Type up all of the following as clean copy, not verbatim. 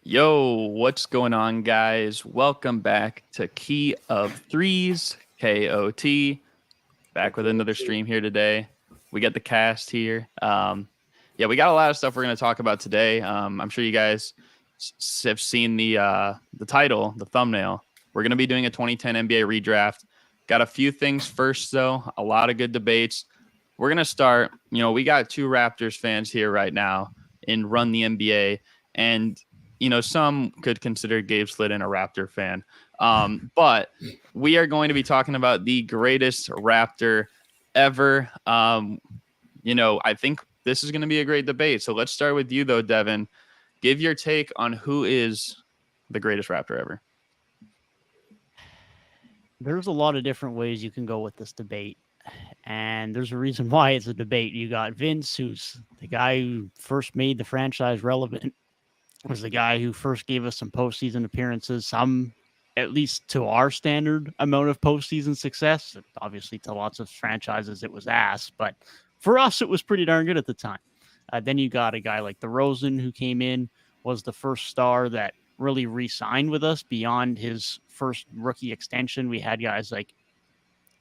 Yo, what's going on, guys? Welcome back to Key of Threes, KOT. Back with another stream here today. We got the cast here. We got a lot of stuff we're going to talk about today. I'm sure you guys have seen the title, the thumbnail. We're going to be doing a 2010 NBA redraft. Got a few things first, though. A lot of good debates. We're going to start. We got two Raptors fans here right now in Run the NBA, and some could consider GabeSlidIn a Raptor fan. But we are going to be talking about the greatest Raptor ever. I think this is going to be a great debate. So let's start with you, though, Devin. Give your take on who is the greatest Raptor ever. There's a lot of different ways you can go with this debate. And there's a reason why it's a debate. You got Vince, who's the guy who first made the franchise relevant, was the guy who first gave us some postseason appearances, some, at least to our standard, amount of postseason success. Obviously, to lots of franchises, it was ass, but for us, it was pretty darn good at the time. Then you got a guy like DeRozan, who came in, was the first star that really re-signed with us beyond his first rookie extension. We had guys like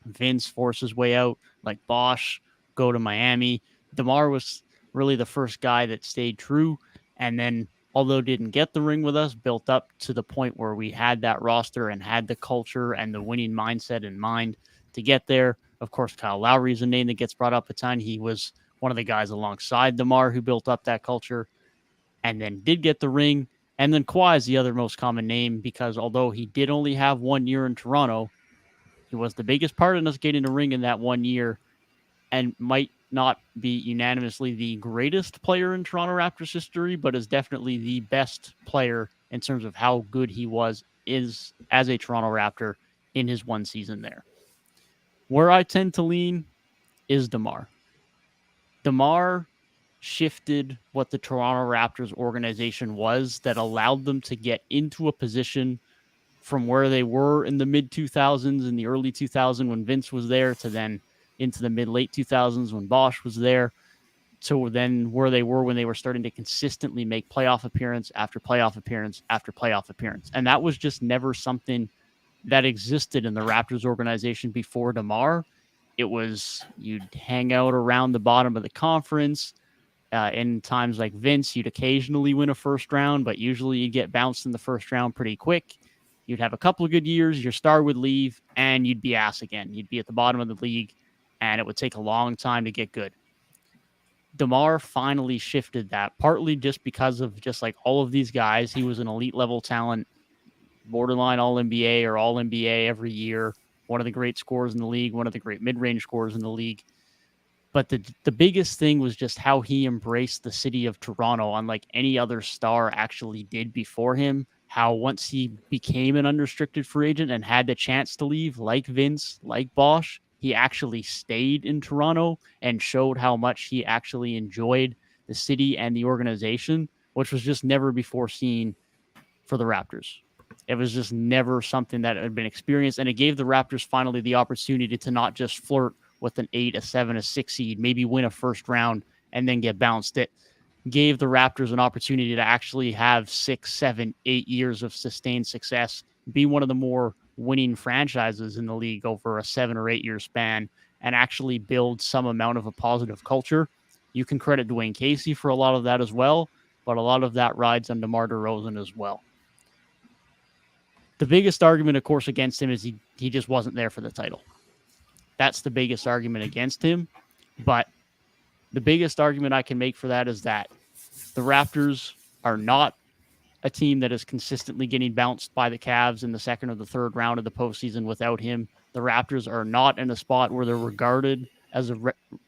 Vince force his way out, like Bosch go to Miami. DeMar was really the first guy that stayed true, and then although didn't get the ring with us, built up to the point where we had that roster and had the culture and the winning mindset in mind to get there. Of course, Kyle Lowry is a name that gets brought up a ton. He was one of the guys alongside DeMar who built up that culture and then did get the ring. And then Kawhi is the other most common name because although he did only have 1 year in Toronto, he was the biggest part in us getting a ring in that 1 year and might not be unanimously the greatest player in Toronto Raptors history, but is definitely the best player in terms of how good he is as a Toronto Raptor in his one season there. Where I tend to lean is DeMar. DeMar shifted what the Toronto Raptors organization was that allowed them to get into a position from where they were in the mid-2000s and the early 2000s when Vince was there to then into the mid-late 2000s when Bosch was there, to then where they were when they were starting to consistently make playoff appearance after playoff appearance after playoff appearance. And that was just never something that existed in the Raptors organization before DeMar. It was you'd hang out around the bottom of the conference. In times like Vince, you'd occasionally win a first round, but usually you'd get bounced in the first round pretty quick. You'd have a couple of good years, your star would leave, and you'd be ass again. You'd be at the bottom of the league, and it would take a long time to get good. DeMar finally shifted that, partly just because of just like all of these guys. He was an elite level talent, borderline All-NBA or All-NBA every year, one of the great scorers in the league, one of the great mid-range scorers in the league. But the biggest thing was just how he embraced the city of Toronto, unlike any other star actually did before him. How once he became an unrestricted free agent and had the chance to leave, like Vince, like Bosch, he actually stayed in Toronto and showed how much he actually enjoyed the city and the organization, which was just never before seen for the Raptors. It was just never something that had been experienced, and it gave the Raptors finally the opportunity to not just flirt with an 8, a 7, a 6 seed, maybe win a first round and then get bounced. It gave the Raptors an opportunity to actually have 6, 7, 8 years of sustained success, be one of the more winning franchises in the league over a 7 or 8 year span, and actually build some amount of a positive culture. You can credit Dwayne Casey for a lot of that as well, but a lot of that rides on DeMar DeRozan as well. The biggest argument, of course, against him is he just wasn't there for the title. That's the biggest argument against him. But the biggest argument I can make for that is that the Raptors are not a team that is consistently getting bounced by the Cavs in the second or the third round of the postseason without him. The Raptors are not in a spot where they're regarded as a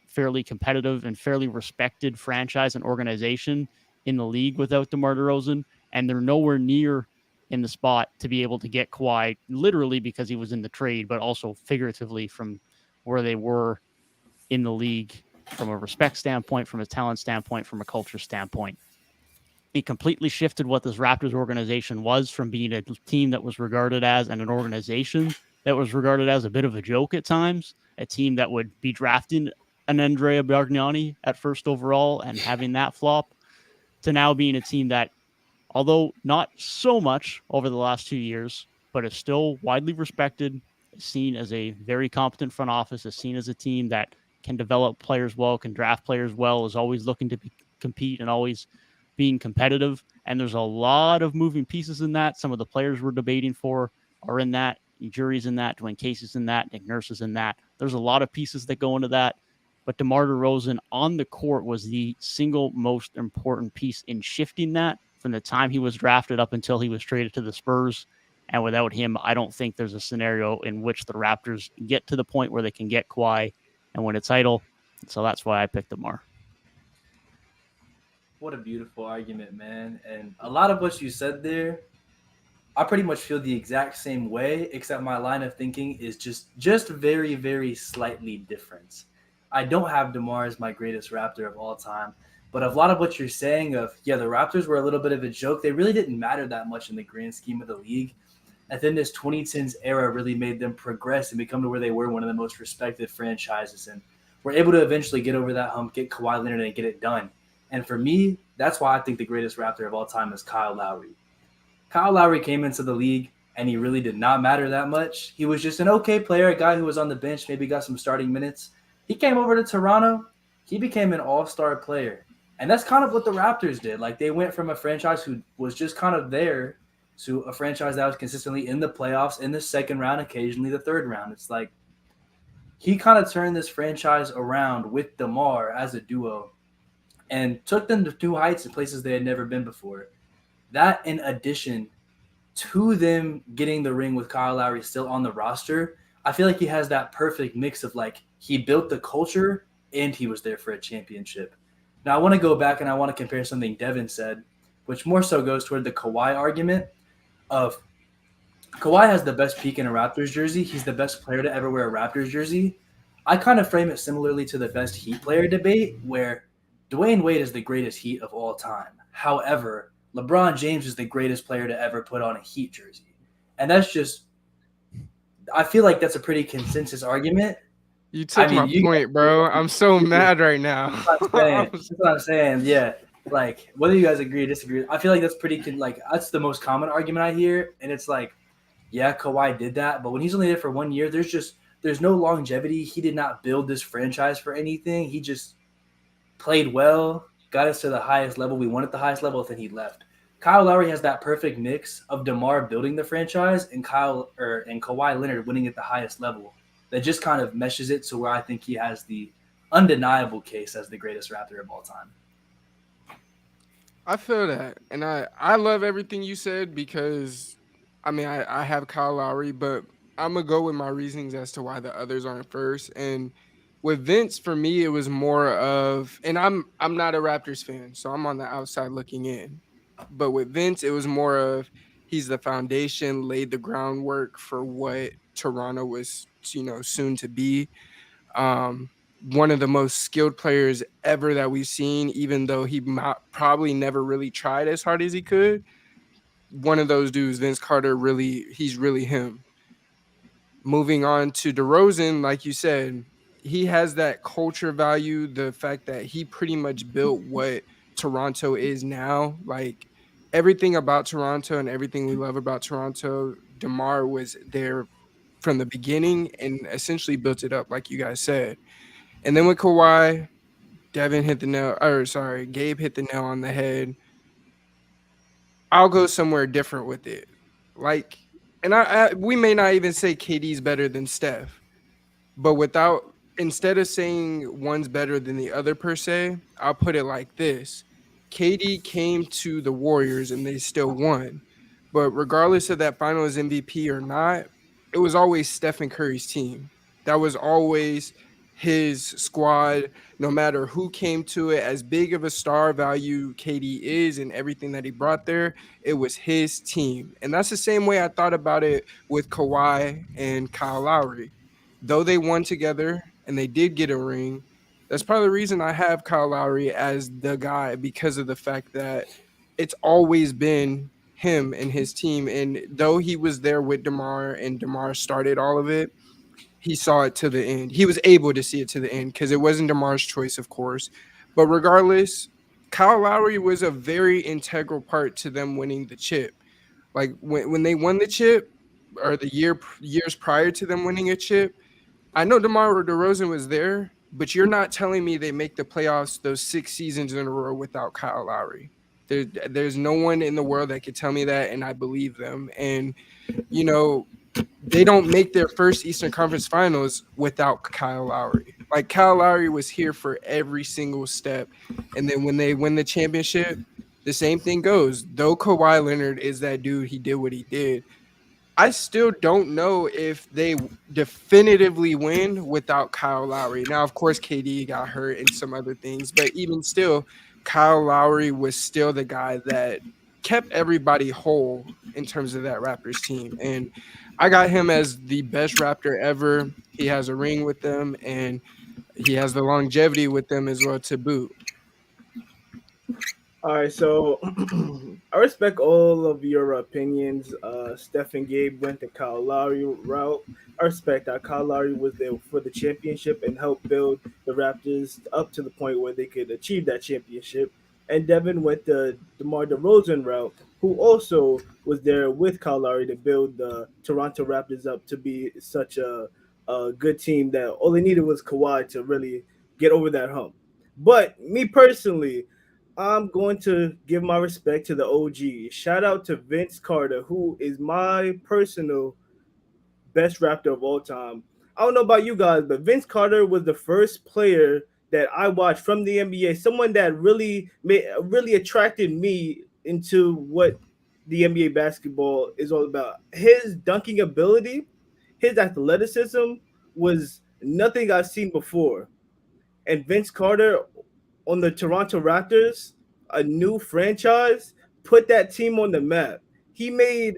fairly competitive and fairly respected franchise and organization in the league without DeMar DeRozan, and they're nowhere near in the spot to be able to get Kawhi, literally because he was in the trade, but also figuratively from where they were in the league from a respect standpoint, from a talent standpoint, from a culture standpoint. It completely shifted what this Raptors organization was from being a team that was regarded as, and an organization that was regarded as a bit of a joke at times, a team that would be drafting an Andrea Bargnani at first overall and having that flop, to now being a team that although not so much over the last 2 years, but is still widely respected, seen as a very competent front office, is seen as a team that can develop players well, can draft players well, is always looking to compete and always being competitive. And there's a lot of moving pieces in that. Some of the players we're debating for are in that. Jury's in that. Dwayne Casey's in that. Nick Nurse is in that. There's a lot of pieces that go into that. But DeMar DeRozan on the court was the single most important piece in shifting that from the time he was drafted up until he was traded to the Spurs. And without him, I don't think there's a scenario in which the Raptors get to the point where they can get Kawhi and win a title. So that's why I picked DeMar. What a beautiful argument, man. And a lot of what you said there, I pretty much feel the exact same way, except my line of thinking is just very, very slightly different. I don't have DeMar as my greatest Raptor of all time, but a lot of what you're saying of, yeah, the Raptors were a little bit of a joke. They really didn't matter that much in the grand scheme of the league. And then this 2010s era really made them progress and become to where they were one of the most respected franchises. And were able to eventually get over that hump, get Kawhi Leonard, and get it done. And for me, that's why I think the greatest Raptor of all time is Kyle Lowry. Kyle Lowry came into the league, and he really did not matter that much. He was just an okay player, a guy who was on the bench, maybe got some starting minutes. He came over to Toronto. He became an all-star player. And that's kind of what the Raptors did. Like, they went from a franchise who was just kind of there to a franchise that was consistently in the playoffs, in the second round, occasionally the third round. It's like he kind of turned this franchise around with DeMar as a duo and took them to new heights and places they had never been before. That, in addition to them getting the ring with Kyle Lowry still on the roster, I feel like he has that perfect mix of, like, he built the culture and he was there for a championship. Now, I want to go back and I want to compare something Devin said, which more so goes toward the Kawhi argument of Kawhi has the best peak in a Raptors jersey. He's the best player to ever wear a Raptors jersey. I kind of frame it similarly to the best Heat player debate, where Dwayne Wade is the greatest Heat of all time. However, LeBron James is the greatest player to ever put on a Heat jersey. And that's just – I feel like that's a pretty consensus argument. You took my point, bro. I'm so mad right now. That's what I'm saying. Yeah. Like, whether you guys agree or disagree, I feel like that's pretty – that's the most common argument I hear. And it's like, yeah, Kawhi did that. But when he's only there for 1 year, there's no longevity. He did not build this franchise for anything. He just played well, got us to the highest level. We won at the highest level, then he left. Kyle Lowry has that perfect mix of DeMar building the franchise and Kawhi Leonard winning at the highest level. That just kind of meshes it to where I think he has the undeniable case as the greatest Raptor of all time. I feel that. And I love everything you said because, I mean, I have Kyle Lowry, but I'm going to go with my reasonings as to why the others aren't first. And with Vince, for me, it was more of, and I'm not a Raptors fan, so I'm on the outside looking in. But with Vince, it was more of he's the foundation, laid the groundwork for what Toronto was, soon to be. One of the most skilled players ever that we've seen, even though he probably never really tried as hard as he could. One of those dudes, Vince Carter, he's really him. Moving on to DeRozan, like you said, he has that culture value, the fact that he pretty much built what Toronto is now. Like, everything about Toronto and everything we love about Toronto, DeMar was there from the beginning and essentially built it up, like you guys said. And then with Kawhi, Gabe hit the nail on the head. I'll go somewhere different with it. Like, and we may not even say KD's better than Steph, but instead of saying one's better than the other per se, I'll put it like this. KD came to the Warriors and they still won. But regardless of that finals MVP or not, it was always Stephen Curry's team. That was always his squad, no matter who came to it. As big of a star value KD is and everything that he brought there, it was his team. And that's the same way I thought about it with Kawhi and Kyle Lowry. Though they won together and they did get a ring, that's probably the reason I have Kyle Lowry as the guy, because of the fact that it's always been him and his team. And though he was there with DeMar and DeMar started all of it, he saw it to the end. He was able to see it to the end because it wasn't DeMar's choice, of course. But regardless, Kyle Lowry was a very integral part to them winning the chip. Like when they won the chip, or the years prior to them winning a chip, I know DeMar DeRozan was there, but you're not telling me they make the playoffs those 6 seasons in a row without Kyle Lowry. There's no one in the world that could tell me that, and I believe them. And you know, they don't make their first Eastern Conference Finals without Kyle Lowry. Like Kyle Lowry was here for every single step, and then when they win the championship, the same thing goes. Though Kawhi Leonard is that dude, he did what he did. I still don't know if they definitively win without Kyle Lowry. Now, of course, KD got hurt and some other things, but even still, Kyle Lowry was still the guy that kept everybody whole in terms of that Raptors team. And I got him as the best Raptor ever. He has a ring with them, and he has the longevity with them as well to boot. All right, so I respect all of your opinions. Steph and Gabe went the Kyle Lowry route. I respect that Kyle Lowry was there for the championship and helped build the Raptors up to the point where they could achieve that championship. And Devin went the DeMar DeRozan route, who also was there with Kyle Lowry to build the Toronto Raptors up to be such a good team that all they needed was Kawhi to really get over that hump. But me personally, I'm going to give my respect to the OG. Shout out to Vince Carter, who is my personal best Raptor of all time. I don't know about you guys, but Vince Carter was the first player that I watched from the NBA, someone that really attracted me into what the NBA basketball is all about. His dunking ability, his athleticism was nothing I've seen before. And Vince Carter on the Toronto Raptors, a new franchise, put that team on the map. He gave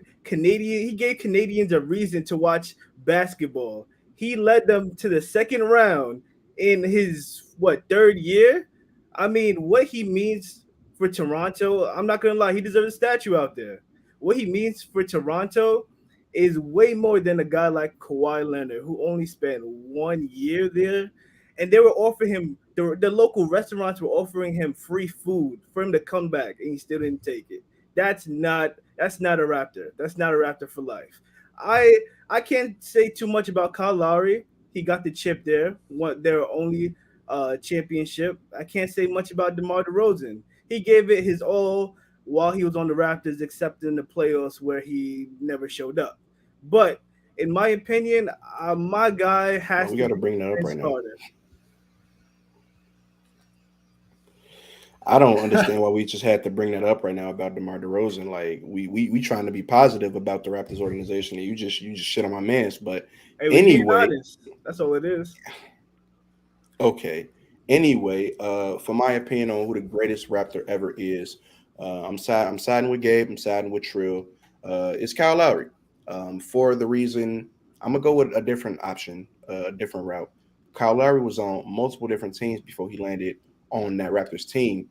Canadians a reason to watch basketball. He led them to the second round in his third year? I mean, what he means for Toronto, I'm not gonna lie, he deserves a statue out there. What he means for Toronto is way more than a guy like Kawhi Leonard, who only spent 1 year there, and they were offering him the local restaurants were offering him free food for him to come back, and he still didn't take it. That's not a Raptor. That's not a Raptor for life. I can't say too much about Kyle Lowry. He got the chip there, their only championship. I can't say much about DeMar DeRozan. He gave it his all while he was on the Raptors, except in the playoffs where he never showed up. But in my opinion, my guy has we got to bring that up right now. I don't understand why we just had to bring that up right now about DeMar DeRozan. Like we trying to be positive about the Raptors organization, and you just shit on my man's. But hey, anyway, that's all it is. Okay. Anyway, for my opinion on who the greatest Raptor ever is, I'm siding with Gabe. I'm siding with Trill. It's Kyle Lowry. For the reason I'm gonna go with a different option, a different route. Kyle Lowry was on multiple different teams before he landed on that Raptors team.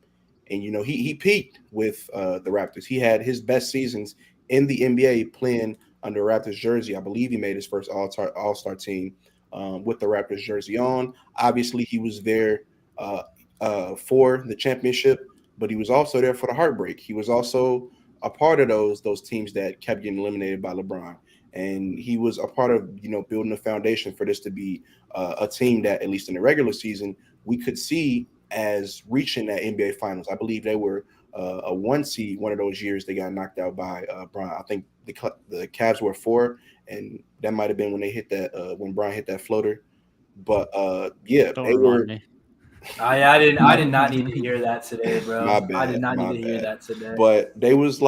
And, he peaked with the Raptors. He had his best seasons in the NBA playing under Raptors jersey. I believe he made his first all-star team with the Raptors jersey on. Obviously, he was there for the championship, but he was also there for the heartbreak. He was also a part of those teams that kept getting eliminated by LeBron. And he was a part of, building a foundation for this to be a team that, at least in the regular season, we could see as reaching that NBA Finals. I believe they were a 1 seed one of those years. They got knocked out by Bron. I think the Cavs were 4, and that might have been when they hit that when Bron hit that floater. But yeah, Don't they were. me. I did not need to hear that today, bro. My bad, I did not need to hear bad. that today. But they was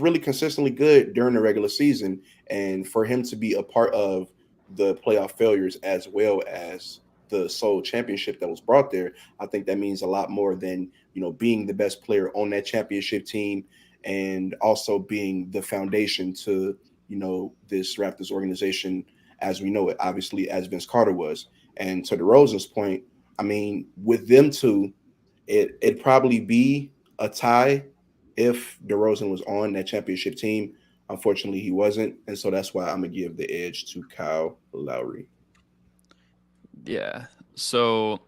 really consistently good during the regular season, and for him to be a part of the playoff failures as well as the sole championship that was brought there, I think that means a lot more than being the best player on that championship team, and also being the foundation to this Raptors organization as we know it, obviously, as Vince Carter was. And to DeRozan's point, I mean, with them two, it'd probably be a tie if DeRozan was on that championship team. Unfortunately, he wasn't, and so that's why I'm gonna give the edge to Kyle Lowry. Yeah. So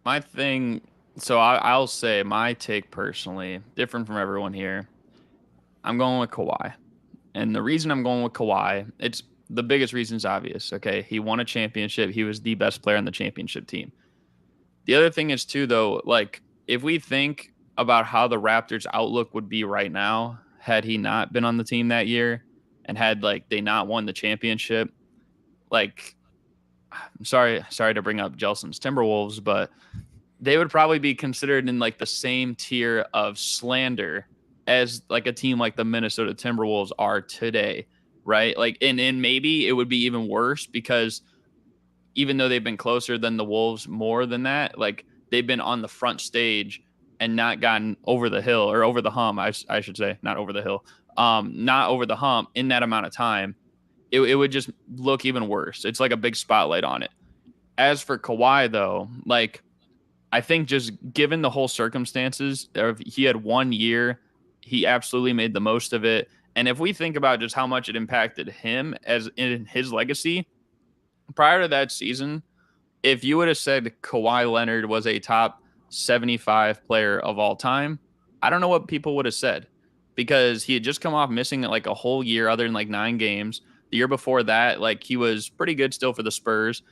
my thing So I'll say my take personally, different from everyone here. I'm going with Kawhi. And the reason I'm going with Kawhi, it's the biggest reason is obvious. Okay. He won a championship. He was the best player on the championship team. The other thing is, too, though, like if we think about how the Raptors' outlook would be right now, had he not been on the team that year and had like they not won the championship, like I'm sorry to bring up JELSON's Timberwolves, but they would probably be considered in like the same tier of slander as like a team like the Minnesota Timberwolves are today, right? Like, and maybe it would be even worse because even though they've been closer than the Wolves more than that, like they've been on the front stage and not gotten over the hill or over the hump. I should say, not over the hill, not over the hump in that amount of time. It would just look even worse. It's like a big spotlight on it. As for Kawhi, though, like I think just given the whole circumstances, he had 1 year, he absolutely made the most of it. And if we think about just how much it impacted him as in his legacy, prior to that season, if you would have said Kawhi Leonard was a top 75 player of all time, I don't know what people would have said because he had just come off missing like a whole year other than like 9 games. The year before that, like he was pretty good still for the Spurs,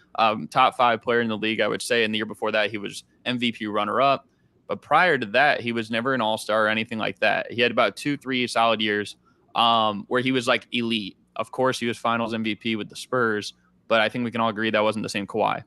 top 5 player in the league, I would say. And the year before that, he was MVP runner up. But prior to that, he was never an all-star or anything like that. He had about 2-3 solid years where he was like elite. Of course, he was finals MVP with the Spurs, but I think we can all agree that wasn't the same Kawhi.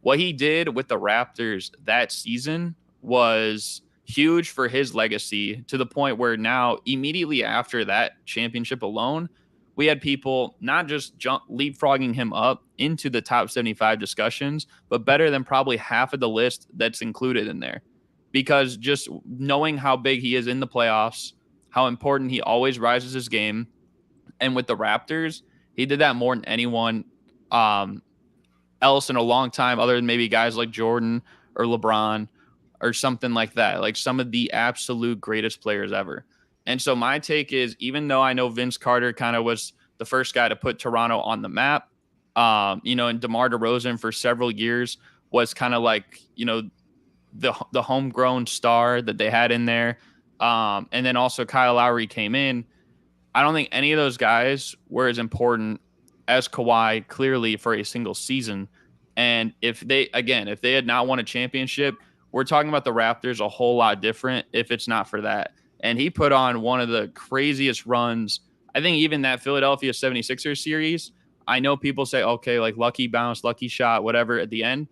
What he did with the Raptors that season was huge for his legacy to the point where now, immediately after that championship alone, we had people not just leapfrogging him up into the top 75 discussions, but better than probably half of the list that's included in there. Because just knowing how big he is in the playoffs, how important he always rises his game, and with the Raptors, he did that more than anyone else in a long time, other than maybe guys like Jordan or LeBron or something like that, like some of the absolute greatest players ever. And so my take is, even though I know Vince Carter kind of was the first guy to put Toronto on the map, and DeMar DeRozan for several years was kind of like, the homegrown star that they had in there. And then also Kyle Lowry came in. I don't think any of those guys were as important as Kawhi clearly for a single season. And if they had not won a championship, we're talking about the Raptors a whole lot different if it's not for that. And he put on one of the craziest runs. I think even that Philadelphia 76ers series, I know people say, okay, like lucky bounce, lucky shot, whatever at the end.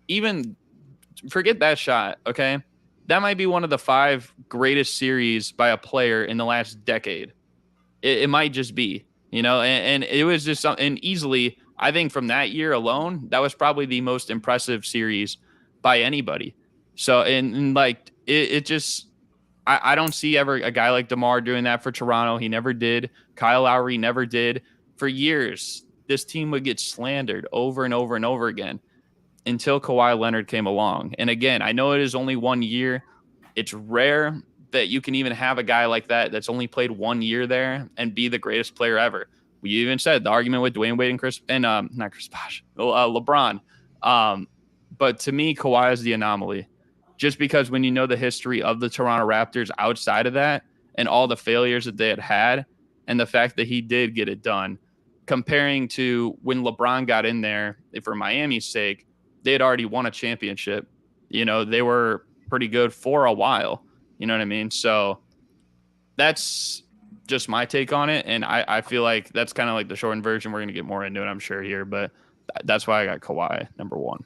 Even forget that shot, okay? That might be one of the 5 greatest series by a player in the last decade. It might just be, and it was just something easily. I think from that year alone, that was probably the most impressive series by anybody. So, and like it just, I don't see ever a guy like DeMar doing that for Toronto. He never did. Kyle Lowry never did. For years, this team would get slandered over and over and over again until Kawhi Leonard came along. And again, I know it is only 1 year. It's rare that you can even have a guy like that that's only played 1 year there and be the greatest player ever. We even said the argument with Dwayne Wade and not Chris Bosh, LeBron. But to me, Kawhi is the anomaly, just because when you know the history of the Toronto Raptors outside of that and all the failures that they had and the fact that he did get it done, comparing to when LeBron got in there for Miami's sake, they had already won a championship. They were pretty good for a while. You know what I mean? So that's just my take on it. And I feel like that's kind of like the shortened version. We're going to get more into it, I'm sure, here. But that's why I got Kawhi number 1.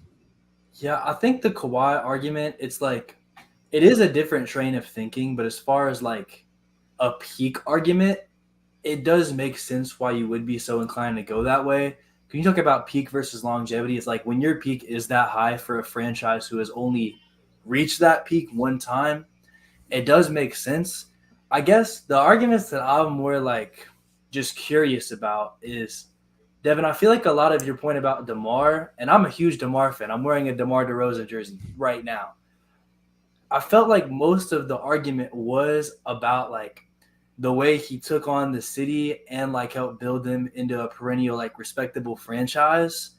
Yeah, I think the Kawhi argument, it's like, it is a different train of thinking. But as far as like a peak argument, it does make sense why you would be so inclined to go that way. When you talk about peak versus longevity, it's like when your peak is that high for a franchise who has only reached that peak one time, it does make sense. I guess the arguments that I'm more like just curious about is, Devin, I feel like a lot of your point about DeMar, and I'm a huge DeMar fan. I'm wearing a DeMar DeRozan jersey right now. I felt like most of the argument was about like the way he took on the city and like helped build them into a perennial, like respectable franchise.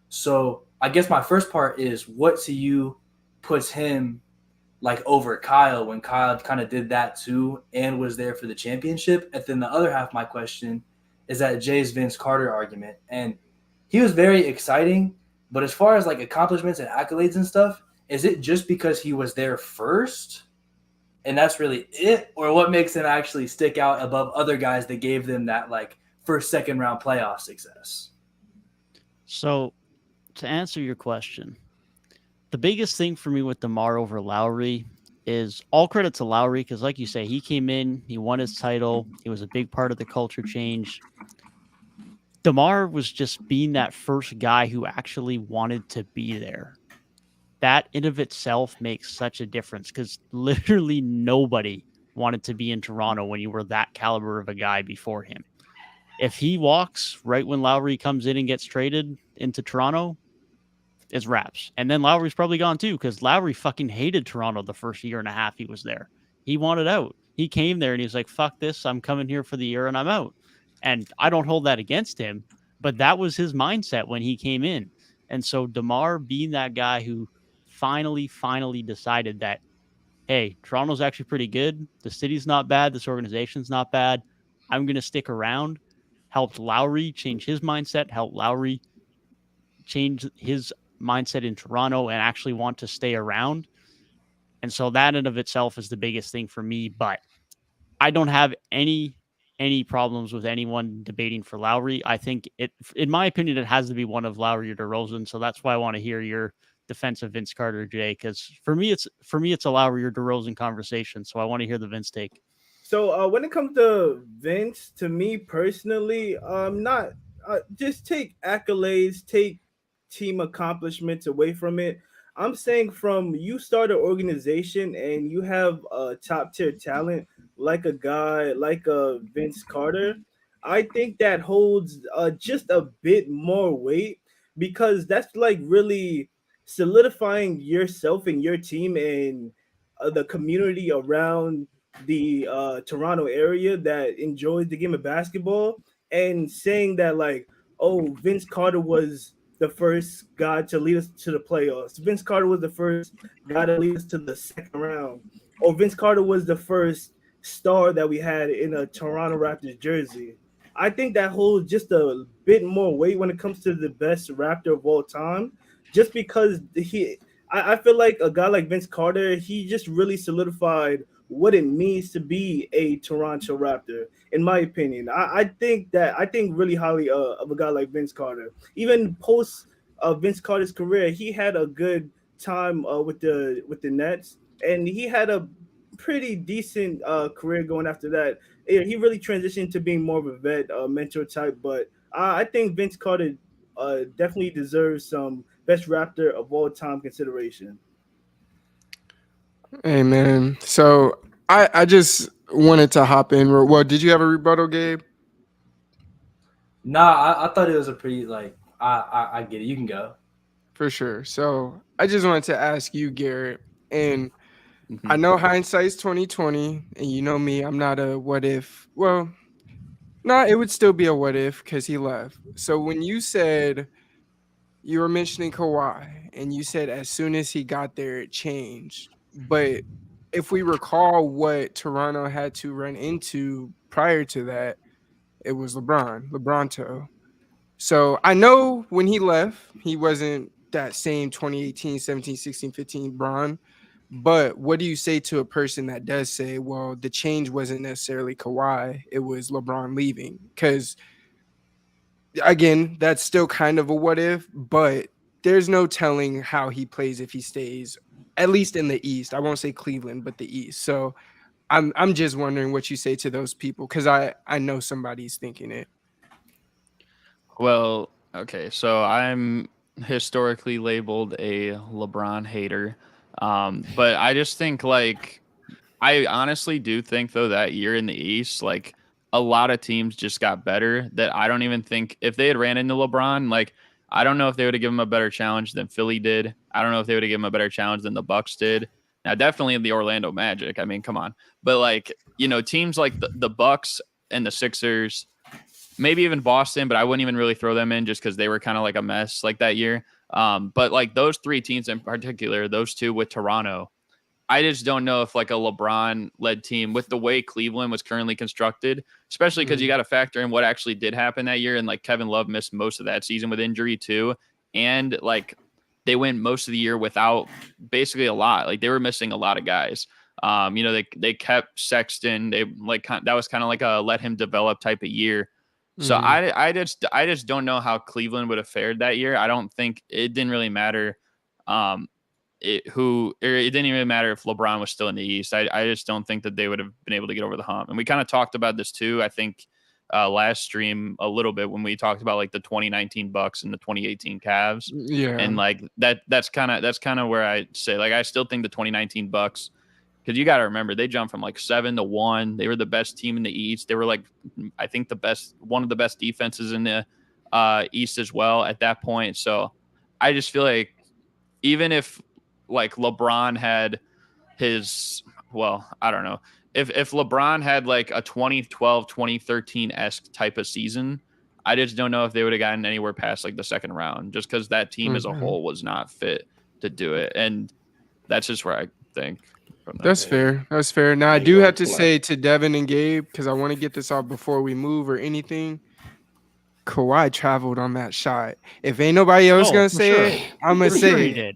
So I guess my first part is, what to you puts him like over Kyle when Kyle kind of did that too and was there for the championship. And then the other half of my question is that Jay's Vince Carter argument. And he was very exciting, but as far as like accomplishments and accolades and stuff, is it just because he was there first and that's really it? Or what makes him actually stick out above other guys that gave them that like first, second round playoff success? So to answer your question, the biggest thing for me with DeMar over Lowry is all credit to Lowry because, like you say, he came in, he won his title, he was a big part of the culture change. DeMar was just being that first guy who actually wanted to be there. That in of itself makes such a difference because literally nobody wanted to be in Toronto when you were that caliber of a guy before him. If he walks right when Lowry comes in and gets traded into Toronto, it's wraps. And then Lowry's probably gone too because Lowry fucking hated Toronto the first year and a half he was there. He wanted out. He came there and he was like, fuck this. I'm coming here for the year and I'm out. And I don't hold that against him, but that was his mindset when he came in. And so DeMar being that guy who finally decided that, hey, Toronto's actually pretty good. The city's not bad. This organization's not bad. I'm going to stick around. Helped Lowry change his mindset, helped Lowry change his mindset in Toronto and actually want to stay around. And so that in of itself is the biggest thing for me. But I don't have any problems with anyone debating for Lowry. I think it, in my opinion, it has to be one of Lowry or DeRozan. So that's why I want to hear your defense of Vince Carter, Jay, because for me it's a Lowry or DeRozan conversation. So I want to hear the Vince take. So when it comes to Vince, to me personally, not just take accolades, take team accomplishments away from it. I'm saying from you start an organization and you have a top tier talent like a guy like a Vince Carter, I think that holds just a bit more weight because that's like really solidifying yourself and your team and the community around the Toronto area that enjoys the game of basketball and saying that like, oh, Vince Carter was the first guy to lead us to the playoffs. Vince Carter was the first guy to lead us to the second round. Or Vince Carter was the first star that we had in a Toronto Raptors jersey. I think that holds just a bit more weight when it comes to the best Raptor of all time, just because I feel like a guy like Vince Carter, he just really solidified what it means to be a Toronto Raptor, in my opinion. I think really highly of a guy like Vince Carter. Even post Vince Carter's career, he had a good time with the Nets, and he had a pretty decent career going after that. He really transitioned to being more of a vet mentor type, but I think Vince Carter definitely deserves some best Raptor of all time consideration. Hey man, so I just wanted to hop in. Well, did you have a rebuttal, Gabe? Nah, I thought it was a pretty like I get it. You can go. For sure. So I just wanted to ask you, Garrett, and Mhm. I know hindsight's 2020, and you know me, I'm not a what if. Well, no, it would still be a what if because he left. So when you said you were mentioning Kawhi, and you said as soon as he got there, it changed. But if we recall what Toronto had to run into prior to that, it was LeBronto. So I know when he left, he wasn't that same 2018, 17, 16, 15 Bron. But what do you say to a person that does say, well, the change wasn't necessarily Kawhi, it was LeBron leaving? Because again, that's still kind of a what if, but there's no telling how he plays if he stays, at least in the East. I won't say Cleveland, but the East. So I'm just wondering what you say to those people because I know somebody's thinking it. Well, okay, so I'm historically labeled a LeBron hater, but I just think like I honestly do think though that year in the East, like a lot of teams just got better. That I don't even think if they had ran into LeBron, like I don't know if they would have given him a better challenge than Philly did. I don't know if they would have given him a better challenge than the Bucks did. Now, definitely the Orlando Magic. I mean, come on, but like teams like the Bucks and the Sixers. Maybe even Boston, but I wouldn't even really throw them in just because they were kind of like a mess like that year. But like those three teams in particular, those two with Toronto, I just don't know if like a LeBron-led team with the way Cleveland was currently constructed, especially because you got to factor in what actually did happen that year, and like Kevin Love missed most of that season with injury too, and like they went most of the year without basically a lot. Like they were missing a lot of guys. They kept Sexton. They like that was kind of like a let him develop type of year. So I just don't know how Cleveland would have fared that year. I don't think it didn't really matter. It didn't even matter if LeBron was still in the East. I just don't think that they would have been able to get over the hump. And we kind of talked about this too. I think last stream a little bit when we talked about like the 2019 Bucks and the 2018 Cavs. Yeah. And like that's kind of where I say like I still think the 2019 Bucks, because you got to remember they jumped from like 7-1. They were the best team in the East. They were like I think one of the best defenses in the East as well at that point. So I just feel like even if like LeBron had I don't know. If LeBron had like a 2012, 2013-esque type of season, I just don't know if they would have gotten anywhere past like the second round, just because that team as a whole was not fit to do it. And that's just where I think. That's fair. That's fair. Now, I do have to say to Devin and Gabe, because I want to get this off before we move or anything, Kawhi traveled on that shot. If ain't nobody else going to say it, I'm going to say it.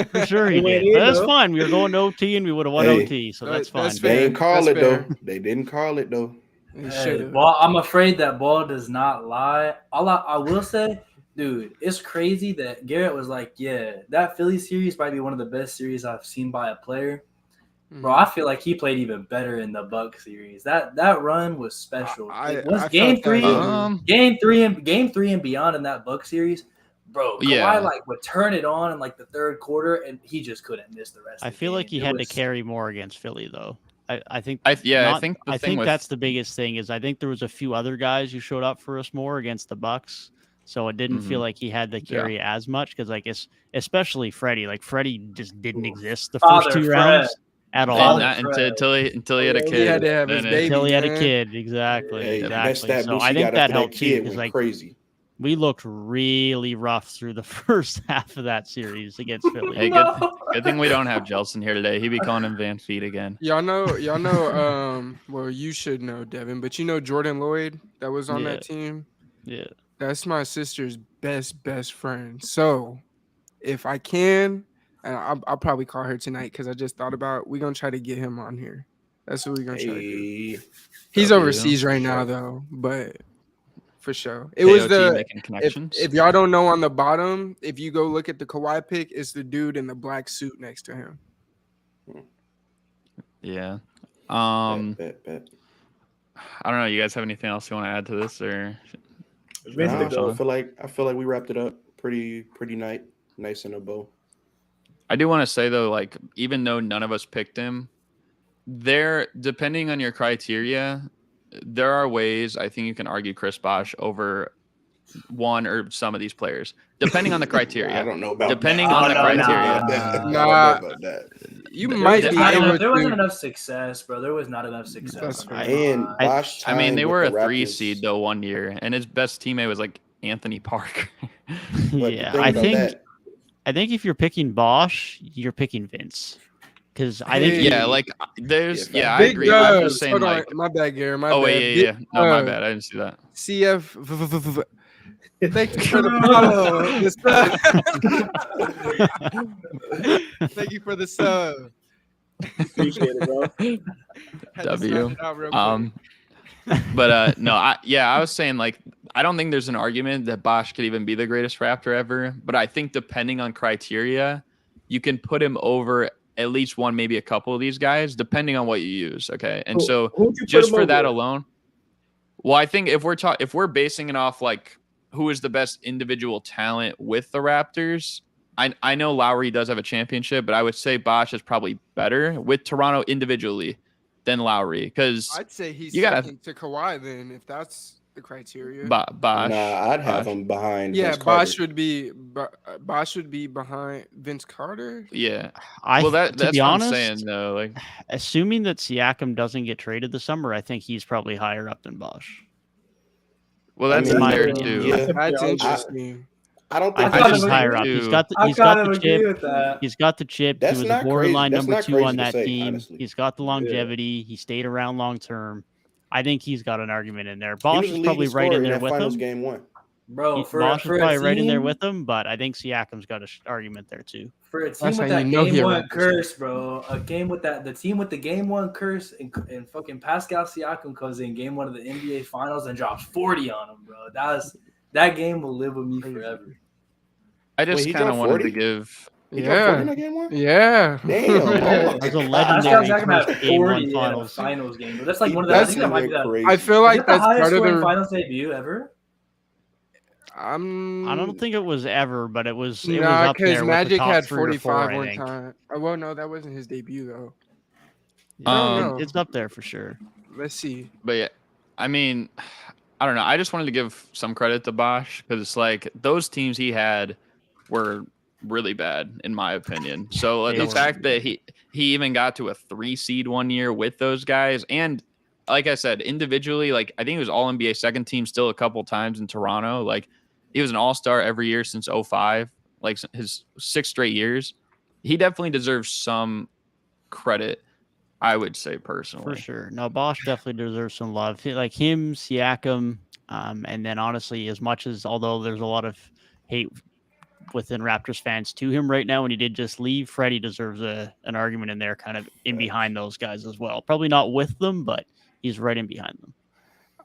For sure he did. But that's fine. We were going to OT and we would have won OT, so that's fine. They didn't call it, though. They didn't call it, though. Well, I'm afraid that ball does not lie. I will say, dude, it's crazy that Garrett was like, yeah, that Philly series might be one of the best series I've seen by a player. Bro, I feel like he played even better in the Bucks series. That run was special. Game three and beyond in that Bucks series, bro. Kawhi like would turn it on in like the third quarter, and he just couldn't miss the rest. I feel like he had to carry more against Philly, though. I think that's the biggest thing is I think there was a few other guys who showed up for us more against the Bucks, so it didn't feel like he had to carry as much because like especially Freddie, like Freddie just didn't exist the first two rounds. At all, until he had a kid. He had to have his baby. Until he had a kid, exactly. So I think that helped too, because like crazy. We looked really rough through the first half of that series against Philly. Hey, good thing we don't have Jelson here today. He'd be calling him Van Feet again. Y'all know. Well, you should know, Devin, but you know Jordan Lloyd that was on that team. Yeah, that's my sister's best friend. So if I can. And I'll probably call her tonight because I just thought about we're going to try to get him on here. That's what we're going to try to do. He's overseas right now, though, but for sure. It was if y'all don't know on the bottom, if you go look at the Kawhi pick, it's the dude in the black suit next to him. Yeah. I don't know. You guys have anything else you want to add to this? Or I feel like we wrapped it up pretty nice in a bow. I do want to say though, like even though none of us picked him, depending on your criteria, there are ways I think you can argue Chris Bosh over one or some of these players, depending on the criteria. I don't know about depending on the criteria. You might be. There wasn't enough success, bro. There was not enough success. And Bosh, I mean, they were a 3 seed though one year, and his best teammate was like Anthony Parker. Yeah, I think if you're picking Bosh, you're picking Vince. Because I think I agree. I'm just saying like my bad, Gary. My bad. Yeah. No, my bad. I didn't see that. CF. Thank you for the follow. Thank you for the sub. Appreciate it, bro. W. But no, I was saying like I don't think there's an argument that Bosh could even be the greatest Raptor ever. But I think depending on criteria, you can put him over at least one, maybe a couple of these guys, depending on what you use. Okay, and so just for that alone, well, I think if we're basing it off like who is the best individual talent with the Raptors, I know Lowry does have a championship, but I would say Bosh is probably better with Toronto individually than Lowry, because I'd say he's second to Kawhi then, if that's the criteria. Bosh. Nah, I'd have him behind. Yeah, Vince Bosh would be behind Vince Carter. Yeah, that's what I'm saying though. Like, assuming that Siakam doesn't get traded this summer, I think he's probably higher up than Bosh. Well, that's fair too. Yeah. That's interesting. I don't I think think kind he's of higher agree. up. He's too. got the I he's got kind the of agree chip. with that. He's got the chip. That's He was a not crazy. borderline That's number not 2 crazy on to that say, team. honestly. He's got the longevity. He stayed around long term. I think he's got an argument in there. He Bosch was is the probably leading right scorer in in there that with finals him. game 1. Bro, Bosch is for a probably right in there team, with him, but I think Siakam's got an argument there too. for a team That's with how that you know he game a one Raptors curse, bro. A game with that, the team with the game one curse, and fucking Pascal Siakam comes in game one of the NBA Finals and drops 40 on him, bro. That game will live with me Crazy. forever. I Wait, just he kind of dropped wanted to 40? give. He dropped 40 in Yeah. that game 1? Yeah. Damn. Oh my That's a God. legendary Pascal Siakam first had game 40 one in a finals. finals game, but that's like He one of the. I think that definitely might be went the. crazy. I feel Is like that the that's highest part of scoring the. finals debut ever? I don't think it was ever, but it was Nah, up because there with the Magic top had 3 or 4, 45 I one think. time. Oh, well, no, that wasn't his debut though. Yeah, I don't know. it's up there for sure. Let's see. But yeah, I mean, I don't know. I just wanted to give some credit to Bosch because it's like those teams he had were really bad in my opinion. So They the were. fact that he even got to a 3 seed one year with those guys, and like I said, individually, like I think he was all NBA second team still a couple times in Toronto. Like he was an all-star every year since 05, like his 6 straight years. He definitely deserves some credit, I would say personally. For sure. No, Bosch definitely deserves some love. Like him, Siakam, and then honestly, as much as although there's a lot of hate within Raptors fans to him right now, and he did just leave, Freddie deserves an argument in there, kind of in behind those guys as well. Probably not with them, but he's right in behind them.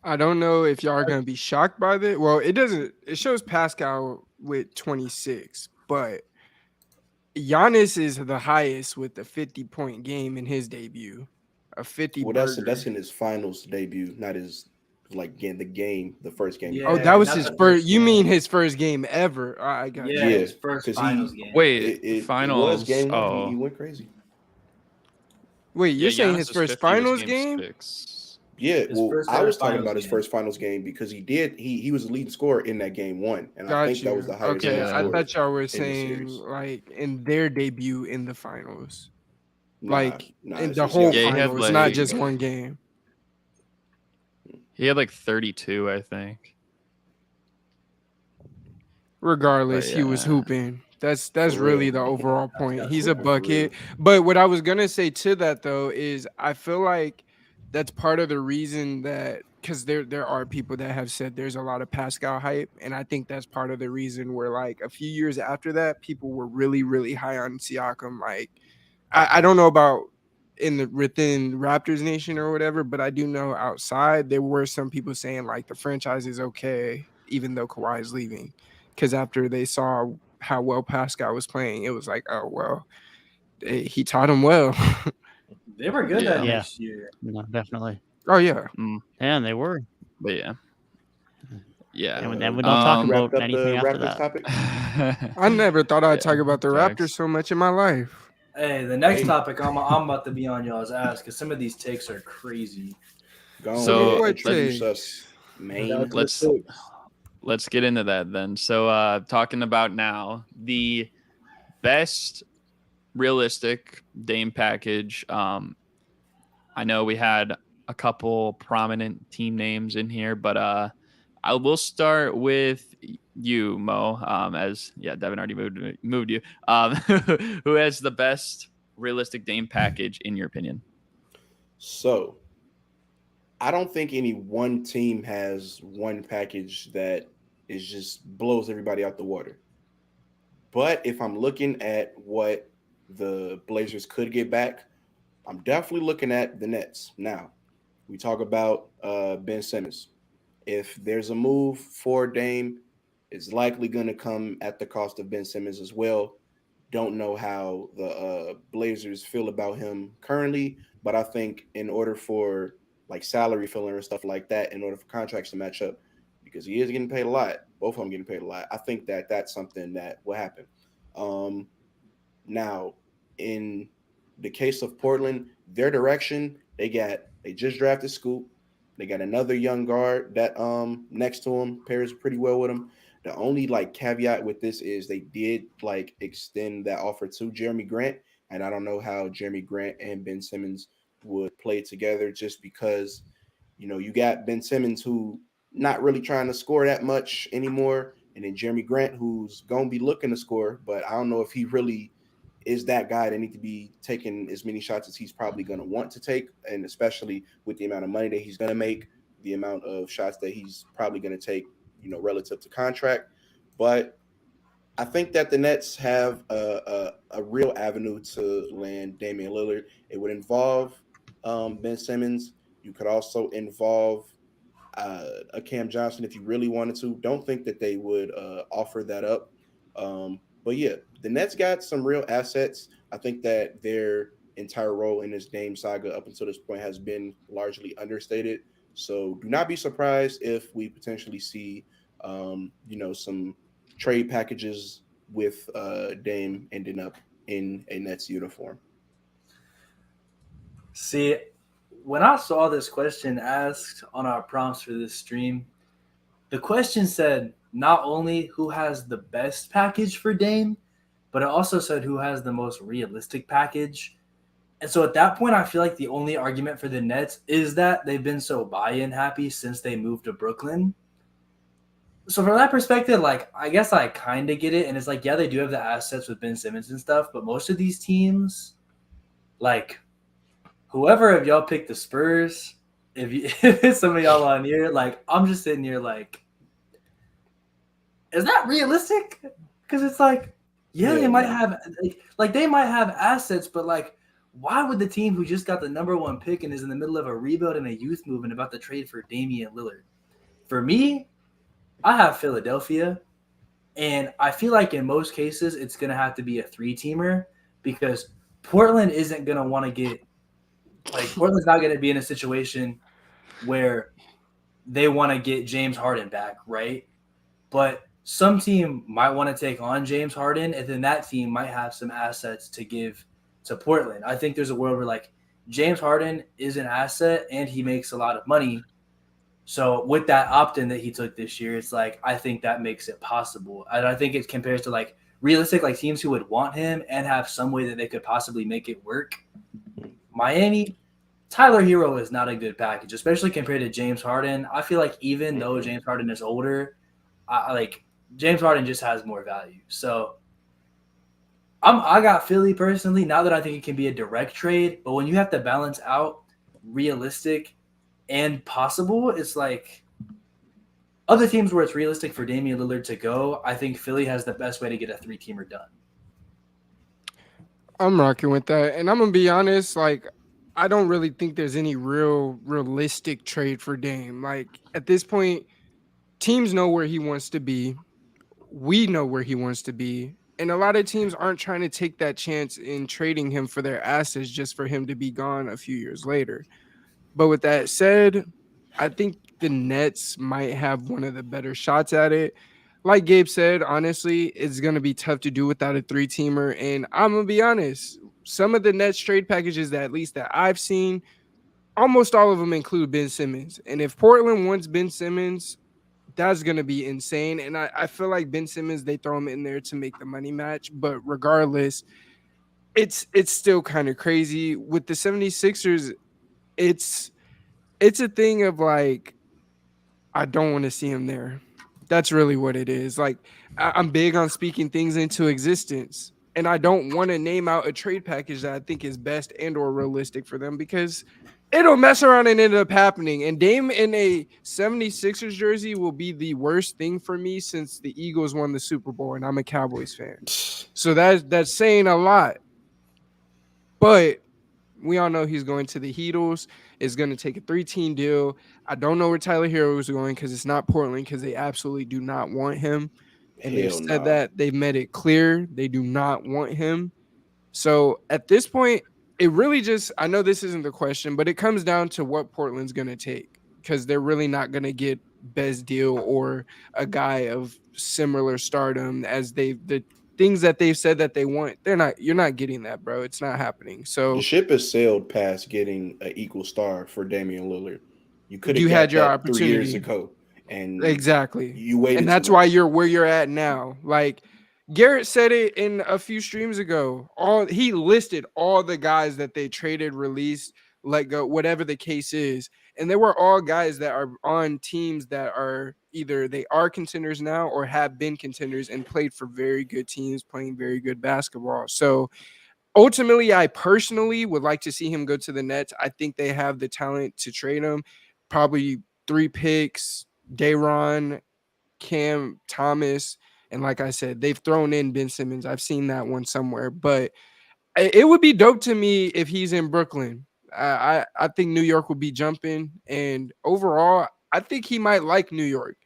I don't know if y'all are gonna be shocked by that. Well, it doesn't. It shows Pascal with 26, but Giannis is the highest with the 50-point game in his debut. A 50 Well, burger. that's in his finals debut, not his like the first game. Yeah. Oh, that was not his the first. first You game. mean his first game ever? I got Yeah, you. his first 'cause finals game. Wait, It was finals. game 1. Oh, He went crazy. Wait, you're yeah, saying his Giannis's first 50 was finals game game? 6. Yeah, His well, first I ever was talking finals about his game. first finals game because he was the leading scorer in that game 1, and I Got think that was you. the highest Okay, he Yeah. I scored thought y'all were in the saying series. like in their debut in the finals, Nah, like nah, in it's the just whole Yeah, he had, finals, not like- just one game. He had like 32, I think. Regardless, But he was yeah. hooping. That's For really real. the overall point. He's a hooping for bucket. real. But what I was gonna say to that though is I feel like that's part of the reason that because there are people that have said there's a lot of Pascal hype, and I think that's part of the reason where like a few years after that, people were really, really high on Siakam. Like I don't know about within Raptors Nation or whatever, but I do know outside there were some people saying like the franchise is okay, even though Kawhi is leaving. Because after they saw how well Pascal was playing, it was like, oh well, he taught him well. They were good that Yeah. next year. No, definitely. Oh yeah, And they were. But yeah. Yeah. And then we don't talk about Wrapped up anything the after Raptors that. topic. I never thought I'd Yeah, talk about the facts. Raptors so much in my life. Hey, the next Hey. topic I'm about to be on y'all's ass because some of these takes are crazy. Go on, So, man. what Introduce takes? us, Down man. to the Let's- six. Let's get into that then. So talking about now the best realistic Dame package. I know we had a couple prominent team names in here, but I will start with you, Mo. Devin already moved you. Who has the best realistic Dame package in your opinion? So, I don't think any one team has one package that is just blows everybody out the water. But if I'm looking at what the Blazers could get back, I'm definitely looking at the Nets. Now, we talk about Ben Simmons. If there's a move for Dame, it's likely going to come at the cost of Ben Simmons as well. Don't know how the Blazers feel about him currently, but I think in order for like salary filler and stuff like that, in order for contracts to match up, because he is getting paid a lot, both of them getting paid a lot, I think that that's something that will happen. Now, in the case of Portland, their direction, they just drafted Scoop. They got another young guard that next to him pairs pretty well with him. The only like caveat with this is they did like extend that offer to Jeremy Grant, and I don't know how Jeremy Grant and Ben Simmons would play together just because, you know, you got Ben Simmons who not really trying to score that much anymore, and then Jeremy Grant, who's gonna be looking to score, but I don't know if he really is that guy that need to be taking as many shots as he's probably gonna want to take, and especially with the amount of money that he's gonna make, the amount of shots that he's probably gonna take, relative to contract. But I think that the Nets have a real avenue to land Damian Lillard. It would involve Ben Simmons. You could also involve a Cam Johnson if you really wanted to. Don't think that they would offer that up. But yeah, the Nets got some real assets. I think that their entire role in this Dame saga up until this point has been largely understated. So do not be surprised if we potentially see, some trade packages with Dame ending up in a Nets uniform. See, when I saw this question asked on our prompts for this stream, the question said not only who has the best package for Dame, but it also said who has the most realistic package. And so at that point, I feel like the only argument for the Nets is that they've been so buy-in happy since they moved to Brooklyn. So from that perspective, like, I guess I kind of get it. And it's like, yeah, they do have the assets with Ben Simmons and stuff, but most of these teams, like, whoever of y'all picked the Spurs, if some of y'all on here, like, I'm just sitting here like, is that realistic? Because it's like, yeah, they might have like they might have assets, but like, why would the team who just got the number 1 pick and is in the middle of a rebuild and a youth movement about to trade for Damian Lillard? For me, I have Philadelphia, and I feel like in most cases it's gonna have to be a 3-teamer because Portland isn't gonna want to get Portland's not gonna be in a situation where they want to get James Harden back, right? But some team might want to take on James Harden, and then that team might have some assets to give to Portland. I think there's a world where like James Harden is an asset and he makes a lot of money. So with that opt-in that he took this year, it's like I think that makes it possible. And I think it compares to like realistic like teams who would want him and have some way that they could possibly make it work. Miami, Tyler Hero is not a good package, especially compared to James Harden. I feel like even though James Harden is older, James Harden just has more value. So I got Philly personally, not that I think it can be a direct trade, but when you have to balance out realistic and possible, it's like other teams where it's realistic for Damian Lillard to go, I think Philly has the best way to get a 3-teamer done. I'm rocking with that. And I'm going to be honest, like, I don't really think there's any realistic trade for Dame. Like, at this point, teams know where he wants to be. We know where he wants to be. And a lot of teams aren't trying to take that chance in trading him for their assets just for him to be gone a few years later. But with that said, I think the Nets might have one of the better shots at it. Like Gabe said, honestly, it's going to be tough to do without a 3-teamer. And I'm going to be honest, some of the Nets trade packages that at least that I've seen, almost all of them include Ben Simmons. And if Portland wants Ben Simmons, that's going to be insane. And I feel like Ben Simmons, they throw him in there to make the money match. But regardless, it's still kind of crazy. With the 76ers, it's a thing of like, I don't want to see him there. That's really what it is. Like, I'm big on speaking things into existence. And I don't want to name out a trade package that I think is best and or realistic for them because it'll mess around and end up happening. And Dame in a 76ers jersey will be the worst thing for me since the Eagles won the Super Bowl and I'm a Cowboys fan. So that's saying a lot. But we all know he's going to the Heatles. Is going to take a 3-team deal. I don't know where Tyler Hero is going because it's not Portland because they absolutely do not want him. And they've said that they've made it clear they do not want him. So at this point, it really just, I know this isn't the question, but it comes down to what Portland's going to take because they're really not going to get best deal or a guy of similar stardom as the things that they've said that they want. You're not getting that, bro. It's not happening. So the ship has sailed past getting an equal star for Damian Lillard. You had your opportunity 3 years ago. And exactly. You waited. And that's why you're where you're at now. Like Garrett said it in a few streams ago. He listed all the guys that they traded, released let go, whatever the case is. And they were all guys that are on teams that are either they are contenders now or have been contenders and played for very good teams, playing very good basketball. So ultimately, I personally would like to see him go to the Nets. I think they have the talent to trade him. Probably 3 picks, Dayron, Cam Thomas, and like I said, they've thrown in Ben Simmons. I've seen that one somewhere, but it would be dope to me if he's in Brooklyn. I think New York would be jumping, and overall, I think he might like New York.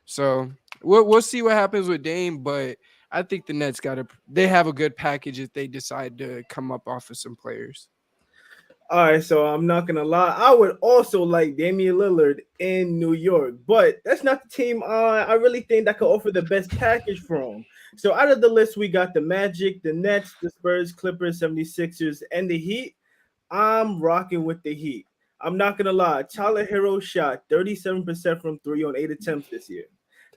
So we'll see what happens with Dame, but I think the Nets they have a good package if they decide to come up off of some players. All right, so I'm not gonna lie. I would also like Damian Lillard in New York, but that's not the team I really think that could offer the best package for him. So out of the list, we got the Magic, the Nets, the Spurs, Clippers, 76ers, and the Heat. I'm rocking with the Heat. I'm not gonna lie. Tyler Hero shot 37% from 3 on 8 attempts this year.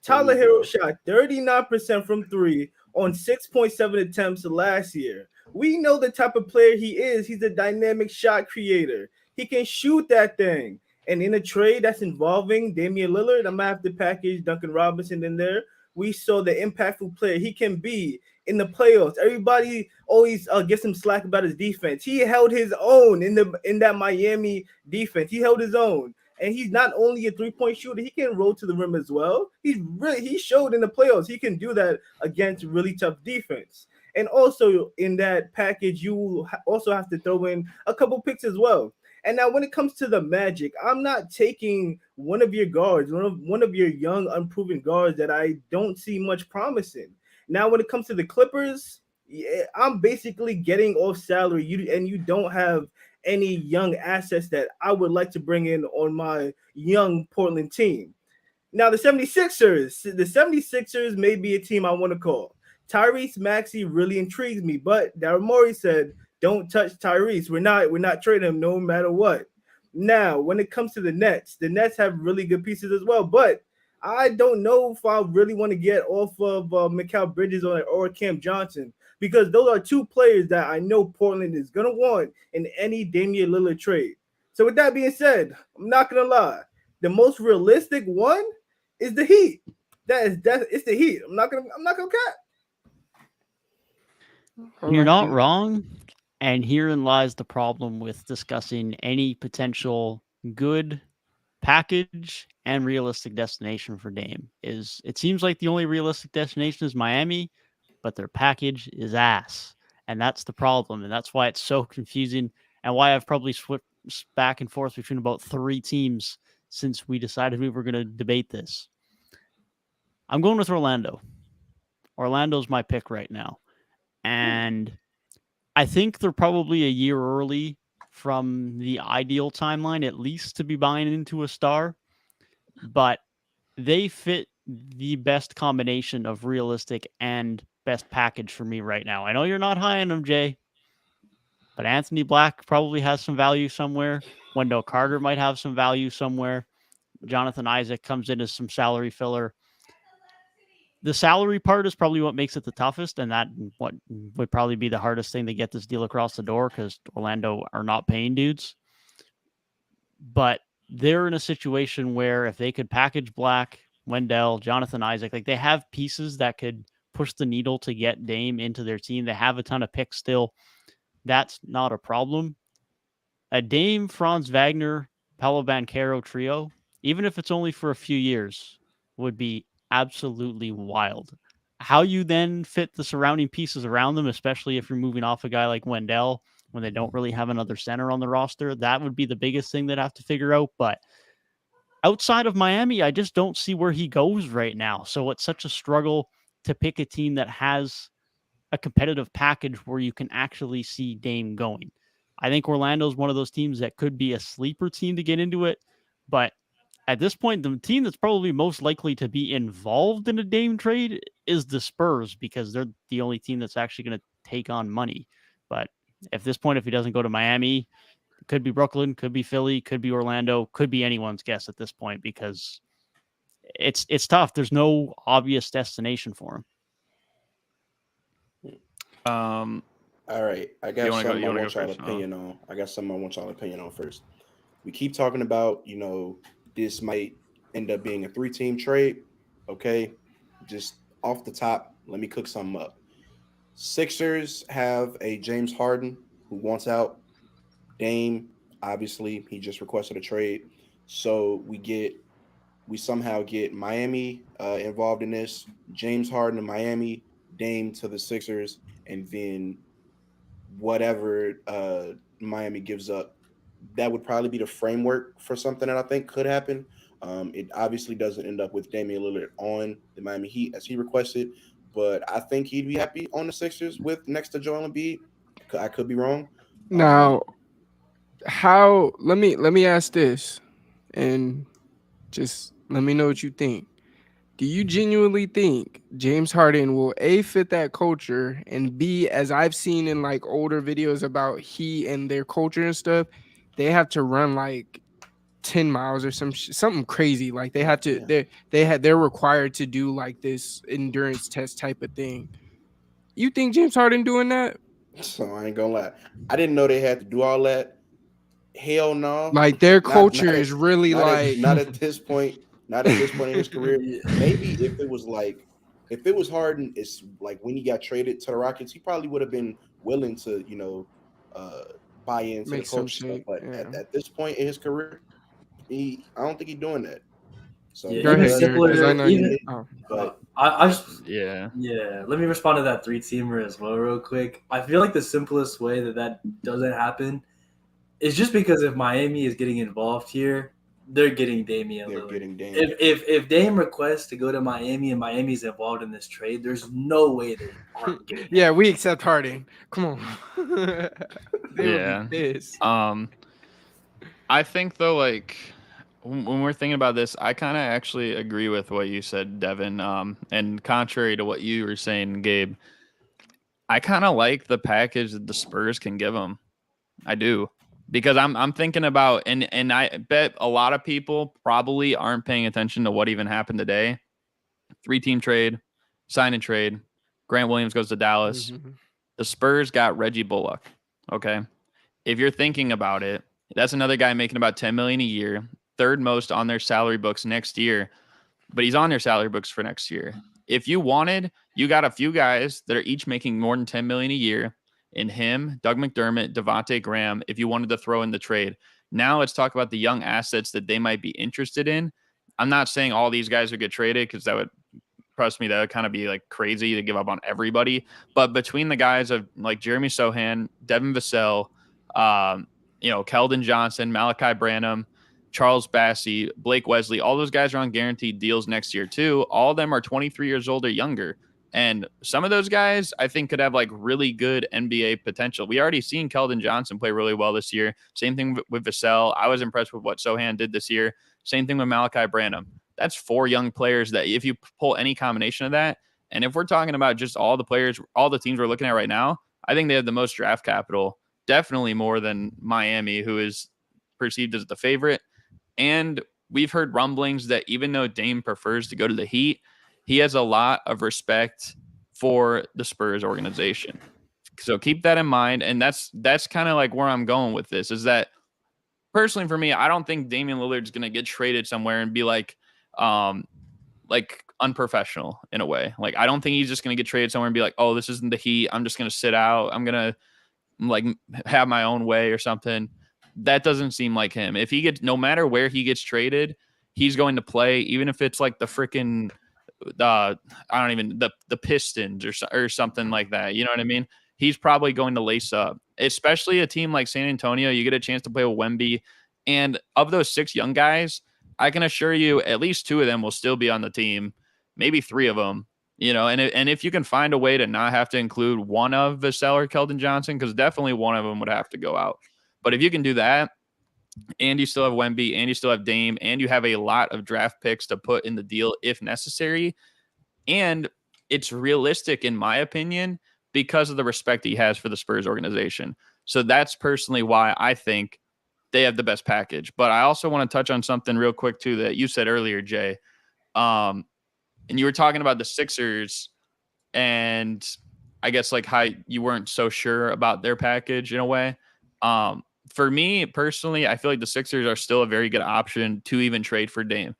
Tyler Hero shot 39% from 3 on 6.7 attempts last year. We know the type of player he is. He's a dynamic shot creator. He can shoot that thing. And in a trade that's involving Damian Lillard, I'm gonna have to package Duncan Robinson in there. We saw the impactful player he can be in the playoffs. Everybody always gets him slack about his defense. He held his own in that Miami defense. He held his own. And he's not only a 3-point shooter, he can roll to the rim as well. He showed in the playoffs he can do that against really tough defense. And also in that package, you also have to throw in a couple picks as well. And now when it comes to the Magic, I'm not taking one of your guards, one of your young, unproven guards that I don't see much promise in. Now when it comes to the Clippers, I'm basically getting off salary. You don't have any young assets that I would like to bring in on my young Portland team. Now the 76ers may be a team I want to call. Tyrese Maxey really intrigues me, but Daryl Morey said, don't touch Tyrese. We're not trading him no matter what. Now, when it comes to the Nets have really good pieces as well, but I don't know if I really want to get off of Mikal Bridges or Cam Johnson, because those are two players that I know Portland is going to want in any Damian Lillard trade. So with that being said, I'm not going to lie. The most realistic one is the Heat. It's the Heat. I'm not going to cap. You're not wrong. And herein lies the problem with discussing any potential good package and realistic destination for Dame. Is it seems like the only realistic destination is Miami, but their package is ass. And that's the problem. And that's why it's so confusing and why I've probably switched back and forth between about 3 teams since we decided we were going to debate this. I'm going with Orlando. Orlando's my pick right now. And I think they're probably a year early from the ideal timeline, at least to be buying into a star. But they fit the best combination of realistic and best package for me right now. I know you're not high on them, Jay, but Anthony Black probably has some value somewhere. Wendell Carter might have some value somewhere. Jonathan Isaac comes in as some salary filler. The salary part is probably what makes it the toughest, and that what would probably be the hardest thing to get this deal across the door because Orlando are not paying dudes. But they're in a situation where if they could package Black, Wendell, Jonathan Isaac, like they have pieces that could push the needle to get Dame into their team. They have a ton of picks still. That's not a problem. A Dame, Franz Wagner, Paolo Banchero trio, even if it's only for a few years, would be absolutely wild. How you then fit the surrounding pieces around them, especially if you're moving off a guy like Wendell when they don't really have another center on the roster, that would be the biggest thing they'd have to figure out. But outside of Miami, I just don't see where he goes right now. So it's such a struggle to pick a team that has a competitive package where you can actually see Dame going. I think Orlando is one of those teams that could be a sleeper team to get into it. But at this point, the team that's probably most likely to be involved in a Dame trade is the Spurs because they're the only team that's actually going to take on money. But at this point, if he doesn't go to Miami, it could be Brooklyn, could be Philly, could be Orlando, could be anyone's guess at this point because it's tough. There's no obvious destination for him. All right, I You got want to go? something You I want to go want y'all first? opinion on. I got something I want y'all opinion on first. We keep talking about, this might end up being a 3-team trade. Okay, just off the top, let me cook something up. Sixers have a James Harden who wants out. Dame, obviously, he just requested a trade. So we somehow get Miami involved in this. James Harden to Miami, Dame to the Sixers, and then whatever Miami gives up. That would probably be the framework for something that I think could happen. It obviously doesn't end up with Damian Lillard on the Miami Heat as he requested, but I think he'd be happy on the Sixers with next to Joel Embiid. I could be wrong. Now, how? Let me ask this, and just let me know what you think. Do you genuinely think James Harden will A, fit that culture, and B, as I've seen in like older videos about he and their culture and stuff, they have to run like 10 miles or something crazy. Like they have to they're required to do like this endurance test type of thing. You think James Harden doing that? So I ain't gonna lie. I didn't know they had to do all that. Hell no. Like their Not culture is really like not at this point. Not at this point in his career. Yeah. Maybe if it was Harden, it's like when he got traded to the Rockets, he probably would have been willing to, buy into the makes some culture stuff. shit. But Yeah. at this point in his career, I don't think he's doing that. So Yeah, Go even whether ahead, that's Derek, because I simpler. know Even you. Oh. but I just Yeah. yeah. Let me respond to that 3-teamer as well, real quick. I feel like the simplest way that doesn't happen is just because if Miami is getting involved here, they're getting Damian they're Lillard. getting Dame. If Dame requests to go to Miami and Miami's involved in this trade, there's no way they aren't getting him. Yeah, we accept Harden. Come on. They would be Yeah. pissed. I think though, like when we're thinking about this, I kind of actually agree with what you said, Devin. And contrary to what you were saying, Gabe, I kind of like the package that the Spurs can give them. I do, because I'm thinking about, and I bet a lot of people probably aren't paying attention to what even happened today. 3-team trade, sign and trade. Grant Williams goes to Dallas. Mhm. The Spurs got Reggie Bullock. Okay, if you're thinking about it, that's another guy making about $10 million a year, third most on their salary books next year, but he's on their salary books for next year. If you wanted, you got a few guys that are each making more than $10 million a year in him, Doug McDermott, Devontae Graham, if you wanted to throw in the trade. Now let's talk about the young assets that they might be interested in. I'm not saying all these guys would get traded because that would, trust me, that would kind of be like crazy to give up on everybody. But between the guys of like Jeremy Sohan, Devin Vassell, Keldon Johnson, Malachi Branham, Charles Bassey, Blake Wesley, all those guys are on guaranteed deals next year too. All of them are 23 years old or younger. And some of those guys I think could have like really good NBA potential. We already seen Keldon Johnson play really well this year. Same thing with Vassell. I was impressed with what Sohan did this year. Same thing with Malachi Branham. That's 4 young players that if you pull any combination of that, and if we're talking about just all the players, all the teams we're looking at right now, I think they have the most draft capital, definitely more than Miami, who is perceived as the favorite. And we've heard rumblings that even though Dame prefers to go to the Heat, he has a lot of respect for the Spurs organization. So keep that in mind. And that's kind of like where I'm going with this, is that personally for me, I don't think Damian Lillard's going to get traded somewhere and be like unprofessional in a way. Like, I don't think he's just going to get traded somewhere and be like, oh, this isn't the Heat, I'm just going to sit out, I'm going to like have my own way or something. That doesn't seem like him. If he gets, no matter where he gets traded, he's going to play, even if it's like the freaking I don't even the Pistons or something like that. You know what I mean? He's probably going to lace up, especially a team like San Antonio. You get a chance to play with Wemby, and of those 6 young guys, I can assure you at least 2 of them will still be on the team, maybe 3 of them. And if you can find a way to not have to include one of Vassell or Keldon Johnson, because definitely one of them would have to go out. But if you can do that, and you still have Wemby, and you still have Dame, and you have a lot of draft picks to put in the deal if necessary, and it's realistic in my opinion because of the respect he has for the Spurs organization. So that's personally why I think they have the best package. But I also want to touch on something real quick too that you said earlier, Jay. And you were talking about the Sixers and I guess like how you weren't so sure about their package in a way. For me personally, I feel like the Sixers are still a very good option to even trade for Dame.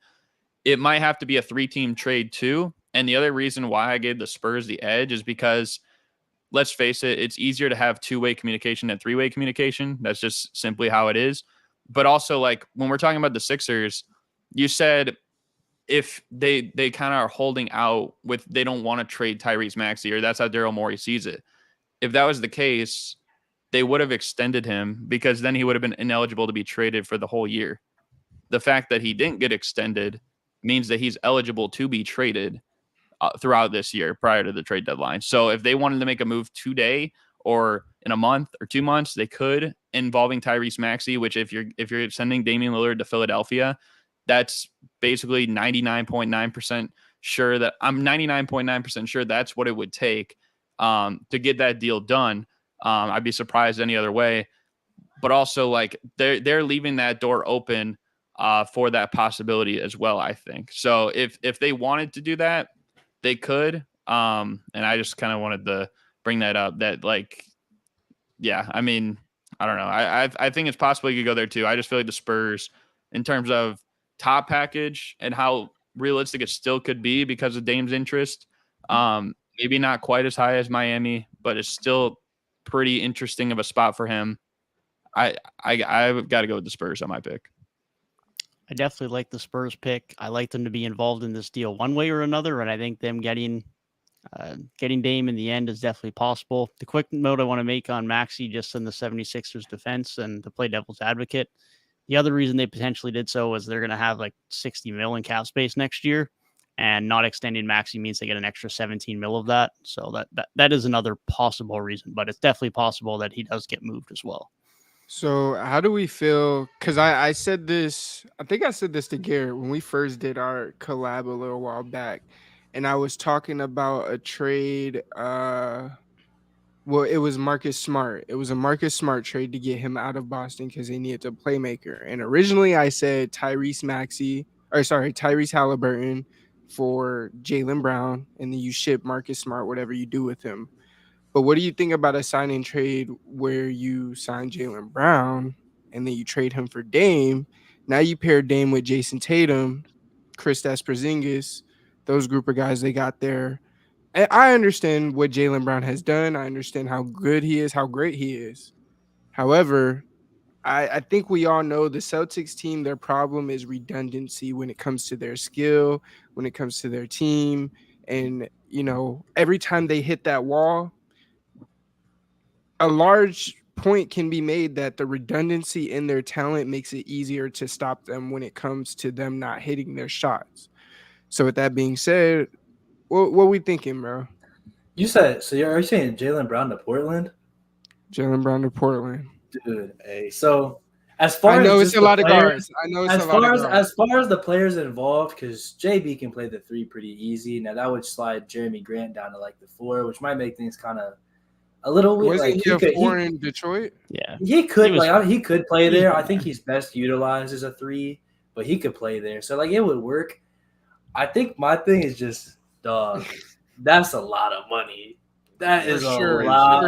It might have to be a 3-team trade too. And the other reason why I gave the Spurs the edge is because, let's face it, it's easier to have 2-way communication than 3-way communication. That's just simply how it is. But also, like, when we're talking about the Sixers, you said if they kind of are holding out with, they don't want to trade Tyrese Maxey, or that's how Daryl Morey sees it. If that was the case, they would have extended him, because then he would have been ineligible to be traded for the whole year. The fact that he didn't get extended means that he's eligible to be traded throughout this year prior to the trade deadline. So if they wanted to make a move today or in a month or 2 months, they could, involving Tyrese Maxey, which if you're sending Damian Lillard to Philadelphia, that's basically 99.9% sure that I'm 99.9% sure that's what it would take to get that deal done. I'd be surprised any other way. But also, like, they're leaving that door open for that possibility as well, I think. So if they wanted to do that, they could. And I just kind of wanted to bring that up, that, like, yeah, I mean, I don't know. I think it's possible you could go there too. I just feel like the Spurs, in terms of top package and how realistic it still could be because of Dame's interest, maybe not quite as high as Miami, but it's still pretty interesting of a spot for him. I've got to go with the Spurs on my pick. I definitely like the Spurs pick. I like them to be involved in this deal one way or another, and I think them getting Dame in the end is definitely possible. The quick note I want to make on Maxey, just in the 76ers defense and to play devil's advocate, the other reason they potentially did so is they're going to have like 60 mil in cap space next year, and not extending Maxey means they get an extra 17 mil of that. So that is another possible reason, but it's definitely possible that he does get moved as well. So how do we feel? Because I said this, I think I said this to Garrett when we first did our collab a little while back, and I was talking about a trade. Well, it was Marcus Smart. It was a Marcus Smart trade to get him out of Boston because they needed a playmaker. And originally I said Tyrese Halliburton for Jaylen Brown, and then you ship Marcus Smart, whatever you do with him. But what do you think about a signing trade where you sign Jaylen Brown and then you trade him for Dame? Now you pair Dame with Jason Tatum, Kristaps Porzingis, those group of guys they got there. And I understand what Jaylen Brown has done. I understand how good he is, how great he is. However, I think we all know the Celtics team, their problem is redundancy when it comes to their skill, when it comes to their team. And, every time they hit that wall, a large point can be made that the redundancy in their talent makes it easier to stop them when it comes to them not hitting their shots. So with that being said, what are we thinking, bro? You said, so are you saying Jaylen Brown to Portland? Jaylen Brown to Portland. Dude, hey. So as far I know as it's a lot of guards. I know it's as a lot far of guards. as far as the players involved, because JB can play the 3 pretty easy. Now that would slide Jeremy Grant down to like the 4, which might make things kind of a little weird. Wasn't he a 4 in Detroit? Yeah, he could he could play there. been I think he's best utilized as a 3, but he could play there. So like it would work. I think my thing is just, dog, that's a lot of money. That is a lot.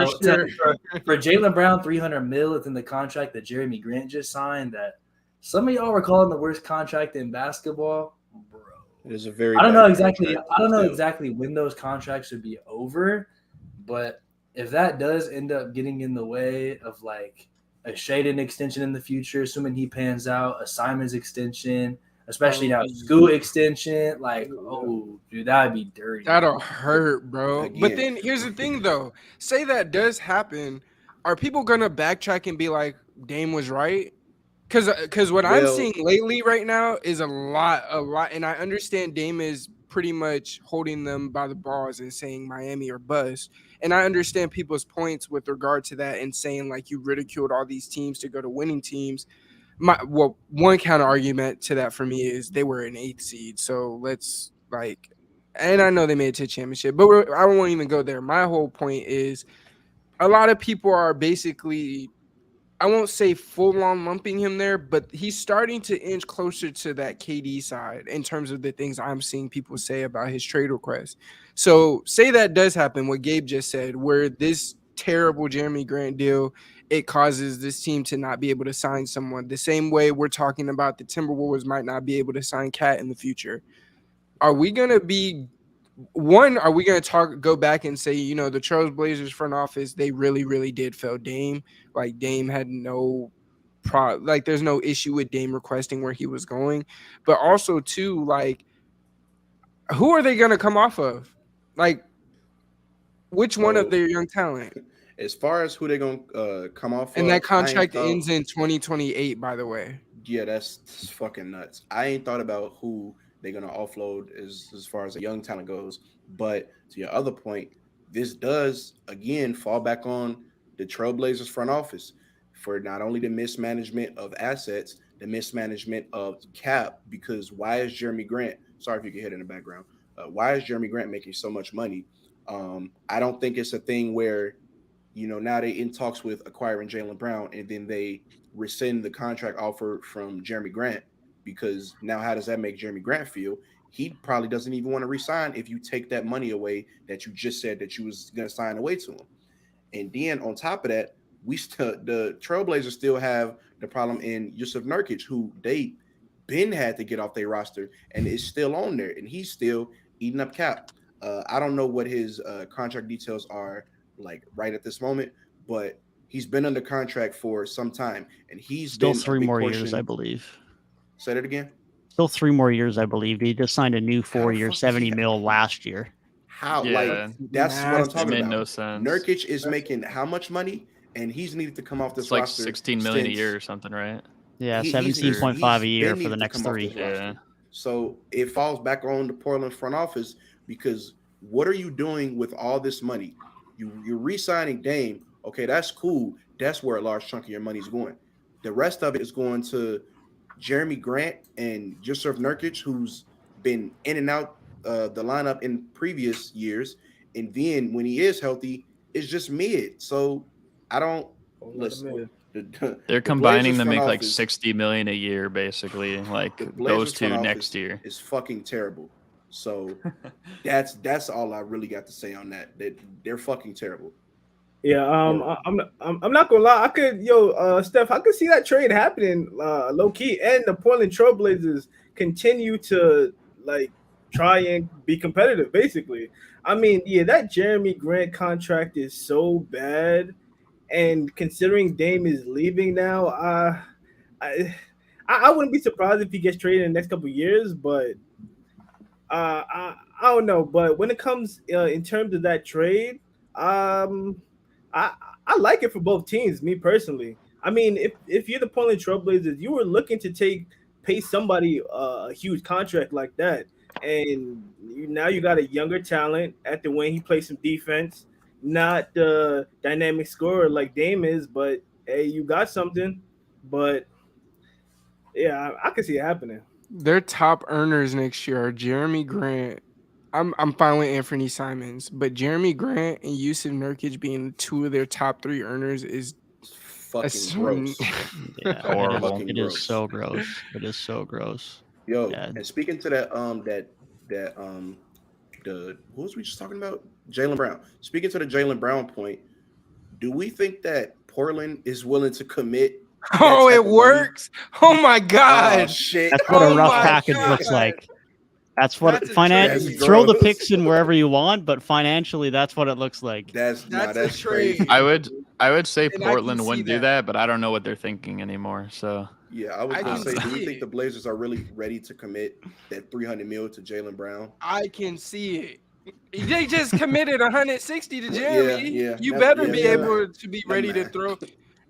For Jaylen Brown, $300 million within the contract that Jeremy Grant just signed, that some of y'all were calling the worst contract in basketball, bro. It is a very. I don't know exactly when those contracts would be over, but if that does end up getting in the way of like a Shaedon extension in the future, assuming he pans out, a Simons extension, especially now school extension, like, oh, dude, that'd be dirty. That'll hurt, bro. Again. But then here's the thing, though. Say that does happen. Are people gonna backtrack and be like, Dame was right? Because what I'm seeing lately right now is a lot. And I understand Dame is pretty much holding them by the balls and saying Miami or bust. And I understand people's points with regard to that and saying, like, you ridiculed all these teams to go to winning teams. One counter argument to that for me is they were an 8th seed. So let's and I know they made it to a championship, but I won't even go there. My whole point is a lot of people are basically I won't say full on lumping him there, but he's starting to inch closer to that KD side in terms of the things I'm seeing people say about his trade request. So say that does happen, what Gabe just said, where this terrible Jeremy Grant deal, it causes this team to not be able to sign someone. The same way we're talking about the Timberwolves might not be able to sign Cat in the future. Are we going to be are we going to go back and say, you know, the Trailblazers front office, they really, really did fail Dame. Like Dame had no there's no issue with Dame requesting where he was going. But also too, like, who are they going to come off of? Like, which one of their young talent? As far as who they're going to come off and of, that contract ends in 2028, by the way. Yeah, that's fucking nuts. I ain't thought about who they're going to offload as far as the young talent goes. But to your other point, this does, again, fall back on the Trailblazers front office for not only the mismanagement of assets, the mismanagement of cap, because why is Jeremy Grant, sorry if you can hear it in the background, why is Jeremy Grant making so much money? I don't think it's a thing where, you know, now they in talks with acquiring Jaylen Brown and then they rescind the contract offer from Jeremy Grant, because now how does that make Jeremy Grant feel? He probably doesn't even want to resign if you take that money away that you just said that you was going to sign away to him. And then on top of that, the Trailblazers still have the problem in Yusuf Nurkic, who they been had to get off their roster and is still on there, and he's still eating up cap. I don't know what his contract details are like right at this moment, but he's been under contract for some time, and he's still been 3 more years, I believe. Say that again. Still 3 more years, I believe. He just signed a new 4-year, $70 million last year. How? Yeah, like that's what I'm talking made about. No sense. Nurkic is making how much money, and he's needed to come off this it's like roster. 16 million a year or something, right? Yeah, 17.5 a year for the next 3. Yeah. So it falls back on the Portland front office, because what are you doing with all this money? You're re-signing Dame. Okay, that's cool. That's where a large chunk of your money is going. The rest of it is going to Jeremy Grant and Yusuf Nurkic, who's been in and out the lineup in previous years. And then when he is healthy, it's just mid. So I don't listen. They're combining to make like 60 million a year, basically. Like those two next year is fucking terrible. So that's all I really got to say on that. They're fucking terrible. Yeah, I'm not gonna lie. I could, Steph, I could see that trade happening, low key, and the Portland Trailblazers continue to like try and be competitive. Basically, I mean, yeah, that Jeremy Grant contract is so bad, and considering Dame is leaving now, I wouldn't be surprised if he gets traded in the next couple of years, but I don't know. But when it comes in terms of that trade, I like it for both teams, me personally. I mean, if you're the Portland Trailblazers, you were looking to pay somebody a huge contract like that, and now you got a younger talent at the wing. He plays some defense, not the dynamic scorer like Dame is, but hey, you got something. But yeah, I can see it happening. Their top earners next year are Jeremy Grant. I'm fine with Anthony Simons, but Jeremy Grant and Yusuf Nurkic being 2 of their top 3 earners is fucking gross. Yeah, horrible. It is so gross. It is so gross. Yo, and speaking to that who was we just talking about? Jaylen Brown. Speaking to the Jaylen Brown point, do we think that Portland is willing to commit? Oh, it works. Oh my God. Oh, shit. That's what a rough package looks like. That's what financially throw the picks in wherever you want, but financially, that's what it looks like. That's crazy. I would say Portland wouldn't do that, but I don't know what they're thinking anymore. So yeah, I was gonna say, do we think the Blazers are really ready to commit that $300 million to Jaylen Brown? I can see it. They just committed 160 to Jeremy. Yeah. You better be able to be ready to throw.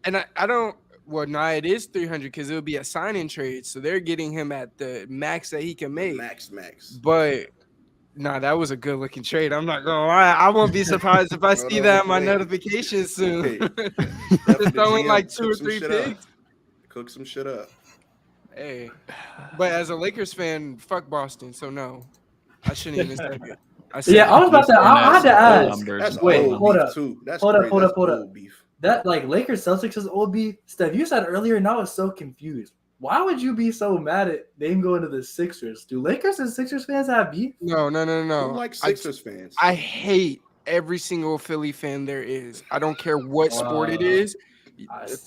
And I don't. Well, no, it is 300 because it would be a sign-in trade. So they're getting him at the max that he can make. Max. But that was a good-looking trade. I'm not gonna lie. I won't be surprised if I see that in my notifications soon. Just throwing like 2 or 3 picks. Cook some shit up. Hey, but as a Lakers fan, fuck Boston. So no, I shouldn't even say it. I was about to. I had to ask. That's wait, old hold beef up. Too. That's hold up. beef. that like Lakers Celtics is old B. Steph, you said earlier, and I was so confused. Why would you be so mad at them going to the Sixers? Do Lakers and Sixers fans have beef? No. Who likes Sixers fans? I hate every single Philly fan there is. I don't care what sport it is.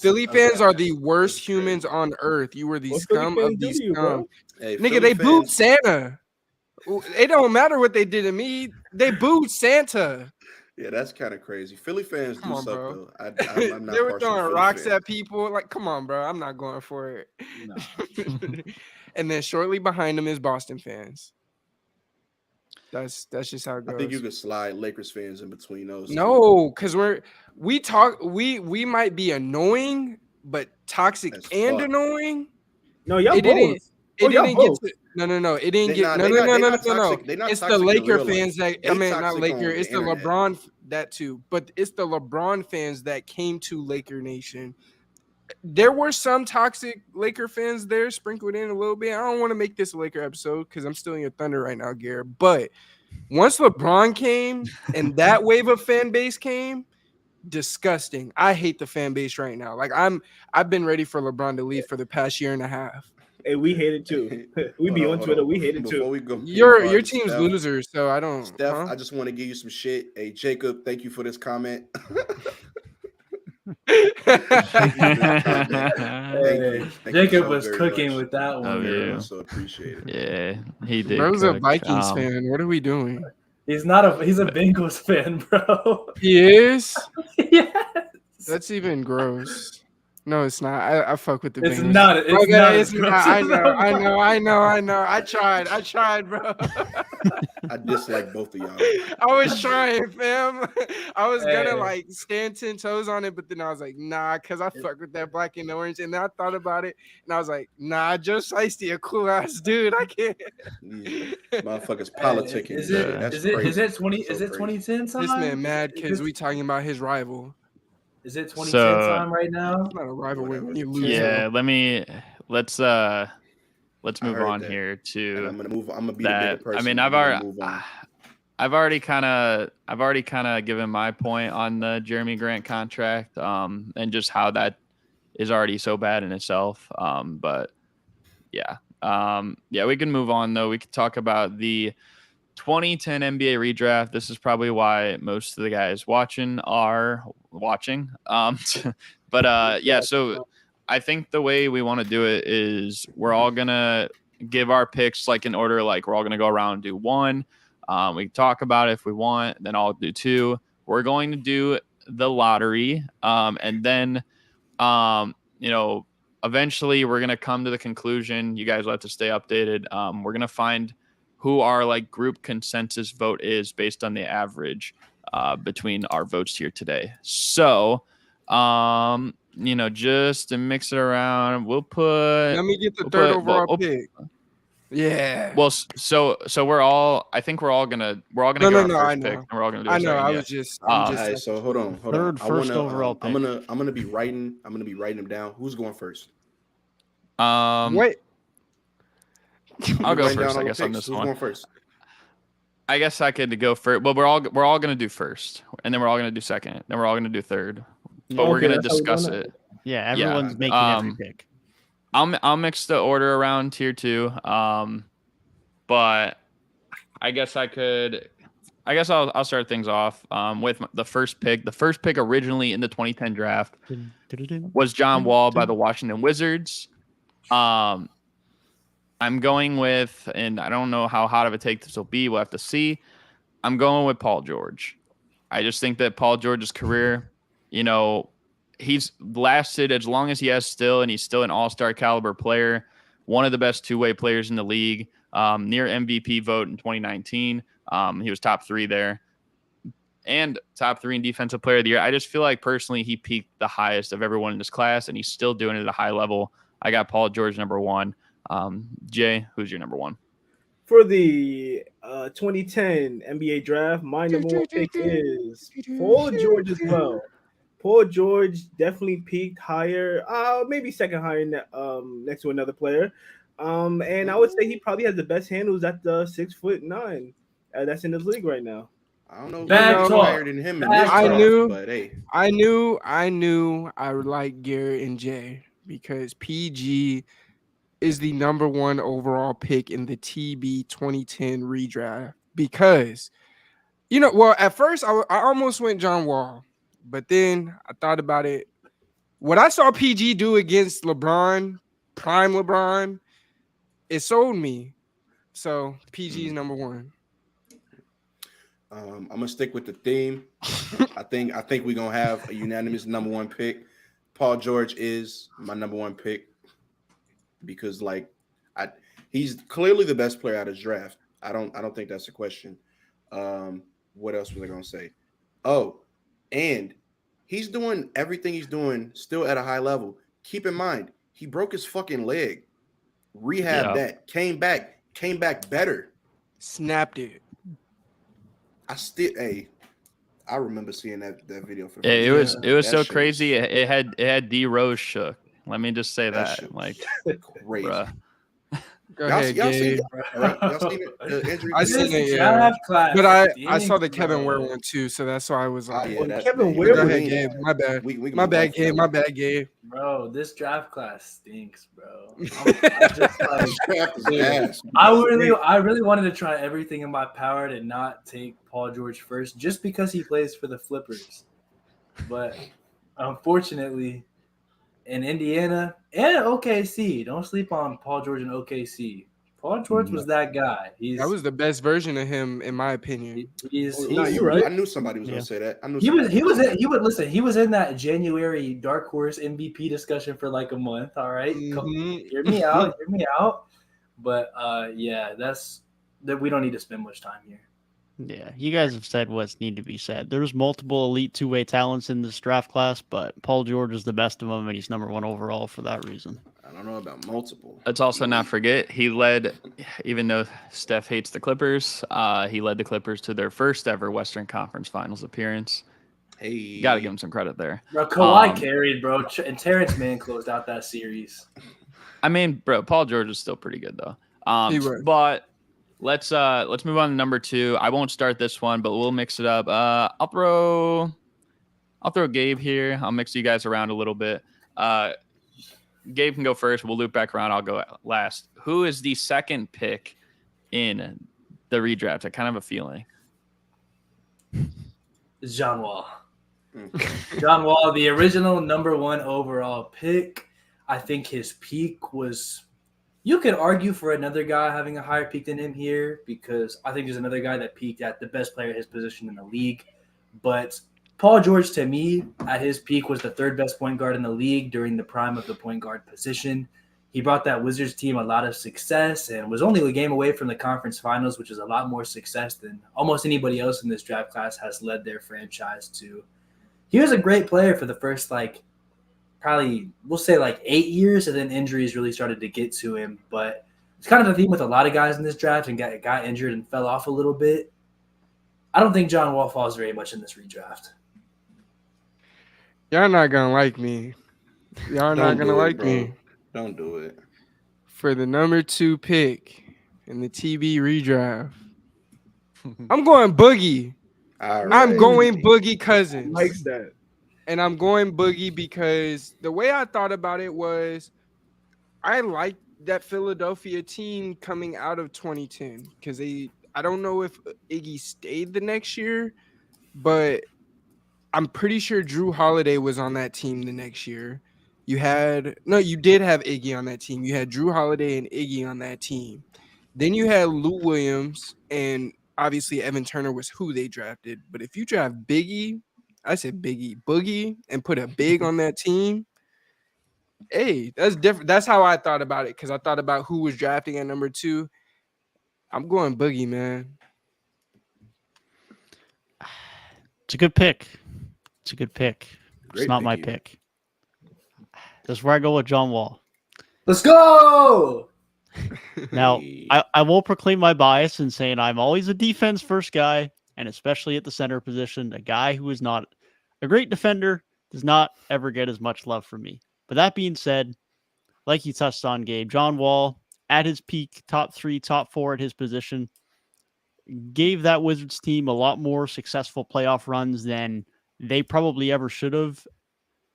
Philly fans are the worst humans on earth. You were the scum of these scum. Hey, Nigga, they booed Santa. It don't matter what they did to me. They booed Santa. Yeah, that's kind of crazy. Philly fans Come do on, suck, bro. though. I'm not They were partial to throwing Philly rocks fans. at people. Like, come on, bro. I'm not going for it. No. And then shortly behind them is Boston fans. That's just how it goes. I think you could slide Lakers fans in between those. No, because we might be annoying, but toxic As and fuck. annoying. No, y'all It both. didn't. Oh, It y'all didn't get both. to no. It didn't They get not- no. they not- they not No. toxic- they not It's the toxic in Laker real life. fans that They I mean not toxic Laker. on the It's the internet. LeBron that too, but it's the LeBron fans that came to Laker Nation. There were some toxic Laker fans there sprinkled in a little bit. I don't want to make this a Laker episode because I'm still in your thunder right now, Garrett. But once LeBron came and that wave of fan base came, disgusting. I hate the fan base right now. Like I've been ready for LeBron to leave for the past year and a half. Hey, we hate it too. We be on Twitter. We hate it Before too. we go, Your team's losers, so I don't. Steph, huh? I just want to give you some shit. Hey, Jacob, thank you for this comment. Jacob was cooking with that one. Oh, yeah. I so appreciate it. Yeah, he did. Bro's a cook. Vikings fan. What are we doing? He's a Bengals fan, bro. He is. Yes. That's even gross. No, it's not. I fuck with the It's Bengals. not. It's Okay, not. it's not. I know. I tried, bro. I dislike both of y'all. I was trying, fam. I was gonna Hey. like stand 10 toes on it, but then I was like, nah, because I fuck with that black and orange. And then I thought about it, and I was like, nah, Joe Shiesty, a cool ass dude. I can't. Yeah. Motherfuckers politicking. Is yeah, it? that's Is it? Is crazy. it 20? So Is it crazy. 2010 time? This man mad because Is it- we talking about his rival. Is it 2010 So- time right now? It's not a rivalry when you lose. Yeah, let's move heard on that. here And to I'm gonna move. I'm gonna be that. the bigger person. I mean, I'm gonna move on. I've already kind of given my point on the Jeremy Grant contract, and just how that is already so bad in itself. But yeah, we can move on though. We could talk about the 2010 NBA redraft. This is probably why most of the guys watching are watching. But yeah, so I think the way we want to do it is we're all gonna give our picks like in order. Like we're all gonna go around and do one. We can talk about it if we want. Then I'll do two. We're going to do the lottery, and then eventually we're gonna come to the conclusion. You guys will have to stay updated. We're gonna find who our like group consensus vote is based on the average between our votes here today. So, just to mix it around, we'll put. Let me get the we'll third put- overall we'll- pick. Yeah. Well, so we're all. I think we're all gonna No, give our no, I first pick, know. and we're all gonna do. I a know. second, I yeah. was just. All I'm just. All right, so hold on. Third, first overall I'm pick. gonna be writing. I'm gonna be writing them down. Who's going first? Wait. I'll go Writing down first. all I the guess on picks. this Who's one. going first? I guess I could go first. Well, we're all gonna do first, and then we're all gonna do second. Then we're all gonna do third. But we're Okay, gonna that's how we're discuss doing it. Yeah, everyone's making every pick. I'll mix the order around tier two. But I guess I'll start things off with the first pick. The first pick originally in the 2010 draft was John Wall by the Washington Wizards. I'm going with, and I don't know how hot of a take this will be. We'll have to see. I'm going with Paul George. I just think that Paul George's career, he's lasted as long as he has still, and he's still an all-star caliber player, one of the best two-way players in the league, near MVP vote in 2019. He was top 3 there and top 3 in defensive player of the year. I just feel like personally he peaked the highest of everyone in this class, and he's still doing it at a high level. I got Paul George number 1. Jay, who's your number 1? For the 2010 NBA draft, my number 1 pick is Paul George as well. Paul George definitely peaked higher, maybe second higher next to another player. And I would say he probably has the best handles at the 6'9". That's in the league right now. I don't know Bad who's talk. higher than him in Bad this talk. draft, but hey, I knew I would like Garrett and Jay because PG is the number 1 overall pick in the TB 2010 redraft because, well, at first I almost went John Wall, but then I thought about it. What I saw PG do against LeBron, prime LeBron, it sold me. So PG is number 1. I'm gonna stick with the theme. I think we're gonna have a unanimous number 1 pick. Paul George is my number 1 pick because he's clearly the best player out of this draft. I don't think that's a question. What else was I gonna say? Oh, and he's doing everything he's doing still at a high level. Keep in mind, he broke his fucking leg, rehabbed that, came back better. Snapped it. I remember seeing that video for It was that so shit crazy. was It had D Rose shook. Let me just say That that. shit Like, was crazy. bruh. Go Y'all, ahead, y'all seen Gabe. it, right? Y'all seen it? The injury. I This seen it, yeah. draft class But I stinks, saw the Kevin Ware bro. one too, so that's why I was like, Yeah, that, Kevin he Ware go was ahead, clean. Gabe. My bad. We can My move bad, on from Gabe. that My one. bad, Gabe. Bro, this draft class stinks, bro. I'm just like, This draft is ass. I really wanted to try everything in my power to not take Paul George first, just because he plays for the Flippers. But unfortunately, in Indiana and OKC, don't sleep on Paul George in OKC. Paul George was that guy. That was the best version of him, in my opinion. You're right. I knew somebody was gonna say that. I knew He was somebody he was in that January dark horse MVP discussion for like a month. All right, hear me out. But yeah, that we don't need to spend much time here. Yeah, you guys have said what's need to be said. There's multiple elite two-way talents in this draft class, but Paul George is the best of them, and he's number 1 overall for that reason. I don't know about multiple. Let's also not forget he led, even though Steph hates the Clippers, he led the Clippers to their first ever Western Conference Finals appearance. Hey, Got to give him some credit there. Bro, Kawhi carried, bro, and Terrence Mann closed out that series. I mean, bro, Paul George is still pretty good though. He was. But let's move on to number 2. I won't start this one, but we'll mix it up. I'll throw Gabe here. I'll mix you guys around a little bit. Gabe can go first. We'll loop back around. I'll go last. Who is the second pick in the redraft? I kind of have a feeling. It's John Wall. John Wall, the original number 1 overall pick. I think his peak was. You could argue for another guy having a higher peak than him here because I think there's another guy that peaked at the best player at his position in the league. But Paul George, to me, at his peak, was the 3rd best point guard in the league during the prime of the point guard position. He brought that Wizards team a lot of success and was only a game away from the conference finals, which is a lot more success than almost anybody else in this draft class has led their franchise to. He was a great player for the first, probably we'll say 8 years, and then injuries really started to get to him. But it's kind of the theme with a lot of guys in this draft and got injured and fell off a little bit. I don't think John Wall falls very much in this redraft. Y'all not gonna like me. Y'all not gonna like me. Don't do it. For the number 2 pick in the TB redraft, I'm going Boogie. I'm going Boogie Cousins. Likes that. And I'm going Boogie because the way I thought about it was I liked that Philadelphia team coming out of 2010 because I don't know if Iggy stayed the next year, but I'm pretty sure Drew Holiday was on that team the next year. You did have Iggy on that team. You had Drew Holiday and Iggy on that team. Then you had Lou Williams, and obviously Evan Turner was who they drafted. But if you draft Boogie, and put a big on that team, hey, that's different. That's how I thought about it because I thought about who was drafting at number 2. I'm going Boogie, man. It's a good pick. It's Great not pick, my even. pick. That's where I go with John Wall. Let's go! Now, Hey. I won't proclaim my bias in saying I'm always a defense first guy, and especially at the center position, a guy who is not a great defender does not ever get as much love from me. But that being said, like you touched on, Gabe, John Wall at his peak, top 3, top 4 at his position. gave that Wizards team a lot more successful playoff runs than they probably ever should have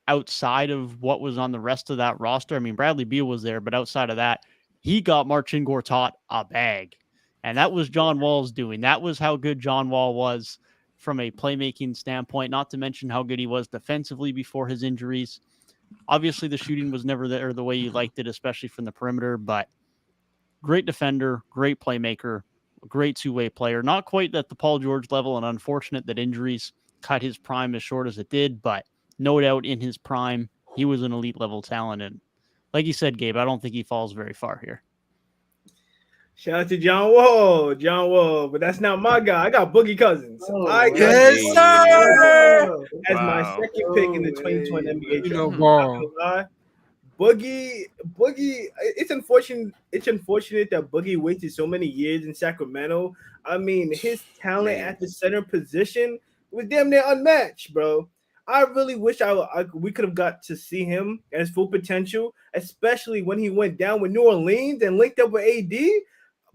outside of what was on the rest of that roster. I mean, Bradley Beal was there, but outside of that, he got Marcin Gortat a bag. And that was John Wall's doing. That was how good John Wall was from a playmaking standpoint, not to mention how good he was defensively before his injuries. Obviously, the shooting was never there the way you liked it, especially from the perimeter, but great defender, great playmaker, great two-way player. Not quite at the Paul George level, and unfortunate that injuries cut his prime as short as it did, but no doubt in his prime, he was an elite level talent. And like you said, Gabe, I don't think he falls very far here. Shout out to John Wall, but that's not my guy. I got Boogie Cousins. I got Yes, sir. as my Wow. second pick in the 2020 NBA You draft. know, I'm not ball. gonna lie. Boogie. It's unfortunate. It's unfortunate that Boogie waited so many years in Sacramento. I mean, his talent at the center position was damn near unmatched, bro. I really wish we could have got to see him at his full potential, especially when he went down with New Orleans and linked up with AD.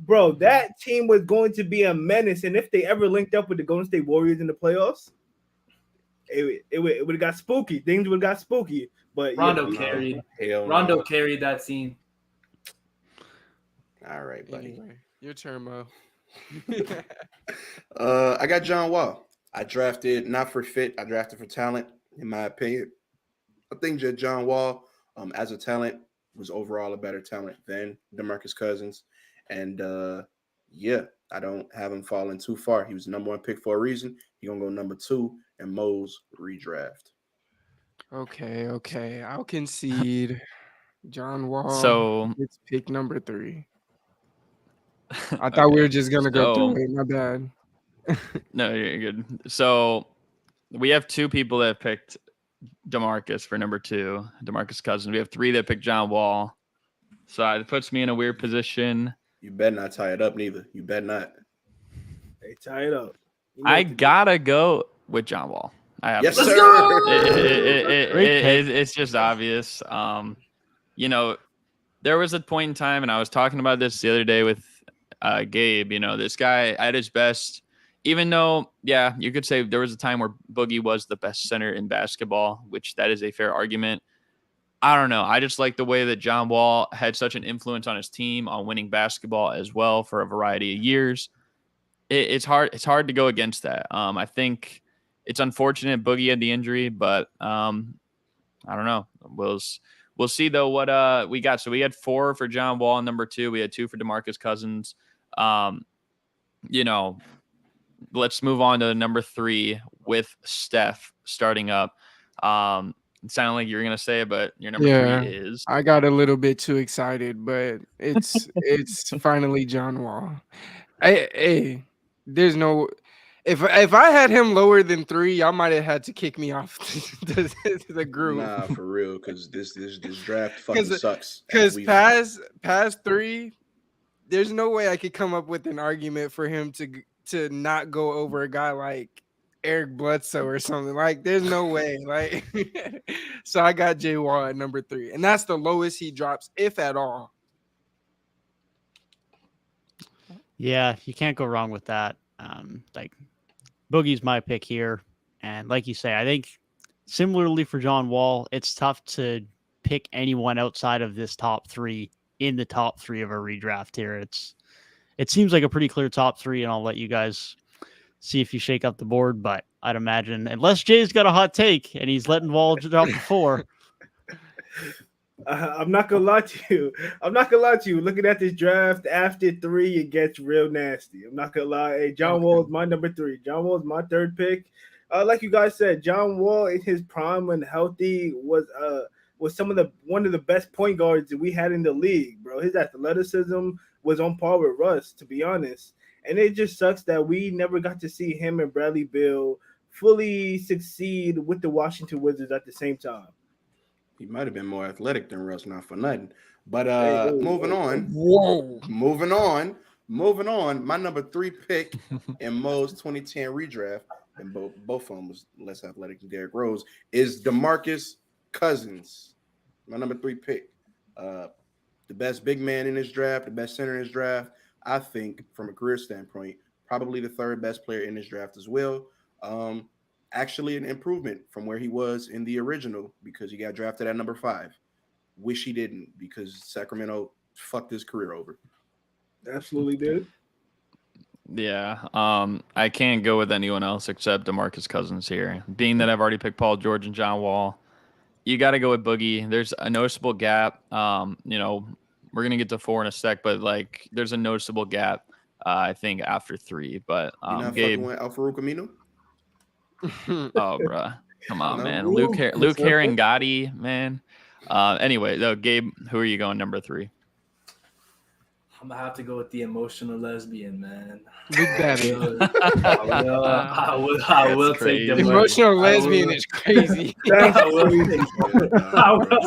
Bro, that team was going to be a menace, and if they ever linked up with the Golden State Warriors in the playoffs, it would have got spooky. Things would have got spooky. But Rondo carried. Rondo carried that scene. All right, buddy. Anyway, your turn, Mo. I got John Wall. I drafted not for fit. I drafted for talent, in my opinion. I think that John Wall, as a talent, was overall a better talent than DeMarcus Cousins. And yeah, I don't have him falling too far. He was the number one pick for a reason. He's gonna go number 2 in Mo's redraft. Okay. I'll concede. John Wall So gets pick number 3. I thought we were just gonna go through it. My bad. No, you're good. So we have 2 people that have picked DeMarcus for number 2, DeMarcus Cousins. We have 3 that picked John Wall. So it puts me in a weird position. You better not tie it up, neither. You better not. Hey, tie it up. You know I what to do. gotta go with John Wall. I have Yes, to. sir. It's just obvious. You know, there was a point in time, and I was talking about this the other day with Gabe. You know, this guy at his best, even though, yeah, you could say there was a time where Boogie was the best center in basketball, which that is a fair argument. I don't know. I just like the way that John Wall had such an influence on his team on winning basketball as well for a variety of years. It's hard. It's hard to go against that. I think it's unfortunate Boogie had the injury, but I don't know. We'll see though what we got. So we had 4 for John Wall, number 2. We had 2 for DeMarcus Cousins. You know, let's move on to number 3 with Steph starting up. It sounded like you were gonna say it, but your number 3 is. I got a little bit too excited, but it's finally John Wall. Hey, there's no. If I had him lower than 3, y'all might have had to kick me off the group. Nah, for real, because this draft fucking sucks. Because past 3, there's no way I could come up with an argument for him to not go over a guy like Eric Bledsoe or something. Like, there's no way. Like, so I got J Wall at number 3, and that's the lowest he drops, if at all. Yeah, you can't go wrong with that. Like, Boogie's my pick here. And like you say, I think similarly for John Wall, it's tough to pick anyone outside of this top 3 in the top 3 of a redraft here. It seems like a pretty clear top 3, and I'll let you guys see if you shake up the board. But I'd imagine, unless Jay's got a hot take and he's letting Wall drop to 4. I'm not gonna lie to you. Looking at this draft, after 3, it gets real nasty. I'm not gonna lie. Hey, John Wall is my number 3. John Wall is my 3rd pick. Like you guys said, John Wall in his prime when healthy was one of the best point guards that we had in the league, bro. His athleticism was on par with Russ, to be honest. And it just sucks that we never got to see him and Bradley Beal fully succeed with the Washington Wizards at the same time. He might have been more athletic than Russ, not for nothing. But moving on. My number 3 pick in Mo's 2010 redraft, and both of them was less athletic than Derrick Rose, is DeMarcus Cousins. My number 3 pick. The best big man in this draft, the best center in this draft. I think from a career standpoint, probably the third best player in this draft as well. Actually, an improvement from where he was in the original because he got drafted at number 5. Wish he didn't because Sacramento fucked his career over. Absolutely did. Yeah, I can't go with anyone else except DeMarcus Cousins here. Being that I've already picked Paul George and John Wall, you got to go with Boogie. There's a noticeable gap. We're gonna get to 4 in a sec, but like there's a noticeable gap. I think after 3, but You're not Gabe. fucking with Al-Farouq Aminu? Oh, bruh, come on, No. man. Luke Herringati, man. Anyway, though, Gabe, who are you going number 3? I'm gonna have to go with the emotional lesbian, man. Luke Babbitt. I will take DeMarcus. Emotional lesbian is crazy. I will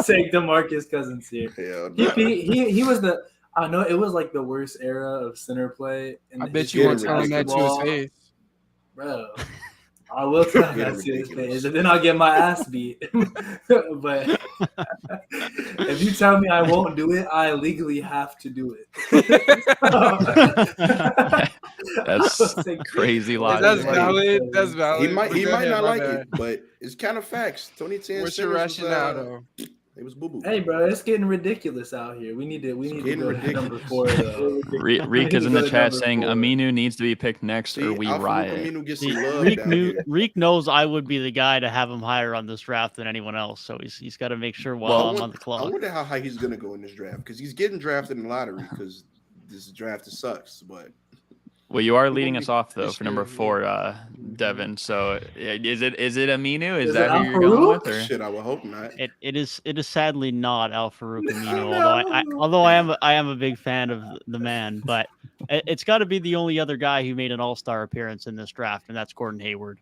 take DeMarcus Cousins here. Hell no. He was the. I know it was like the worst era of center play. I bet you weren't telling that to his face. Bro. I will tell that to his face, and then I'll get my ass beat. But if you tell me I won't do it, I legally have to do it. That's crazy logic. That's valid. That's valid. He might not like it, but it's kind of facts. 2010. What's your rationale, though? It was boo-boo. Hey, bro, it's getting ridiculous out here. We need to go to number 4. Though. Reek is in the chat saying Aminu needs to be picked next, or we riot. Reek knows I would be the guy to have him higher on this draft than anyone else, so he's got to make sure I'm on the clock. I wonder how high he's going to go in this draft because he's getting drafted in the lottery because this draft sucks. But well, you are leading us off though for number 4, Devin. So is it Aminu? Is that who you're going with? Or? Shit, I would hope not. It is sadly not Al-Farouq Aminu, although I am a big fan of the man, but it's got to be the only other guy who made an All-Star appearance in this draft, and that's Gordon Hayward.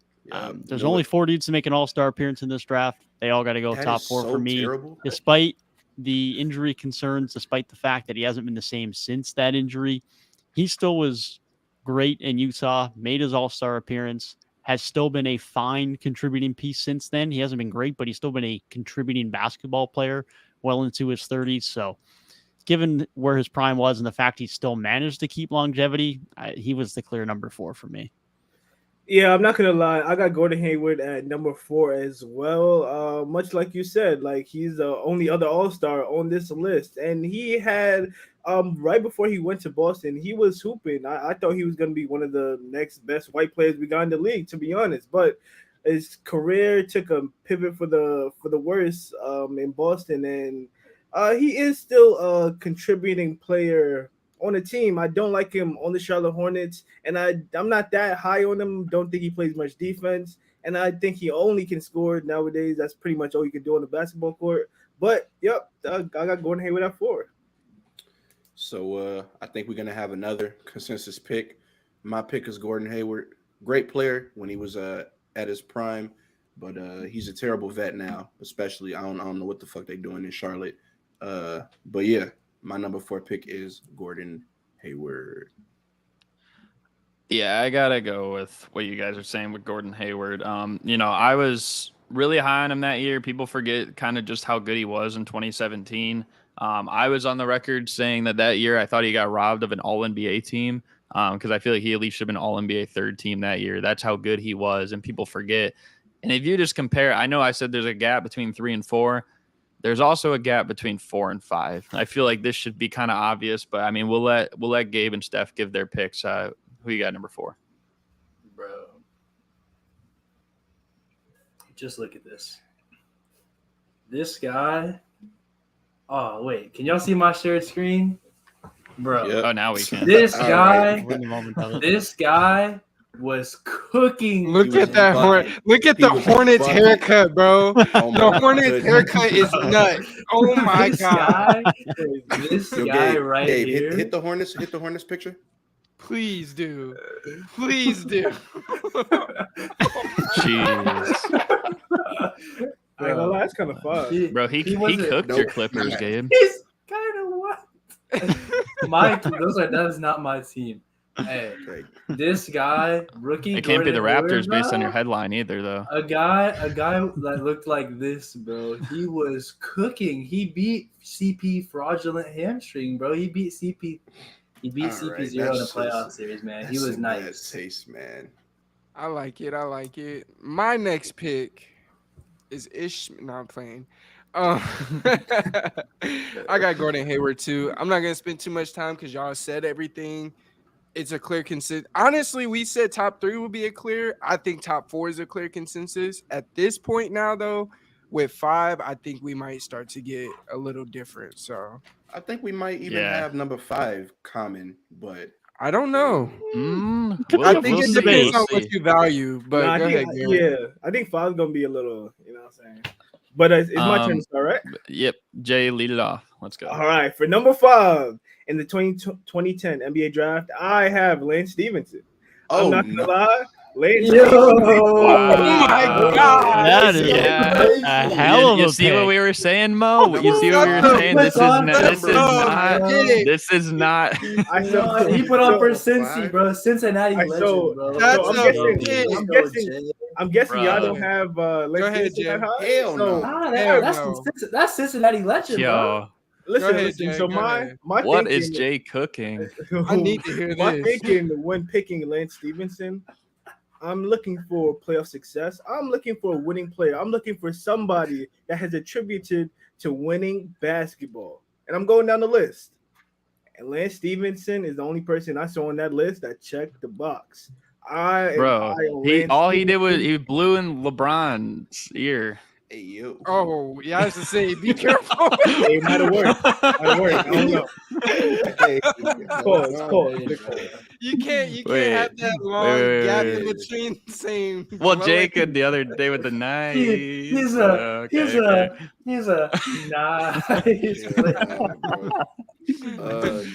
There's only 4 dudes to make an All-Star appearance in this draft. They all got to go top 4 for me, despite the injury concerns, despite the fact that he hasn't been the same since that injury. He still was great in Utah, made his All-Star appearance, has still been a fine contributing piece since then. He hasn't been great, but he's still been a contributing basketball player well into his 30s. So given where his prime was and the fact he still managed to keep longevity, he was the clear number 4 for me. Yeah, I'm not gonna lie. I got Gordon Hayward at number 4 as well. Much like you said, like he's the only other All-Star on this list, and he had right before he went to Boston, he was hooping. I thought he was gonna be one of the next best white players we got in the league, to be honest. But his career took a pivot for the worse in Boston, and he is still a contributing player on the team. I don't like him on the Charlotte Hornets, and I'm not that high on him. Don't think he plays much defense, and I think he only can score nowadays. That's pretty much all you can do on the basketball court. But yep, I got Gordon Hayward at 4. So I think we're gonna have another consensus pick. My pick is Gordon Hayward. Great player when he was at his prime, but he's a terrible vet now. Especially I don't know what the fuck they doing in Charlotte. But yeah. My number 4 pick is Gordon Hayward. Yeah, I gotta go with what you guys are saying with Gordon Hayward. I was really high on him that year. People forget kind of just how good he was in 2017. I was on the record saying that year I thought he got robbed of an All-NBA team because I feel like he at least should have been All-NBA 3rd team that year. That's how good he was, and people forget. And if you just compare, I know I said there's a gap between 3 and 4. There's also a gap between 4 and 5. I feel like this should be kind of obvious, but I mean, we'll let Gabe and Steph give their picks. Who you got number 4? Bro, just look at this. This guy. Oh wait, can y'all see my shared screen, bro? Yep. Oh, now we can. This guy. Right. This guy was cooking. Look at that Look at the Hornets haircut, bro. The Hornets haircut is nuts. Oh my god. This guy right Dave, here. hit the Hornets picture. Please do. Please do. Jeez. I ain't gonna lie, that's kind of fun. Bro, he cooked your Clippers, Gabe. He's kind of what? That is not my team. Hey, this guy, rookie. It can't be the Gordon Raptors Hayward, based on bro. your headline either, though. A guy that looked like this, bro. He was cooking. He beat CP fraudulent hamstring, bro. He beat CP He beat All right, CP0 in the that's playoff just- series, man. He That's was in bad nice. taste, man. I like it. I like it. My next pick is Ish. No, I'm playing. I got Gordon Hayward too. I'm not gonna spend too much time because y'all said everything. It's a clear consensus. Honestly, we said top 3 would be a clear. I think top 4 is a clear consensus. At this point now, though, with 5, I think we might start to get a little different. So I think we might even have number 5 common, but I don't know. I I think we'll it see. depends We'll on what see. you value. But Nah, go ahead, Gary. yeah, I think 5 is gonna be a little, you know what I'm saying. But it's my turn to start, right? Yep. Jay, lead it off. Let's go. All right, for number 5 in the 2010 NBA draft, I have Lance Stevenson. I'm oh not no. gonna lie, Lance Yo! Stevenson. Oh my God. That is Yeah. a hell of You a see what pick. we were saying, Mo? You see what we were Shut saying? the This is fuck not. up, This is bro. not. This is not. He put on for so- Cincy, bro. Cincinnati I legend, so- bro. That's I'm a guessing- pick. I'm guessing y'all Bro. don't have Lance ahead, Stevenson Jay. that high. Hell no. Hell That's Cincinnati legend, bro. Yo, Listen, Go ahead, listen. Jay, So go my ahead. my what thinking, is Jay cooking? I need to hear my this. thinking when picking Lance Stevenson, I'm looking for playoff success. I'm looking for a winning player. I'm looking for somebody that has attributed to winning basketball. And I'm going down the list. And Lance Stevenson is the only person I saw on that list that checked the box. Bro, he did was he blew in LeBron's ear. Hey yo. Oh, yeah, I was to say, be careful. It might have worked. I don't know. Hey, Pause. You can't Wait, have that long wait, gap wait. in between saying. Well, blow Jay it. could the other day with the knife. He's a nice player.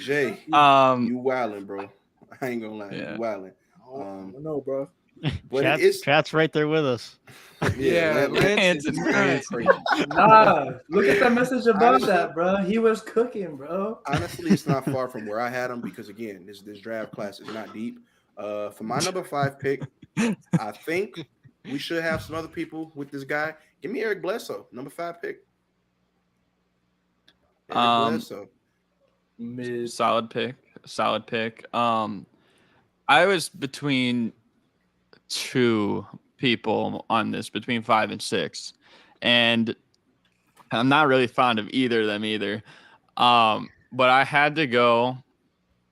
Jay, you wildin', bro. I ain't gonna lie, Yeah. you wildin'. I don't know, bro. But Chat's right there with us. Yeah, Lance is crazy. Nah, look at the message above that, bro. He was cooking, bro. Honestly, it's not far from where I had him because again, this draft class is not deep. For my number 5 pick, I think we should have some other people with this guy. Give me Eric Bledsoe, number 5 pick. Eric Bledsoe. Solid pick. I was between 2 people on this, between 5 and 6, and I'm not really fond of either of them either. But I had to go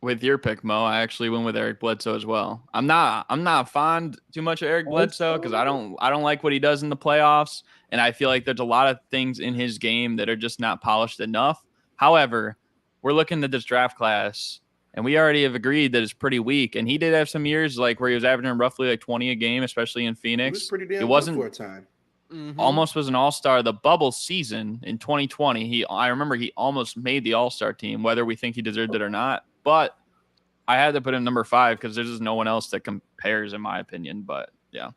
with your pick, Mo. I actually went with Eric Bledsoe as well. I'm not fond too much of Eric Bledsoe because I don't like what he does in the playoffs, and I feel like there's a lot of things in his game that are just not polished enough. However, we're looking at this draft class, and we already have agreed that it's pretty weak. And he did have some years like where he was averaging roughly like 20 a game, especially in Phoenix. He was pretty damn it wasn't good for a time. Almost was an all-star. The bubble season in 2020, I remember he almost made the all-star team, whether we think he deserved it or not. But I had to put him number 5 because there's just no one else that compares, in my opinion. But yeah.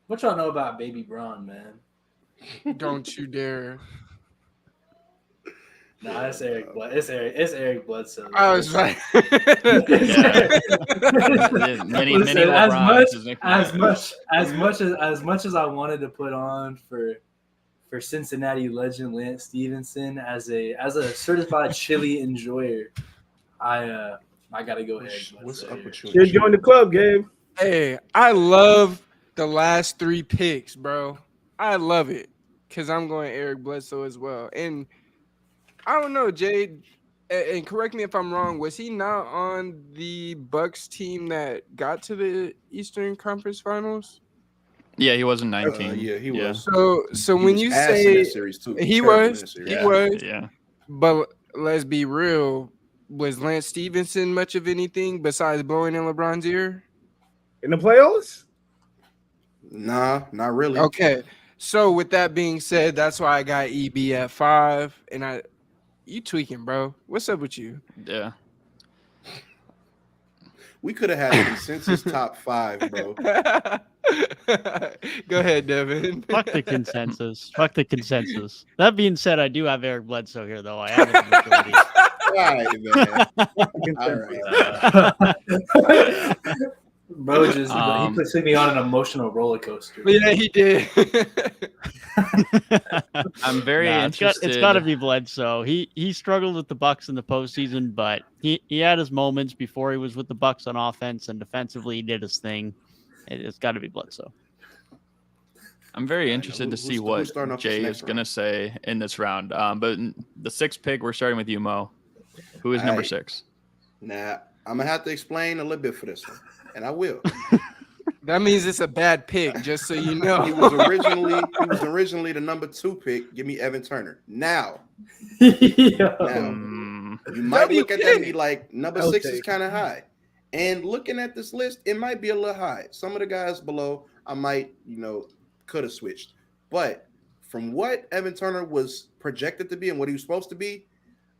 What y'all know about Baby Braun, man? Don't you dare. Nah, it's Eric. It's Eric Bledsoe. I was right. many Listen, LeBrons. as much as I wanted to put on for Cincinnati legend Lance Stevenson as a certified chili enjoyer, I gotta go ahead. What's up with you? You join the club, Gabe. Hey, I love the last 3 picks, bro. I love it because I'm going Eric Bledsoe as well. And I don't know, Jade, and correct me if I'm wrong. Was he not on the Bucks team that got to the Eastern Conference Finals? Yeah, he was in 19. Yeah, he was. So He when was you ass in say that series too. he Terrible in was, that series. he Yeah. was, Yeah. but let's be real. Was Lance Stevenson much of anything besides blowing in LeBron's ear? In the playoffs? Nah, not really. Okay. So with that being said, that's why I got EB at 5. And you tweaking, bro. What's up with you? Yeah. We could have had a consensus top 5, bro. Go ahead, Devin. Fuck the consensus. Fuck the consensus. That being said, I do have Eric Bledsoe here, though. I have a majority. All right, man. All right. Bro, he took me on an emotional roller coaster. Yeah, he did. I'm very interested. It's got to be Bledsoe. He struggled with the Bucks in the postseason, but he had his moments before he was with the Bucks on offense, and defensively he did his thing. It's got to be Bledsoe. I'm very interested to see what Jay is going to round? say in this round. But the 6th pick, we're starting with you, Mo. Who is number 6? Nah, I'm gonna have to explain a little bit for this one, and I will. That means it's a bad pick, just so you know. He was originally the number 2 pick. Give me Evan Turner. Now, you might look at that and be like, number 6 is kind of high. And looking at this list, it might be a little high. Some of the guys below, I might, could have switched. But from what Evan Turner was projected to be and what he was supposed to be,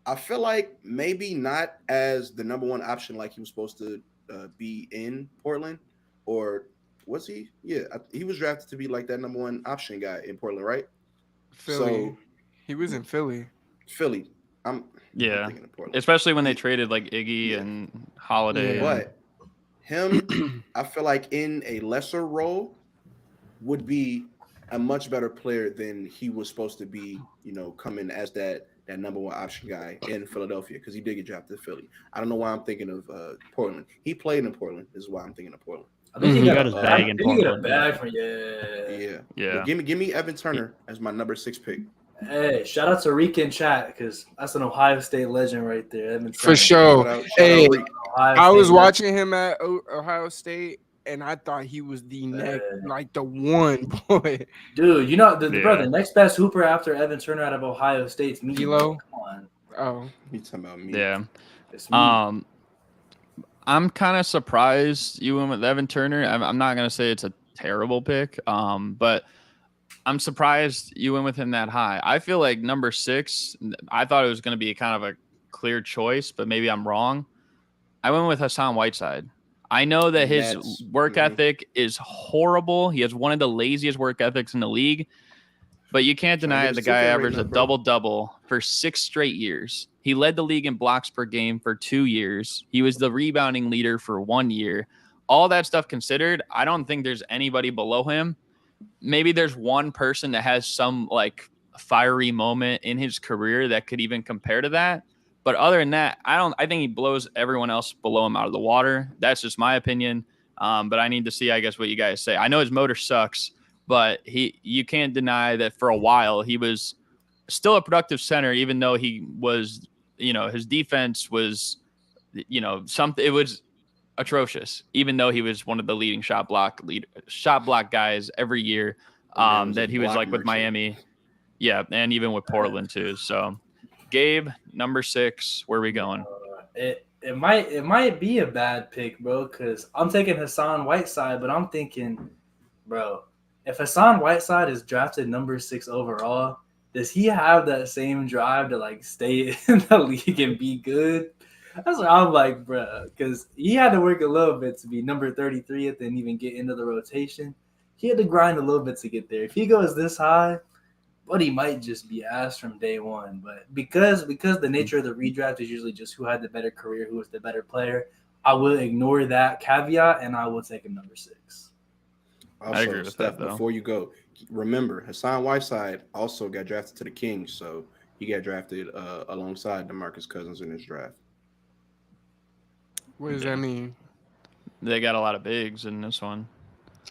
I feel like maybe not as the number 1 option like he was supposed to be in Portland. Or was he? Yeah, he was drafted to be like that number 1 option guy in Portland, right? Philly. He was in Philly. I'm thinking of Portland. Especially when they traded like Iggy and Holiday. Yeah. But him, I feel like in a lesser role would be a much better player than he was supposed to be, coming as that number 1 option guy in Philadelphia, because he did get drafted to Philly. I don't know why I'm thinking of Portland. He played in Portland. This is why I'm thinking of Portland. I think he got his bag in Portland. He got a bag from yeah. But give me Evan Turner as my number 6 pick. Hey, shout out to Rick in chat, because that's an Ohio State legend right there. Evan For Turner. sure. Shout Hey, out Rick. I was watching him at Ohio State, and I thought he was the next, like the one boy. Dude, the next best hooper after Evan Turner out of Ohio State's me. Kilo? Come on. Oh, You talking about me? Yeah. It's me. I'm kind of surprised you went with Evan Turner. I'm not going to say it's a terrible pick, but I'm surprised you went with him that high. I feel like number 6, I thought it was going to be kind of a clear choice, but maybe I'm wrong. I went with Hassan Whiteside. I know that his work ethic is horrible. He has one of the laziest work ethics in the league, but you can't deny the guy averaged a double-double for 6 straight years. He led the league in blocks per game for 2 years. He was the rebounding leader for 1 year. All that stuff considered, I don't think there's anybody below him. Maybe there's one person that has some like fiery moment in his career that could even compare to that. But other than that, I think he blows everyone else below him out of the water. That's just my opinion. But I need to see, I guess, what you guys say. I know his motor sucks, but you can't deny that for a while he was still a productive center, even though he was, his defense was, something. It was atrocious, even though he was one of the leading shot block guys every year. That he was like with Miami, and even with Portland too. So, Gabe, number 6, where are we going? It might be a bad pick, bro, because I'm taking Hassan Whiteside, but I'm thinking, bro, if Hassan Whiteside is drafted number 6 overall, does he have that same drive to like stay in the league and be good? That's what I'm like, bro, because he had to work a little bit to be number 33th and even get into the rotation. He had to grind a little bit to get there. If he goes this high, but he might just be asked from day one. But because the nature of the redraft is usually just who had the better career, who was the better player, I will ignore that caveat and I will take him number 6. Also, I agree with Steph, that, though. before you go, remember Hassan Whiteside also got drafted to the Kings, so he got drafted alongside DeMarcus Cousins in his draft. what does that mean? They got a lot of bigs in this one.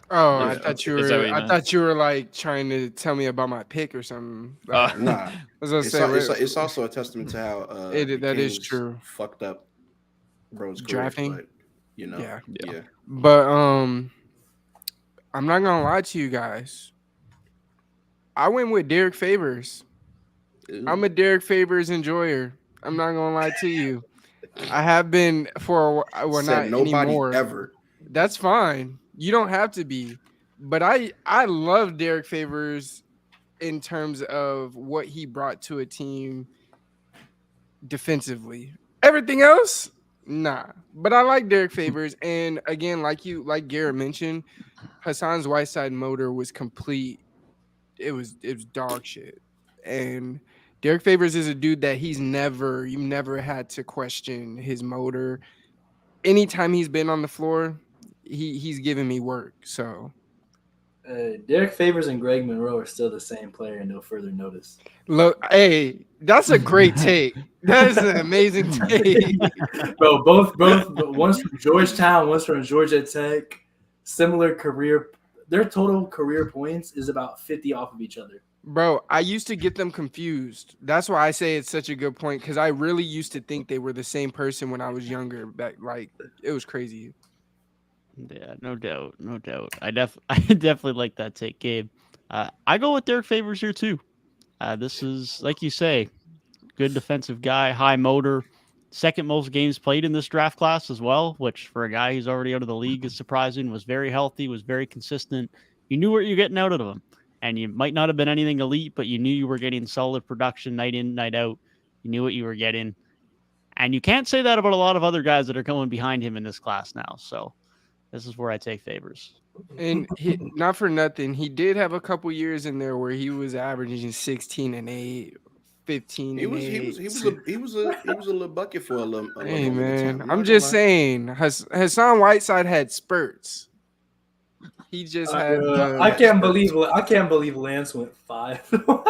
Oh, Yeah. I thought you Is that were. what you I meant? thought you were like trying to tell me about my pick or something. Like, Nah, I was gonna say it's also a testament to how that is Kings true. fucked up bro's career, Drafting? but, Yeah. yeah. But I'm not gonna lie to you guys. I went with Derek Favors. I'm a Derek Favors enjoyer. I'm not gonna lie to you. I have been for a while. Well, Said not nobody anymore. ever. That's fine. You don't have to be. But I love Derek Favors in terms of what he brought to a team defensively. Everything else, nah. But I like Derek Favors. And again, like Garrett mentioned, Hassan's Whiteside motor was complete. It was dog shit. And Derek Favors is a dude that you've never had to question his motor. Anytime he's been on the floor, he's giving me work. So Derek Favors and Greg Monroe are still the same player, no further notice. look, hey, that's a great take. That is an amazing take. Bro, both one's from Georgetown, one's from Georgia Tech. Similar career. Their total career points is about 50 off of each other. Bro, I used to get them confused. That's why I say it's such a good point, because I really used to think they were the same person when I was younger. Back, like, it was crazy. Yeah, no doubt. I definitely like that take, Gabe. I go with Derek Favors here too. This is, like you say, good defensive guy, high motor, second most games played in this draft class as well, which for a guy who's already out of the league is surprising. Was very healthy, was very consistent. You knew what you're getting out of him. And you might not have been anything elite, but you knew you were getting solid production night in, night out. You knew what you were getting. And you can't say that about a lot of other guys that are coming behind him in this class now. So this is where I take Favors. And not for nothing, he did have a couple years in there where he was averaging 16 and 8, 15 He and was 8. he was a little bucket for a little. Hey, bit of man, time. I'm just saying, Hassan Whiteside had spurts. He just had. I can't believe Lance went 5. Yeah, what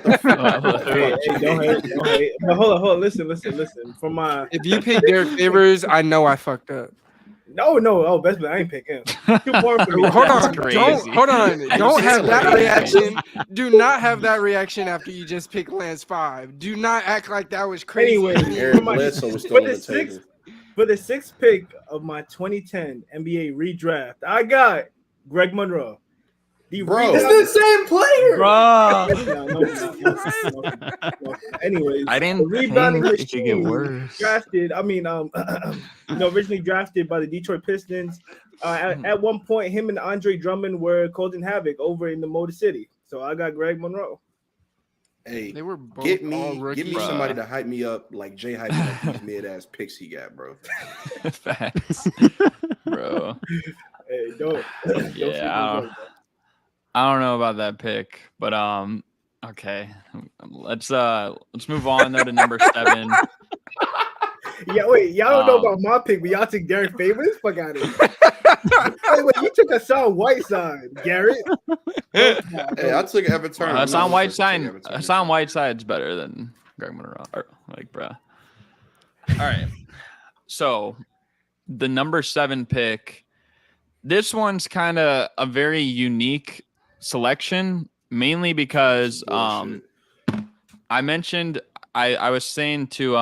the fuck? Hey, don't hate. But hold on. Listen. For my If you pick Derek Favors, I know I fucked up. no. Oh, best bet I ain't pick him. Too far for me. Hold on, crazy. don't have that reaction. Do not have that reaction after you just pick Lance 5. Do not act like that was crazy. Anyway, Eric Bledsoe was still on the table. For the sixth pick of my 2010 NBA redraft, I got Greg Monroe. Bro. It's the same player. No. Anyways, I didn't the rebounding think it could get machine worse. drafted. Originally drafted by the Detroit Pistons. At one point, him and Andre Drummond were causing havoc over in the Motor City. So I got Greg Monroe. Hey, They were both get all me rookies. somebody to hype me up like Jay hyping up these mid ass picks he got, bro. Facts, bro. Hey, don't Yeah, I don't know about that pick, but okay. Let's move on though to number 7. Yeah, wait, y'all don't know about my pick, but y'all took Derek Favors? Fuck out of here. Wait, you took Hassan Whiteside, Garrett. Hey, I took Evan Turner. Hassan Whiteside's better than Greg Monroe. Like, bro. All right. So the number 7 pick. This one's kind of a very unique selection, mainly because I mentioned I was saying to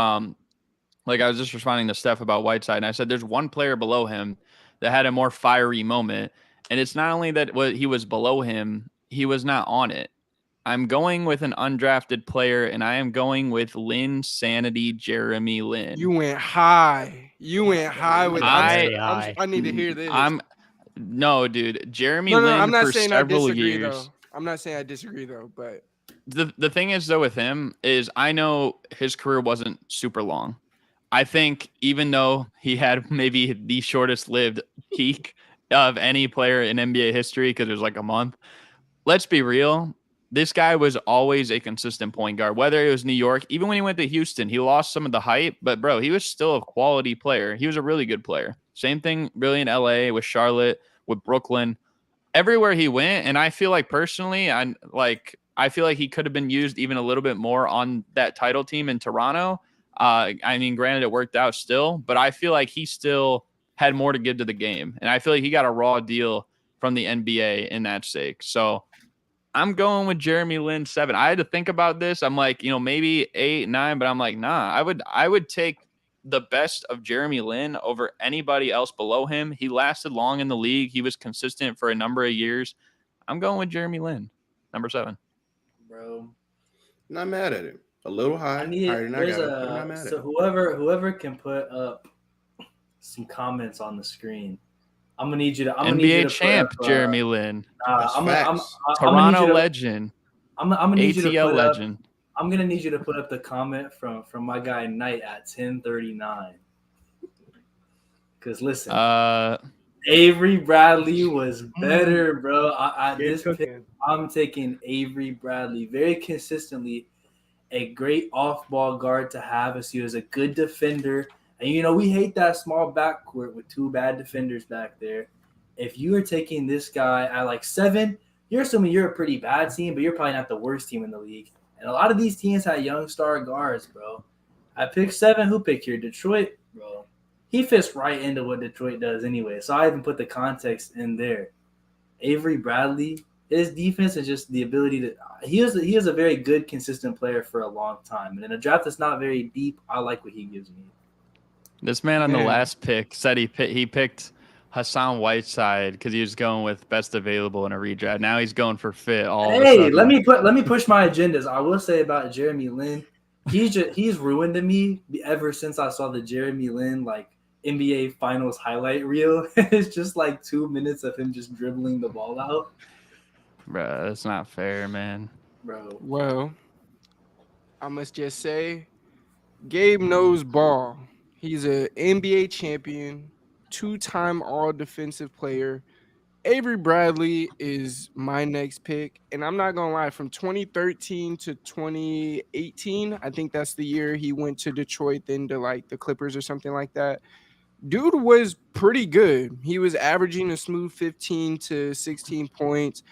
like I was just responding to Steph about Whiteside, and I said there's one player below him that had a more fiery moment, and it's not only that he was below him, he was not on it. I'm going with an undrafted player, and I am going with Lynn Sanity Jeremy Lin. You went high. With I need to hear this. No, dude. Jeremy No, Lin I'm not for saying I several disagree years. though. I'm not saying I disagree though, but The thing is though with him is I know his career wasn't super long. I think even though he had maybe the shortest lived peak of any player in NBA history because it was like a month, let's be real. This guy was always a consistent point guard, whether it was New York, even when he went to Houston, he lost some of the hype, but bro, he was still a quality player. He was a really good player. Same thing really in LA with Charlotte, with Brooklyn, everywhere he went. And I feel like personally, I feel like he could have been used even a little bit more on that title team in Toronto. I mean, granted, it worked out still, but I feel like he still had more to give to the game. And I feel like he got a raw deal from the NBA in that sake. So I'm going with Jeremy Lin 7. I had to think about this. I'm like, maybe 8, 9, but I'm like, nah, I would take the best of Jeremy Lin over anybody else below him. He lasted long in the league. He was consistent for a number of years. I'm going with Jeremy Lin, number 7. Bro. Not mad at it. A little higher than I got it, but I'm not mad at it. Whoever can put up some comments on the screen, I'm gonna need you to. NBA champ Jeremy Lin, Toronto legend, I'm gonna need you to ATL put legend. I'm gonna need you to put up the comment from my guy Knight at 10:39. Because listen, Avery Bradley was better, bro. I'm taking Avery Bradley very consistently. A great off-ball guard to have as he was a good defender And, we hate that small backcourt with two bad defenders back there. If you are taking this guy at like 7, you're assuming you're a pretty bad team, but you're probably not the worst team in the league. And a lot of these teams had young star guards, bro. I picked 7. Who picked here? Detroit, bro. He fits right into what Detroit does anyway. So I even put the context in there. Avery Bradley, his defense is just the ability to – he is a very good, consistent player for a long time. And in a draft that's not very deep, I like what he gives me. This man on the last pick said he picked Hassan Whiteside because he was going with best available in a redraft. Now he's going for fit. Hey, let me push my agendas. I will say about Jeremy Lin, he's ruined to me ever since I saw the Jeremy Lin like NBA Finals highlight reel. It's just like 2 minutes of him just dribbling the ball out. Bro, that's not fair, man. Bro. Well, I must just say, Gabe knows ball. He's an NBA champion, 2-time all-defensive player. Avery Bradley is my next pick. And I'm not going to lie, from 2013 to 2018, I think that's the year he went to Detroit, then to like the Clippers or something like that. Dude was pretty good. He was averaging a smooth 15 to 16 points.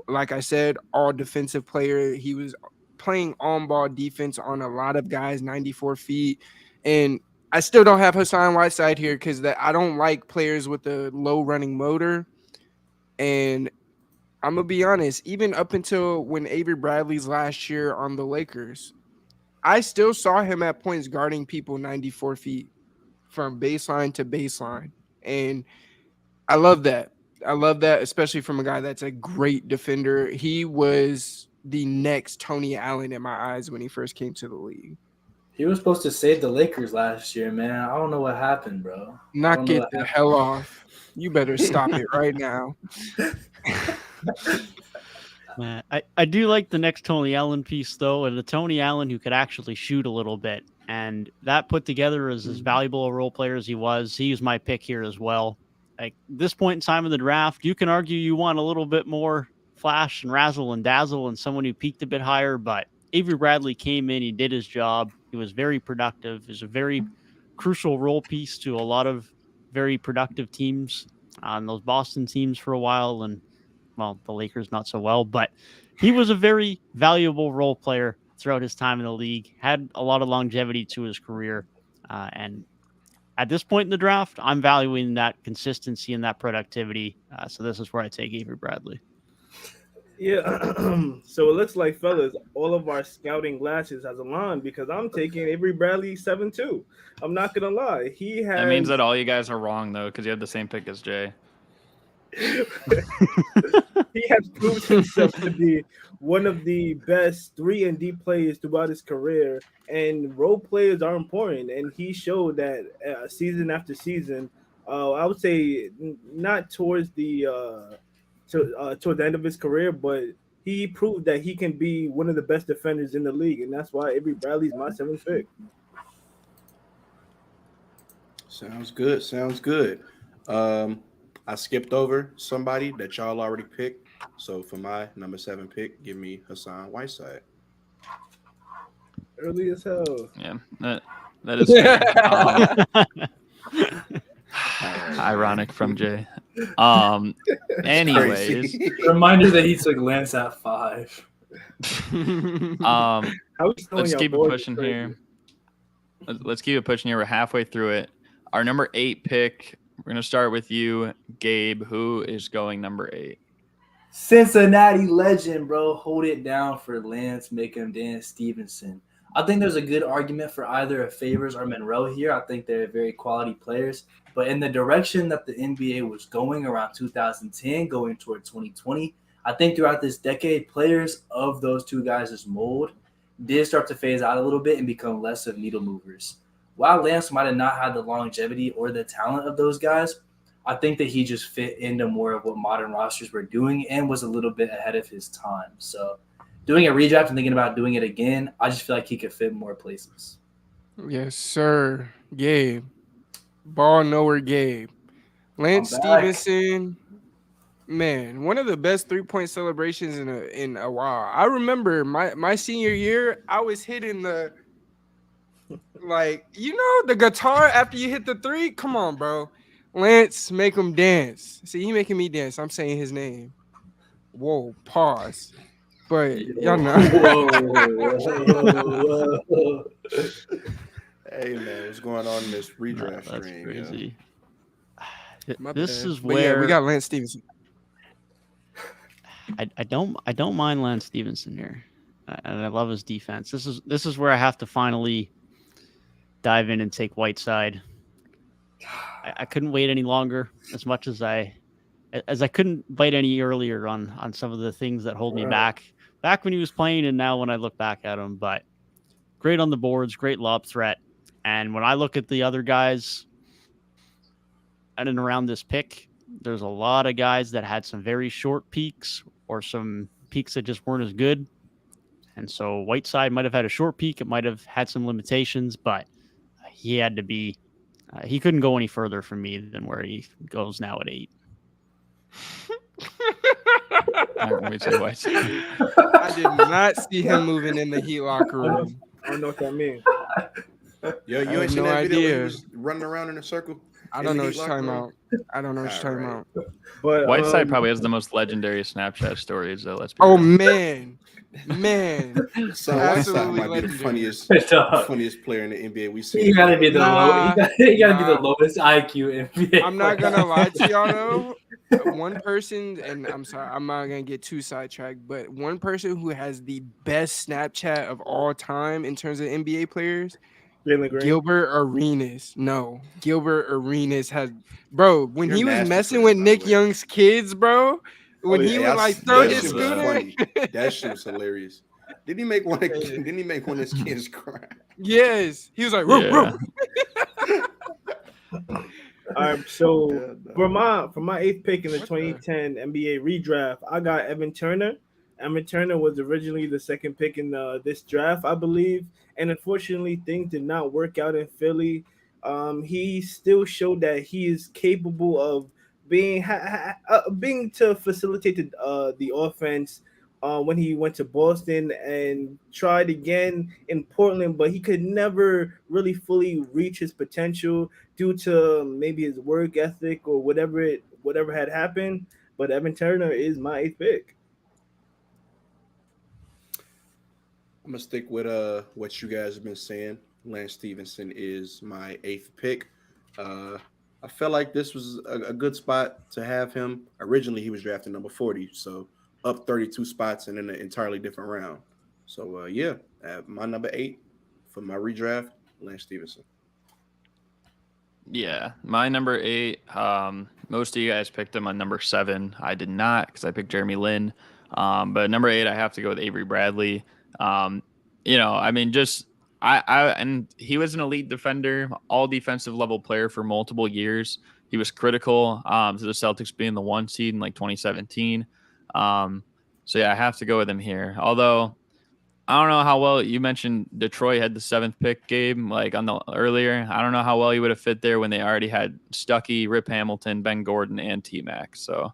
Like I said, all defensive player. He was playing on-ball defense on a lot of guys, 94 feet. And I still don't have Hassan Whiteside here because I don't like players with a low running motor. And I'm going to be honest, even up until when Avery Bradley's last year on the Lakers, I still saw him at points guarding people 94 feet from baseline to baseline. And I love that. I love that, especially from a guy that's a great defender. He was the next Tony Allen in my eyes when he first came to the league. He was supposed to save the Lakers last year, man. I don't know what happened, bro. Not get the hell off. You better stop it right now. Man, I do like the next Tony Allen piece, though, and the Tony Allen who could actually shoot a little bit. And that put together as valuable a role player as he was my pick here as well. Like this point in time in the draft, you can argue you want a little bit more flash and razzle and dazzle and someone who peaked a bit higher, but Avery Bradley came in, he did his job. He was very productive. He was a very crucial role piece to a lot of very productive teams on those Boston teams for a while. And well, the Lakers not so well, but he was a very valuable role player throughout his time in the league, had a lot of longevity to his career. And at this point in the draft, I'm valuing that consistency and that productivity. So this is where I take Avery Bradley. Yeah, so it looks like, fellas, all of our scouting glasses has aligned because I'm taking Avery Bradley 7-2. I'm not going to lie. That means that all you guys are wrong, though, because you have the same pick as Jay. He has proved himself to be one of the best 3-and-D players throughout his career, and role players are important, and he showed that season after season. I would say not towards the toward the end of his career, but he proved that he can be one of the best defenders in the league, and that's why Avery Bradley's my 7th pick. Sounds good. Sounds good. I skipped over somebody that y'all already picked. So for my number 7 pick, give me Hassan Whiteside. Early as hell. Yeah, that is fair. Ironic from Jay. Anyways, reminder that he took Lance at 5. Let's keep it pushing here. Let's keep it pushing here. We're halfway through it. Our number 8 pick. We're gonna start with you, Gabe. Who is going number 8? Cincinnati legend, bro. Hold it down for Lance Macomb, Dan Stevenson. I think there's a good argument for either of Favors or Monroe here. I think they're very quality players. But in the direction that the NBA was going around 2010, going toward 2020, I think throughout this decade, players of those two guys' mold did start to phase out a little bit and become less of needle movers. While Lance might have not had the longevity or the talent of those guys, I think that he just fit into more of what modern rosters were doing and was a little bit ahead of his time. So doing a redraft and thinking about doing it again, I just feel like he could fit more places. Yes, sir. Gabe. Ball nowhere, Gabe. Lance Stevenson, man, one of the best 3-point celebrations in a while. I remember my senior year, I was hitting the Like, the guitar after you hit the three? Come on, bro. Lance, make him dance. See, he making me dance. I'm saying his name. Whoa, pause. But y'all know. Whoa. Hey man, what's going on in this redraft That's stream? crazy. My This bad. is But yeah, where we got Lance Stevenson. I don't mind Lance Stevenson here, and I love his defense. This is where I have to finally dive in and take Whiteside. I couldn't wait any longer, as much as I couldn't bite any earlier on some of the things that hold me back when he was playing, and now when I look back at him. But great on the boards, great lob threat, and when I look at the other guys in and around this pick, there's a lot of guys that had some very short peaks or some peaks that just weren't as good. And so Whiteside might have had a short peak. It might have had some limitations, but he had to be, he couldn't go any further from me than where he goes now at 8. Let me say Whiteside. I did not see him moving in the Heat locker room. I don't know what that means. Yo, I you have ain't seen no that video where he idea. was running around in a circle? I in don't the know Heat what you're locker talking room? about. I don't know what you're talking Alright. about. But Whiteside probably has the most legendary Snapchat stories, though. Let's be Oh real. man. So Whiteside Absolutely might be the legendary. funniest player in the NBA we see. You gotta be the Nah, you gotta be the nah. lowest IQ NBA. I'm not player. gonna lie to y'all though. One person, and I'm sorry, I'm not gonna get too sidetracked, but one person who has the best Snapchat of all time in terms of NBA players, Jalen Green. Gilbert Arenas. No, Gilbert Arenas has, bro. When You're he was nasty for messing that, with by the Nick way. Young's kids, bro. When he Hey, would like throw that his shit was scooter. funny. That shit was hilarious. Didn't he make one? Didn't he make one of his kids cry? Yes, he was like, "Roo, Yeah. roo." All right, so Yeah, no. for my 8th pick in the What the- 2010 NBA redraft, I got Evan Turner. Evan Turner was originally the second pick in this draft, I believe, and unfortunately, things did not work out in Philly. He still showed that he is capable of being being to facilitate the offense. When he went to Boston and tried again in Portland, but he could never really fully reach his potential due to maybe his work ethic or whatever had happened. But Evan Turner is my 8th pick. I'm gonna stick with what you guys have been saying. Lance Stevenson is my 8th pick. I felt like this was a good spot to have him. Originally, he was drafted number 40, so up 32 spots and in an entirely different round. So yeah, my number 8 for my redraft, Lance Stevenson. Yeah, my number 8. Most of you guys picked him on number 7. I did not because I picked Jeremy Lin. But number 8, I have to go with Avery Bradley. I mean, just and he was an elite defender, all defensive level player for multiple years. He was critical to the Celtics being the 1 seed in like 2017. So yeah, I have to go with him here. Although I don't know how well you mentioned Detroit had the 7th pick, Gabe, like on the earlier. I don't know how well he would have fit there when they already had Stuckey, Rip Hamilton, Ben Gordon, and T-Mac. So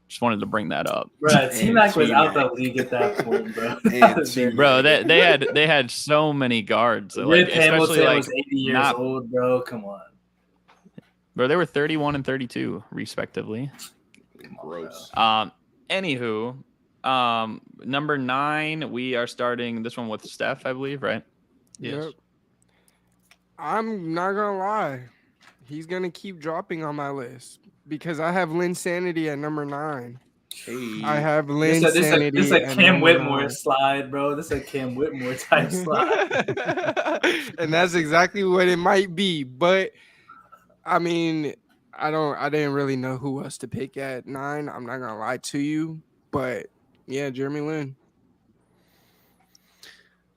just wanted to bring that up. Bro, T-Mac was out T-Mac. the league at that point, bro. And T-Mac. Bro, they had so many guards. Rip Like, Hamilton especially like was 80 years not, old, bro. Come on. bro, they were 31 and 32 respectively. Gross. Anywho, number 9, we are starting this one with Steph, I believe, right? Yes. Yep. I'm not gonna lie, he's gonna keep dropping on my list because I have Lynn Sanity at number 9. Hey, I have Lynn This Sanity. is a at Cam number Whitmore 9. slide, bro. This is a Cam Whitmore type slide. And that's exactly what it might be. But I mean, I didn't really know who else to pick at 9. I'm not gonna lie to you, but yeah, Jeremy Lin.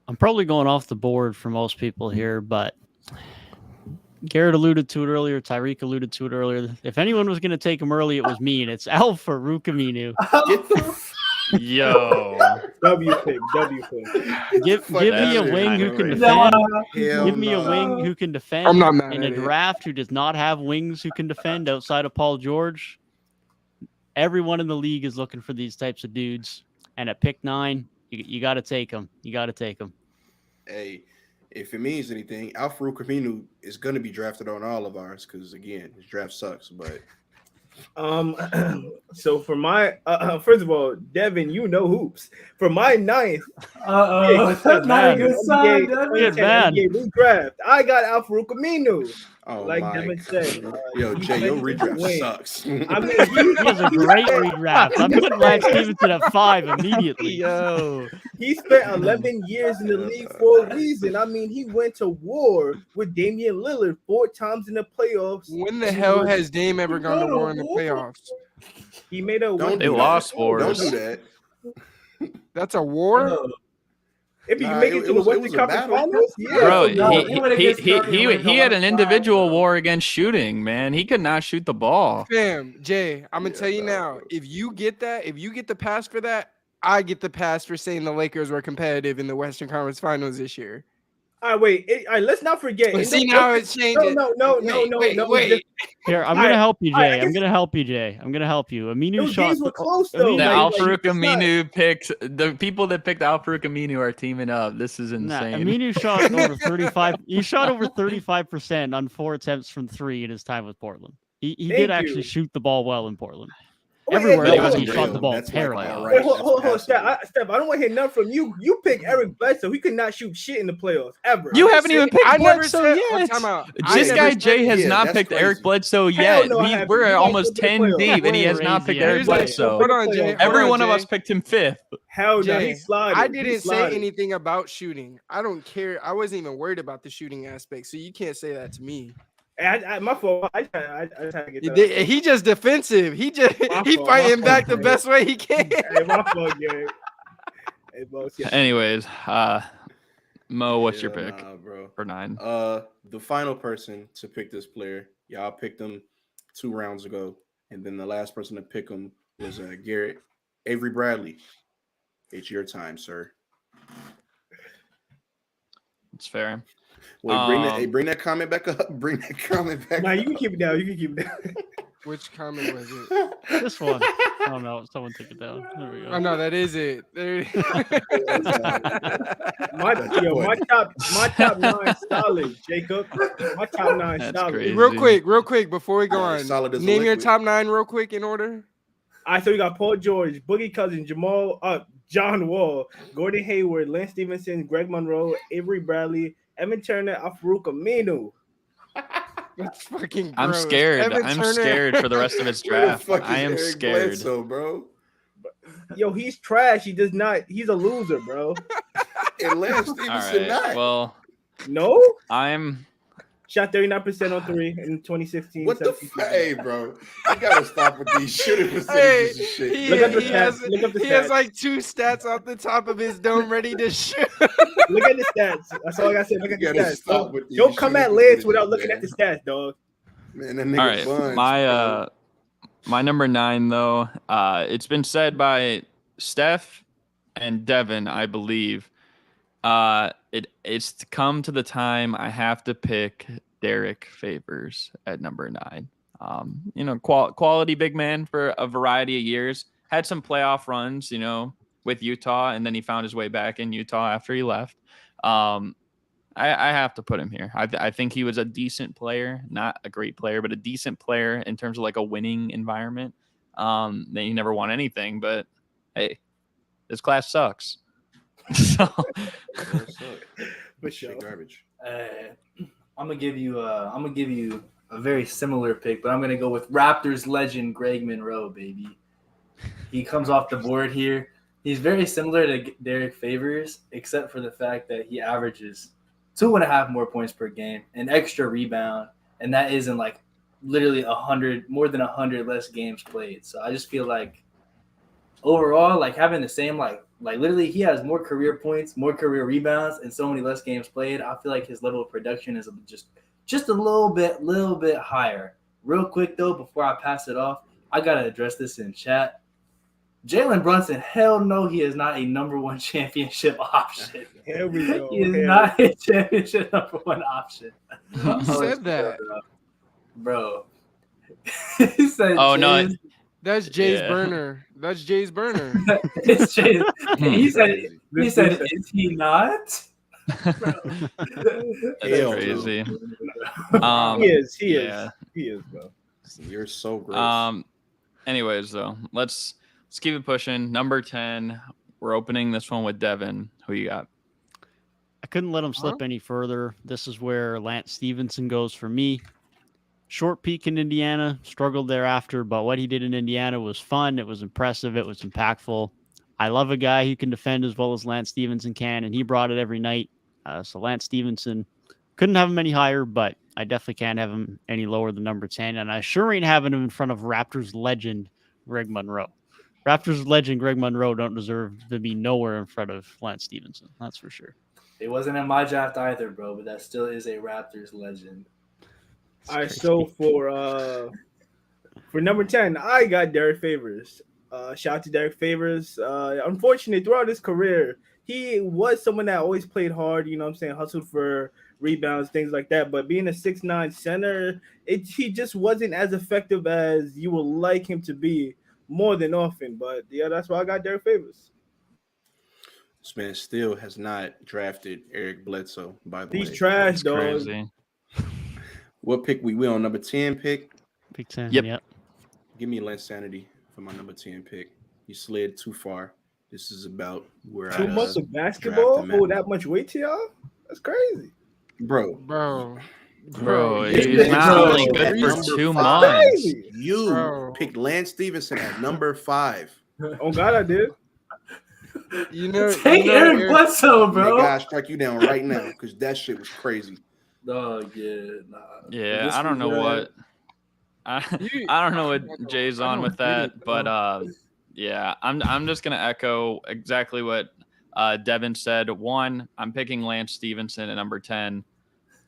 I'm probably going off the board for most people here, but Garrett alluded to it earlier. Tyreek alluded to it earlier. If anyone was going to take him early, it was me, and it's Alpha Rukaminu. get the Yo. W pick. Give fuck me That's a wing who kinda can crazy. defend. hell Give me a no. wing who can defend. I'm not mad in at a it. draft who does not have wings who can defend outside of Paul George. Everyone in the league is looking for these types of dudes. And at pick 9, you got to take them. You got to take them. Hey, if it means anything, Al-Farouq Aminu is going to be drafted on all of ours because, again, his draft sucks. But So for my first of all, Devin, you know hoops. For my ninth, That's not a good sign, Good Devin. man. redraft, I got Al-Farouq Aminu. oh Like my Devin God. said, Yo, Jay, your redraft win. sucks. I mean, He has a great redraft. I'm putting Lance Stevenson at 5 immediately. Yo, he spent 11 years in the league for a reason. I mean, he went to war with Damian Lillard 4 times in the playoffs. When the hell has Dame ever gone to war in the playoffs? He made a Don't win. they do that. lost for Don't us. do that. That's a war? Bro, If you Nah, make it it to the was- it Western was a Conference battle. Finals, yeah. Bro, no, he went against Curry and went he had to an one individual side, war against shooting, man. He could not shoot the ball. Fam, Jay, I'm gonna Yeah, tell you no, now. bro. If you get the pass for that, I get the pass for saying the Lakers were competitive in the Western Conference Finals this year. All right, wait. All right, let's not forget. But in see the now Western- it's changing. No. Here, I'm Alright, gonna help you, alright, I Jay. I'm guess- gonna help you, Jay. I'm gonna help you. Aminu Those shot. games were close though. Aminu- The Like, Al-Farouq it's not- Aminu picks, the people that picked Al-Farouq Aminu are teaming up. This is Nah, insane. Aminu shot over 35. He shot over 35% on 4 attempts from 3 in his time with Portland. He Thank did actually you. shoot the ball well in Portland. Wait, Everywhere But he else, wasn't he great. shot the ball That's like, terrible. all Wait, right, hold, that's Steph. passable. Steph, I don't want to hear nothing from you. You pick Eric Bledsoe. He could not shoot shit in the playoffs ever. You I'm haven't just even saying- picked I never Bledsoe said. yet. Time out. I This never guy said- Jay has Yeah, not that's picked crazy. Eric Bledsoe Hell yet. no, I haven't. We're You guys almost went to the 10 playoffs. deep, and he has not Crazy. picked Eric Here's like- Bledsoe. Hold on, Jay. Hold Every on, one of Jay. us picked him 5th. Hell no, Jay, he slided. I He didn't say slided. anything about shooting. I don't care. I wasn't even worried about the shooting aspect, so you can't say that to me. My fault. I just had to get that. He just defensive. He My he fault, fighting my back fault, the Jay. best way he can. Hey, my fault, Gary. Hey, boss. Yeah. Anyways, Mo, what's your Yeah, pick nah, bro. for 9? The final person to pick this player, y'all picked him 2 rounds ago, and then the last person to pick him was Garrett Avery Bradley. It's your time, sir. It's fair. Wait, bring that comment back up. Bring that comment back Nah, up. you can keep it down. You can keep it down. Which comment was it? This one. Oh no, someone took it down. There we go. Oh no, that is it. There. My top 9 solid, Jacob. My top 9 That's solid. crazy. real quick, before we go Alright, on, solid as a name your liquid. top 9 real quick in order. All right, so we got Paul George, Boogie Cousins, John Wall, Gordon Hayward, Lance Stevenson, Greg Monroe, Avery Bradley, Evan Turner, Al-Farouq Aminu. That's fucking. I'm gross. scared. Evan I'm Turner- scared for the rest of his Where the draft. fuck is I am Eric scared. Bledsoe, bro. Yo, he's trash. He does not. He's a loser, bro. And Lance All Stevenson right. not. Well, No, I'm. shot 39% on 3 in 2016. What the 17. hey, bro? I gotta stop with these shooting Hey, percentages and shit. he, Look at the he stats. has, Look at the he has stats. like 2 stats off the top of his dome ready to shoot. Look at the stats. That's all I gotta say. Look at the You gotta stats. stop with these Don't come at shooting Lance without percentages, looking at the man. stats, dog. Man, that nigga All right. buns, bro. My number 9 though. It's been said by Steph and Devin, I believe. It's come to the time I have to pick Derek Favors at number 9. Quality big man for a variety of years. Had some playoff runs, with Utah, and then he found his way back in Utah after he left. I have to put him here. I think he was a decent player, not a great player, but a decent player in terms of like a winning environment. He never won anything, but hey, this class sucks. So For sure. Garbage. I'm gonna give you a very similar pick, but I'm gonna go with Raptors legend Greg Monroe, baby. He comes off the board here. He's very similar to Derek Favors, except for the fact that he averages 2.5 more points per game, an extra rebound, and that isn't like literally more than 100 less games played. So I just feel like overall, like having the same like literally he has more career points, more career rebounds, and so many less games played. I feel like his level of production is just a little bit higher. Real quick though, before I pass it off, I gotta address this in chat. Jalen Brunson, hell no, he is not a number 1 championship option. Here we go. He is not a championship number 1 option. Who said that? Bro. He said, Oh, no. James- That's Jay's Yeah. burner. That's Jay's burner. It's James. He said, Crazy. is he not? That's Hell no. crazy. He is. He yeah. is. He is, bro. You're so gross. Anyways, though, let's keep it pushing. Number 10. We're opening this one with Devin. Who you got? I couldn't let him slip any further. This is where Lance Stevenson goes for me. Short peak in Indiana, struggled thereafter, but what he did in Indiana was fun. It was impressive. It was impactful. I love a guy who can defend as well as Lance Stevenson can, and he brought it every night. So Lance Stevenson, couldn't have him any higher, but I definitely can't have him any lower than number 10. And I sure ain't having him in front of Raptors legend Greg Monroe. Raptors legend Greg Monroe don't deserve to be nowhere in front of Lance Stevenson. That's for sure. It wasn't in my draft either, bro, but that still is a Raptors legend. All right, so for number 10, I got Derek Favors. Shout out to Derek Favors. Unfortunately, throughout his career, he was someone that always played hard, you know what I'm saying, hustled for rebounds, things like that. But being a 6'9" center, he just wasn't as effective as you would like him to be more than often. But, yeah, that's why I got Derek Favors. This man still has not drafted Eric Bledsoe, by the way. He's trash, dog. Crazy. What pick we on number 10 pick? Pick 10, Yep. Give me Lance Sanity for my number 10 pick. He slid too far. This is about where 2 I months of basketball draft him hold at. that much weight to y'all? That's crazy. Bro, He's not only good for 2 months. Crazy. You picked Lance Stevenson at number 5. Oh, God, I did. Take Eric Bledsoe, bro. Nigga, I strike you down right now because that shit was crazy. Dog, yeah, nah. Yeah, I don't know what I don't know what Jay's on with that, but yeah, I'm just gonna echo exactly what Devin said. 1, I'm picking Lance Stevenson at number 10.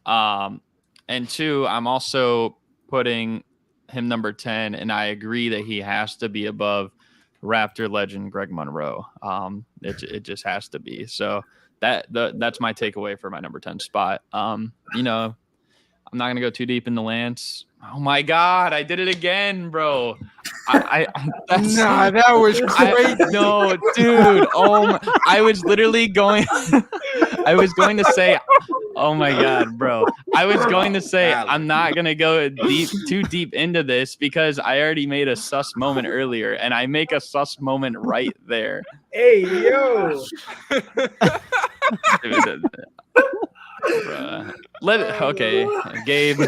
And 2, I'm also putting him number 10, and I agree that he has to be above Raptor legend Greg Monroe. It just has to be. So that's my takeaway for my number 10 spot. You know, I'm not gonna go too deep in the Lance. Oh my God, I did it again, bro. That was crazy. No, dude. I was literally going. I was going to say, oh my God, bro. I was going to say I'm not gonna go too deep into this because I already made a sus moment earlier, and I make a sus moment right there. Hey, yo. Okay, Gabe.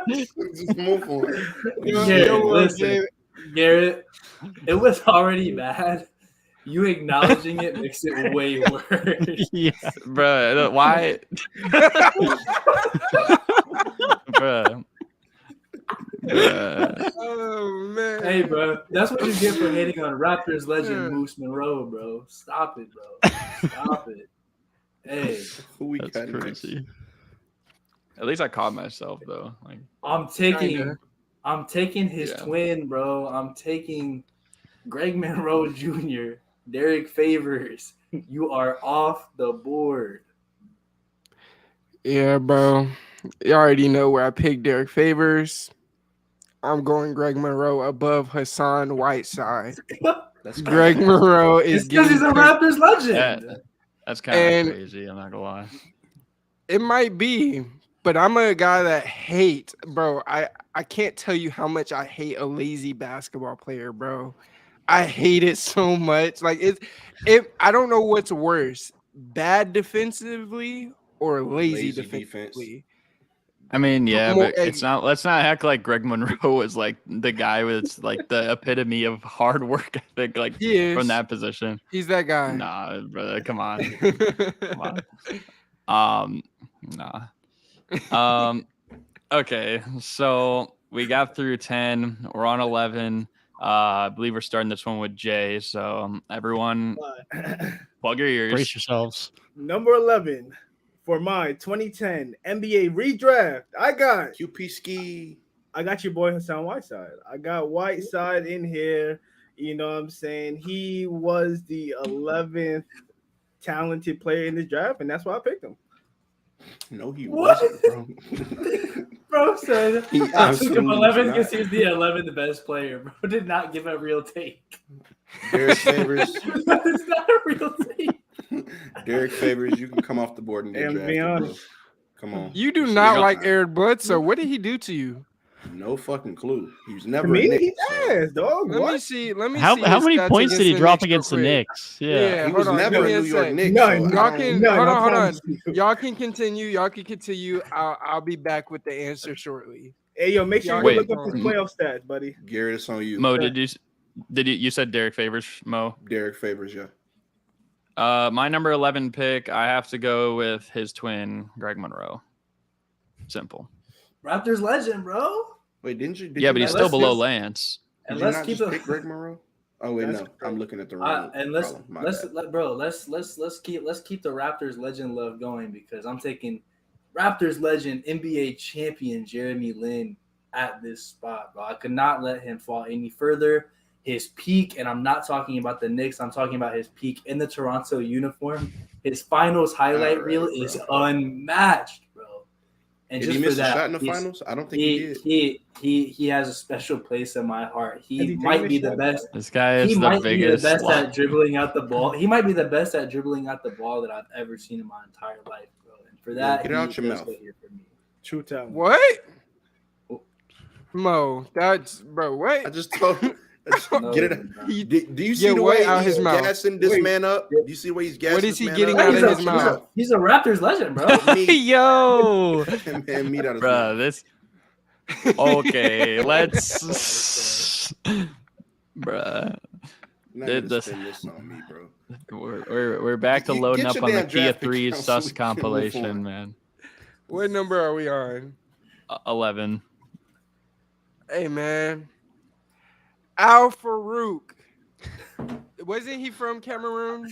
Just move on. Listen, Garrett, it was already bad. You acknowledging it makes it way worse. Yeah, bro. Why, bro? Oh man. Hey, bro, that's what you get for hating on Raptors legend Moose Monroe, bro. Stop it, bro. Stop it. Hey, Who we That's got crazy. At least I caught myself though. Like I'm taking his twin, bro. I'm taking Greg Monroe Jr., Derek Favors. You are off the board. Yeah, bro. You already know where I picked Derek Favors. I'm going Greg Monroe above Hassan Whiteside. That's Greg Monroe is because he's a Raptors legend. That's kind of crazy. I'm not gonna lie. It might be, but I'm a guy that hates, bro. I can't tell you how much I hate a lazy basketball player, bro. I hate it so much. Like I don't know what's worse, bad defensively or lazy defensively. I mean, yeah, but it's not. Let's not act like Greg Monroe is like the guy with like the epitome of hard work ethic, like from that position. He's that guy. Nah, brother, come on. Nah. Okay, so we got through 10. We're on 11. I believe we're starting this one with Jay. So everyone, plug your ears. Brace yourselves. Number 11. For my 2010 NBA redraft, I got QP Ski. I got your boy Hassan Whiteside. I got Whiteside in here. You know what I'm saying? He was the 11th talented player in this draft, and that's why I picked him. No, he wasn't, bro. Bro said He I took him 11 not. because he's the 11th best player. Bro did not give a real take. Derek Favors. It's not a real take. Derek Favors, you can come off the board and get And drafted, be bro. honest. Come on. You do This is not your like time. Eric Bledsoe. What did he do to you? No fucking clue. He was To never a me, Knick, he so- ass, dog. Let me What? see. Let me How see. how his many stats points did against he the drop Knicks real against the quick. Knicks? Yeah. He Hold was on, never give a me New a York sec. Knick. None, so I Y'all don't- can None, hold I on. Hold on. promise you. Y'all can continue. Y'all can continue. I'll be back with the answer shortly. Hey, yo, make sure you Wait. go look up his playoff stats, buddy. Garrett, it's on you. Mo, did you said Derek Favors, Mo? Derek Favors, yeah. My number 11 pick, I have to go with his twin, Greg Monroe. Simple. Raptors legend, bro. Wait, did Yeah, you but he's not- still let's below just- Lance. Did And you let's not keep just it. pick Greg Monroe? Oh wait, That's no, crazy. I'm looking at the wrong. And let's column. My let's bad. let's keep the Raptors legend love going, because I'm taking Raptors legend NBA champion Jeremy Lin at this spot, bro. I could not let him fall any further. His peak, and I'm not talking about the Knicks, I'm talking about his peak in the Toronto uniform. His finals highlight All right, reel bro. is unmatched, bro. And Did just he for miss a that, shot in the he's- finals? I don't think he did. he has a special place in my heart. Has He he might taken be a the shot? best. This guy is He the might be the biggest. best at dribbling out the ball. He might be the best at dribbling out the ball that I've ever seen in my entire life, bro. And for that, get it out he your does mouth. go here for me. True talent. What? Mo, that's bro. I What? just told him. No, Get it. bro. Do you see Get the what way out he's his mouth? gassing this Wait. man up? Do you see the way he's gassing? What is this he man getting up? out He's of a, his mouth? he's a Raptors legend, bro. Me, Yo, man, meat out his Bruh, mouth. this. Okay, let's. Bruh. You're not gonna this- spin this on me, bro. We're back to Get loading your up on the damn Kia draft pick 3 out so sus we can move compilation, on. man. What number are we on? 11. Hey man, Al Farouk. Wasn't he from Cameroon?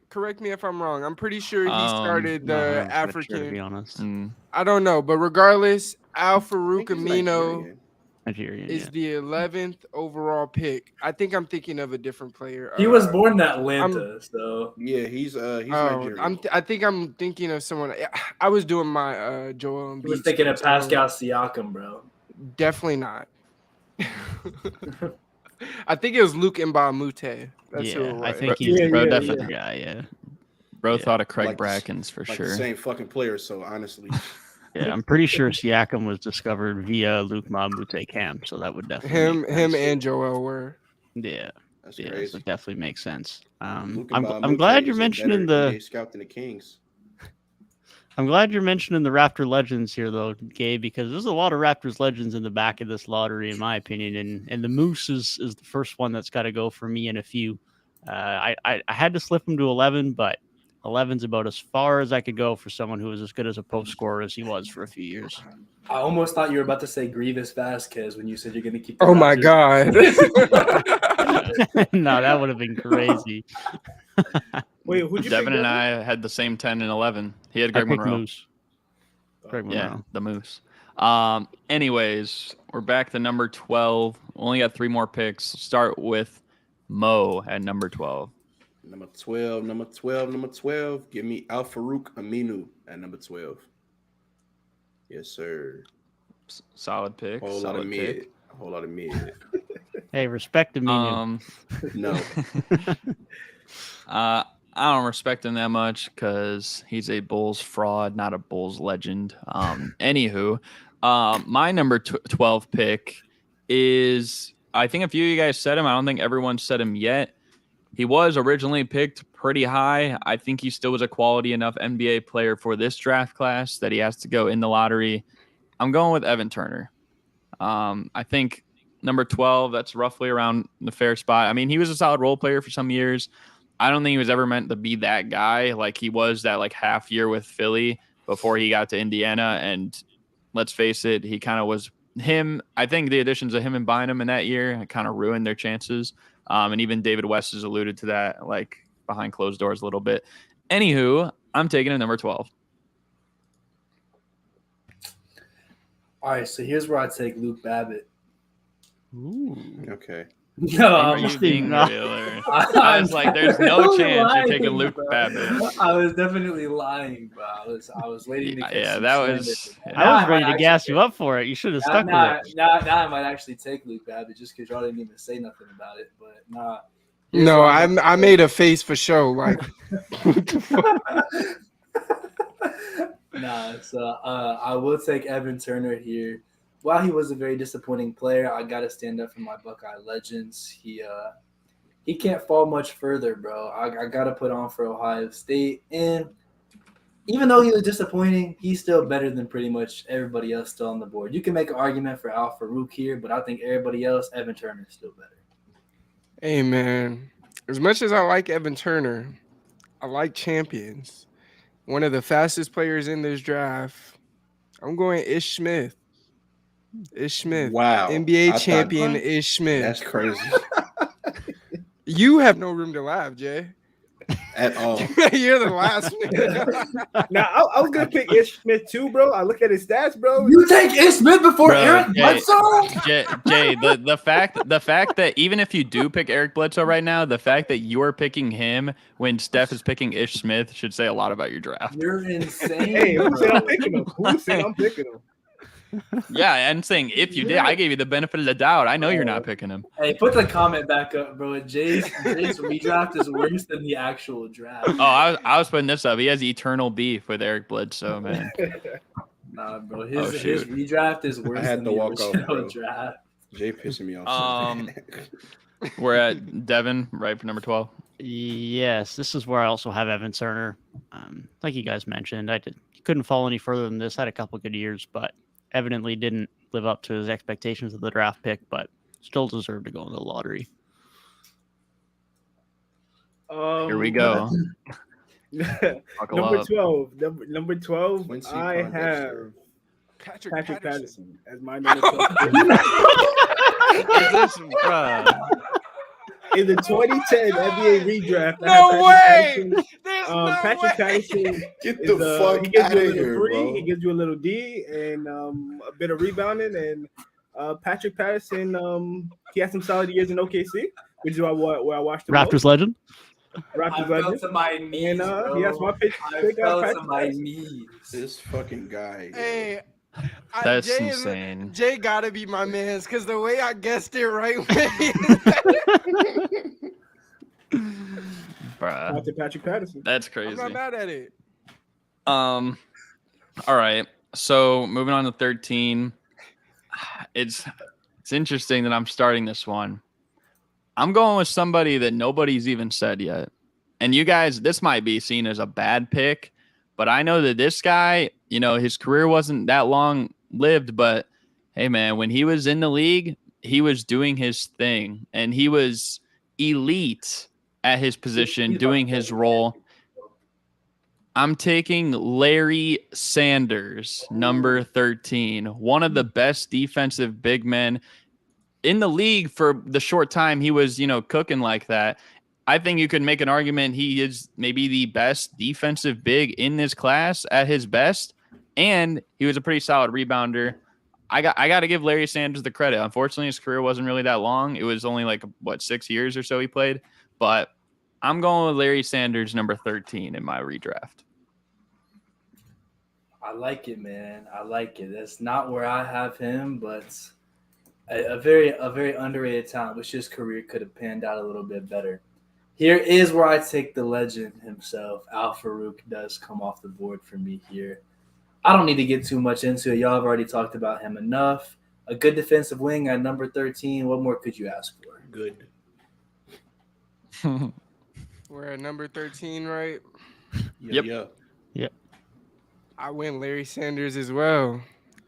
Correct me if I'm wrong. I'm pretty sure he started not the 100% sure, African. to be honest. Mm. I don't know, but regardless, Al I Farouk think he's Amino Nigerian. Nigerian, is yeah. the 11th overall pick. I think I'm thinking of a different player. He was born in Atlanta, so Yeah, he's Oh, Nigerian. I think I'm thinking of someone. I was doing my Joel Embiid. he was thinking of stuff, so Pascal Siakam, bro. Definitely not. I think it was Luke Mbamute. That's who it Yeah, was. I think he's Yeah, Bro, yeah, definitely. the guy, yeah. Bro Yeah. thought of Craig Like the- Brackens for like sure. the same fucking player. So honestly, Yeah, I'm pretty sure Siakam was discovered via Luke Mbamute camp, so that would definitely make him sense. and Joel were. Yeah, that's yeah, so crazy. it definitely makes sense. Luka I'm Mbamute glad you're is a mentioning better the NBA scout than the Kings. I'm glad you're mentioning the Raptor legends here, though, Gabe, because there's a lot of Raptors legends in the back of this lottery, in my opinion, and the Moose is the first one that's got to go for me in a few. I had to slip him to 11, but 11's about as far as I could go for someone who was as good as a post scorer as he was for a few years. I almost thought you were about to say Grievous Vasquez when you said you're going to keep. The Oh my Raptors. god. No, that would have been crazy. Wait, who'd you Devin pick? and Devin? I had the same 10 and 11. He had I Greg picked Monroe. Moose. Greg Yeah, Monroe. the Moose. Anyways, we're back to number 12. Only got 3 more picks. Start with Mo at number 12. Number 12. Give me Al Farouk Aminu at number 12. Yes, sir. Solid pick. Whole lot of Solid mid. pick. A whole lot of mid. Hey, respect the menu. No. I don't respect him that much because he's a Bulls fraud, not a Bulls legend. Anywho, my number 12 pick is, I think a few of you guys said him. I don't think everyone said him yet. He was originally picked pretty high. I think he still was a quality enough NBA player for this draft class that he has to go in the lottery. I'm going with Evan Turner. I think number 12, that's roughly around the fair spot. I mean, he was a solid role player for some years. I don't think he was ever meant to be that guy. Like he was that like half year with Philly before he got to Indiana. And let's face it, he kind of was him. I think the additions of him and Bynum in that year kind of ruined their chances. And even David West has alluded to that, like behind closed doors a little bit. Anywho, I'm taking a number 12. All right, so here's where I take Luke Babbitt. Ooh. Okay. No, Are I'm, you being not- real? I was like, there's no chance you're taking Luke Babbitt. I was definitely lying, bro. I was waiting to catch Yeah, some that slander was. for that. I Now was might ready to actually gas take- you up for it. You should have stuck now, with it. now I might actually take Luke Babbitt just because y'all didn't even say nothing about it. But nah, Here's No, what I'm I made a face for show. Like, what the fuck? Nah, so I will take Evan Turner here. While he was a very disappointing player, I gotta stand up for my Buckeye legends. He can't fall much further, bro. I gotta put on for Ohio State, and even though he was disappointing, he's still better than pretty much everybody else still on the board. You can make an argument for Al Farouk here, but I think everybody else, Evan Turner is still better. Hey, man. As much as I like Evan Turner, I like champions. One of the fastest players in this draft. I'm going Ish Smith. Ish Smith. Wow. NBA I champion thought- Ish Smith. That's crazy. You have no room to laugh, Jay. At all. You're the last one. Now, I was gonna pick Ish Smith too, bro. I look at his stats, bro. You take Ish Smith before Bro, Eric Jay, Bledsoe? Jay, the fact that even if you do pick Eric Bledsoe right now, the fact that you're picking him when Steph is picking Ish Smith should say a lot about your draft. You're insane. Hey, who said bro. I'm picking him? Who said I'm picking him? Yeah, I'm saying if you did, I gave you the benefit of the doubt. I know you're not picking him. Hey, put the comment back up, bro. Jay's redraft is worse than the actual draft. Oh, I was putting this up. He has eternal beef with Eric Bledsoe, man. Nah, bro. Oh, His shoot. redraft is worse I had than to the walk off, original bro. draft. Jay pissing me off. so bad. We're at Devin, right, for number 12. Yes, this is where I also have Evan Turner. Like you guys mentioned, he couldn't fall any further than this. Had a couple good years, but evidently didn't live up to his expectations of the draft pick. But still deserved to go in the lottery. Here we go. Buckle Number up. 12. Number 12. Quincy I Pondexter. have Patrick Patrick Patterson. Patterson as my number 12. Is this, bruh? In the 2010 NBA redraft, I No had way! Patrick Patterson. There's no Patrick way! Patterson Get is, the fuck he gives out you a of little here, 3, bro. he gives you a little D, and a bit of rebounding. And Patrick Patterson, he had some solid years in OKC, which is where I watched him. Raptors legend. Raptors I fell legend. to my knees, And bro. he has my pick. I pick fell to Patrick my Patterson. knees. This fucking guy. Hey, That's Jay insane. Jay gotta be my man's because the way I guessed it right Bruh. To Patrick Patterson. That's I'm crazy. not mad at it. All right. So moving on to 13. It's interesting that I'm starting this one. I'm going with somebody that nobody's even said yet. And you guys, this might be seen as a bad pick, but I know that this guy, his career wasn't that long lived, but hey man, when he was in the league, he was doing his thing and he was elite at his position, doing his role. I'm taking Larry Sanders, number 13, one of the best defensive big men in the league for the short time he was, cooking like that. I think you could make an argument he is maybe the best defensive big in this class at his best, and he was a pretty solid rebounder. I got to give Larry Sanders the credit. Unfortunately, his career wasn't really that long. It was only 6 years or so he played, but I'm going with Larry Sanders, number 13 in my redraft. I like it, man. I like it. That's not where I have him, but a very underrated talent, which his career could have panned out a little bit better. Here is where I take the legend himself. Al Farouk does come off the board for me here. I don't need to get too much into it. Y'all have already talked about him enough. A good defensive wing at number 13. What more could you ask for? Good. We're at number 13, right? Yep. Yeah. I went Larry Sanders as well.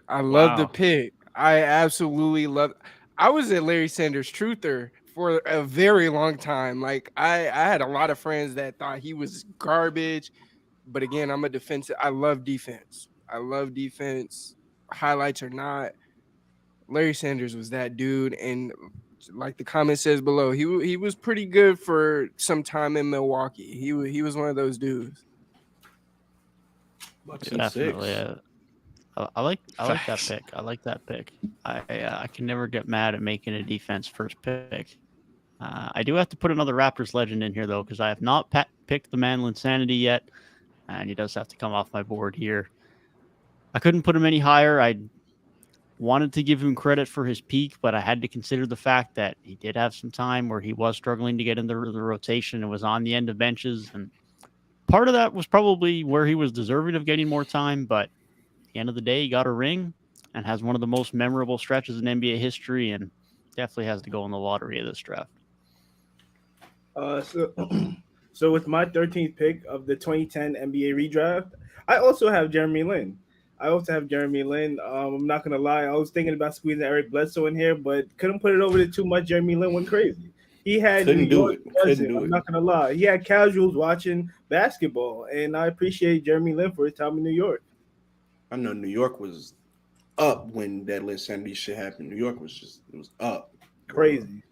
I love the pick. I absolutely love. I was a Larry Sanders truther for a very long time. I had a lot of friends that thought he was garbage, but again, I'm a defensive. I love defense. Highlights or not, Larry Sanders was that dude, and like the comment says below, he was pretty good for some time in Milwaukee. He was one of those dudes. Bucks and Definitely. 6. I like that pick. I like that pick. I can never get mad at making a defense first pick. I do have to put another Raptors legend in here though, because I have not picked the man Linsanity yet, and he does have to come off my board here. I couldn't put him any higher. I wanted to give him credit for his peak, but I had to consider the fact that he did have some time where he was struggling to get into the rotation and was on the end of benches. And part of that was probably where he was deserving of getting more time. But at the end of the day, he got a ring and has one of the most memorable stretches in NBA history, and definitely has to go in the lottery of this draft. So with my 13th pick of the 2010 NBA redraft, I also have Jeremy Lin. I'm not gonna lie, I was thinking about squeezing Eric Bledsoe in here, but couldn't put it over to too much. Jeremy Lin went crazy. He had Couldn't New do York it. buzzing, Couldn't do I'm it. not gonna lie. He had casuals watching basketball, and I appreciate Jeremy Lin for his time in New York. I know New York was up when that Linsanity shit happened. New York was up. Crazy.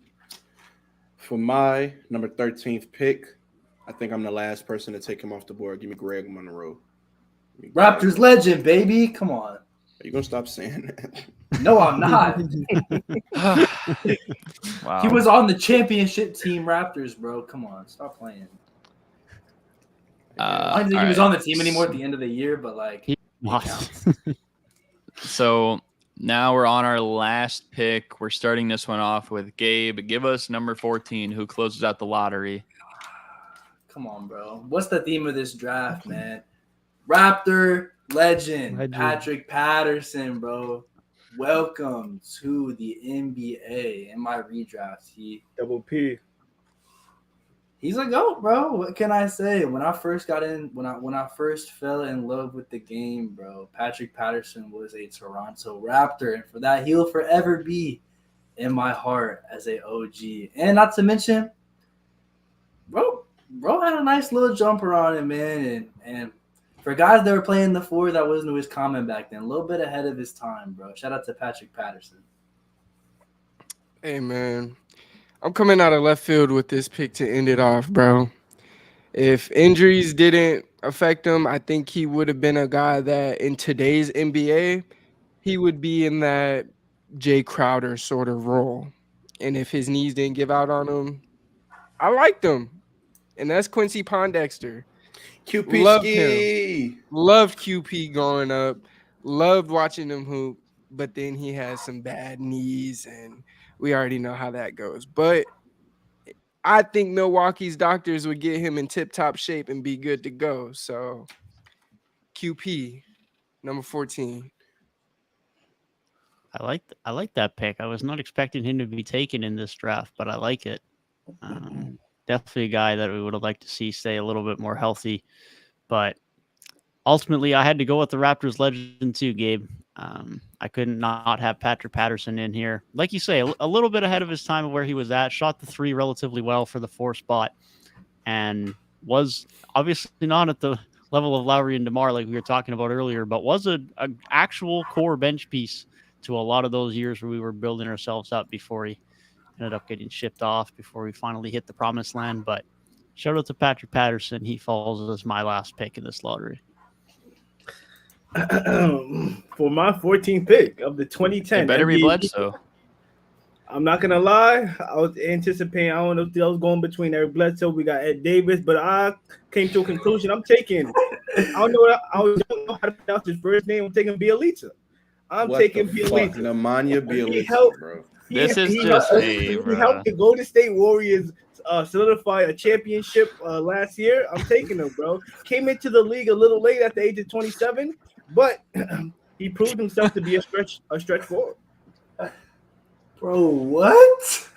For my number 13th pick, I think I'm the last person to take him off the board. Give me Greg Monroe. Raptors legend, baby. Come on. Are you gonna stop saying that? No, I'm not. Wow. He was on the championship team Raptors, bro. Come on, stop playing. I don't think he was on the team anymore at the end of the year, but like, He it was. counts. So now we're on our last pick. We're starting this one off with Gabe. Give us number 14, who closes out the lottery. Come on, bro. What's the theme of this draft, man? Raptor legend. Patrick Patterson, bro. Welcome to the NBA. In my redraft, Double P. he's a GOAT, bro. What can I say? When I first got in, when I first fell in love with the game, bro, Patrick Patterson was a Toronto Raptor, and for that, he'll forever be in my heart as a OG. And not to mention, bro had a nice little jumper on him, man, and for guys that were playing the four, that wasn't his common back then. A little bit ahead of his time, bro. Shout out to Patrick Patterson. Hey, man. I'm coming out of left field with this pick to end it off, bro. If injuries didn't affect him, I think he would have been a guy that in today's NBA, he would be in that Jay Crowder sort of role. And if his knees didn't give out on him, I liked him. And that's Quincy Pondexter. QP Loved ski. him. Loved QP going up. Loved watching him hoop. But then he has some bad knees, and we already know how that goes. But I think Milwaukee's doctors would get him in tip-top shape and be good to go. So QP, number 14. I like that pick. I was not expecting him to be taken in this draft, but I like it. Definitely a guy that we would have liked to see stay a little bit more healthy. But ultimately, I had to go with the Raptors legend too, Gabe. I couldn't not have Patrick Patterson in here. Like you say, a little bit ahead of his time of where he was at. Shot the three relatively well for the 4 spot, and was obviously not at the level of Lowry and DeMar like we were talking about earlier, but was a actual core bench piece to a lot of those years where we were building ourselves up before he ended up getting shipped off, before we finally hit the promised land. But shout out to Patrick Patterson. He falls as my last pick in this lottery. For my 14th pick of the 2010 It better be NBA Bledsoe. I'm not gonna lie, I was anticipating. I don't know if I was going between Eric Bledsoe. We got Ed Davis, but I came to a conclusion. I'm taking. I don't know how to pronounce his first name. I'm taking Bielitsa. I'm taking Bielitsa. Nemanja Bielitsa, helped- bro. This is he just helped- hey, He bro. helped the Golden State Warriors solidify a championship last year. I'm taking him, bro. Came into the league a little late at the age of 27, but he proved himself to be a stretch forward. Bro, what?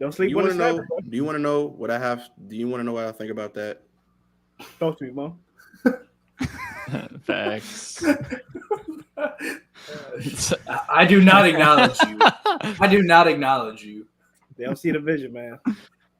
Don't sleep You on want the to sniper, know? bro. Do you want to know what I have? Do you want to know what I think about that? Talk to me, Mom. Facts. I do not acknowledge you. I do not acknowledge you. They don't see the vision, man.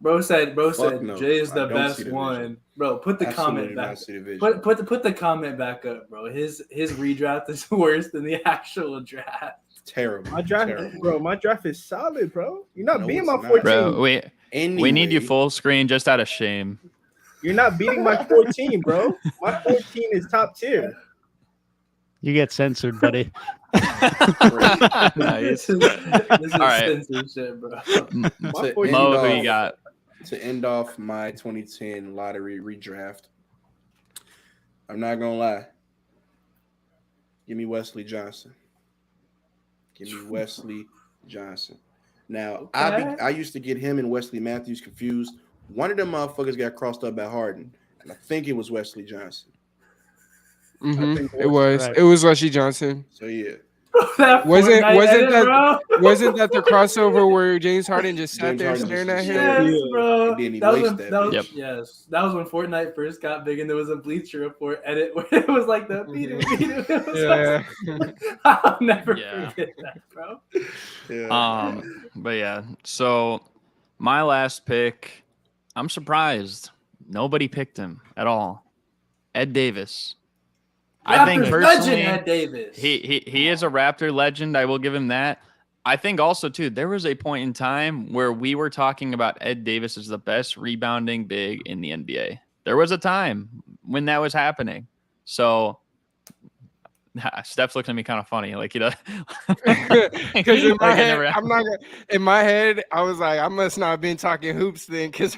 Bro said no. Jay is the I don't see best the vision. one. Bro, put the Absolutely comment not back. see the vision. Put the comment back up, bro. His redraft is worse than the actual draft. Terrible. My draft, Terrible. bro. My draft is solid, bro. You're not No, beating it's my not. 14. Bro, we Anyway, need you full screen just out of shame. You're not beating my 14, bro. My 14 is top tier. You get censored, buddy. Nice. This is All right. censorship, bro. My 14 Mo, is who you solid. got? To end off my 2010 lottery redraft, I'm not gonna lie. Give me Wesley Johnson. Give me Wesley Johnson. Now, Okay. I used to get him and Wesley Matthews confused. One of them motherfuckers got crossed up by Harden, and I think it was Wesley Johnson. Mm-hmm. think It was. correct. It was Leslie Johnson. So yeah, That Wasn't Fortnite wasn't edit, that bro? wasn't that the crossover where James Harden just sat James there Harden staring just at him? stared. Yes, Yeah. bro. And then he That was laced when, that that was, Yep. yes, that was when Fortnite first got big, and there was a Bleacher Report edit where it was like the beat it. It was Yeah. I'll never Yeah. forget that, bro. Yeah. But yeah, so my last pick, I'm surprised nobody picked him at all. Ed Davis. I think Raptors personally, legend Ed Davis. he is a Raptor legend. I will give him that. I think also too, there was a point in time where we were talking about Ed Davis as the best rebounding big in the NBA. There was a time when that was happening. So Steph's looking at me kind of funny, like Because in my Like, it head, never I'm not gonna. In my head, I was like, I must not have been talking hoops then, because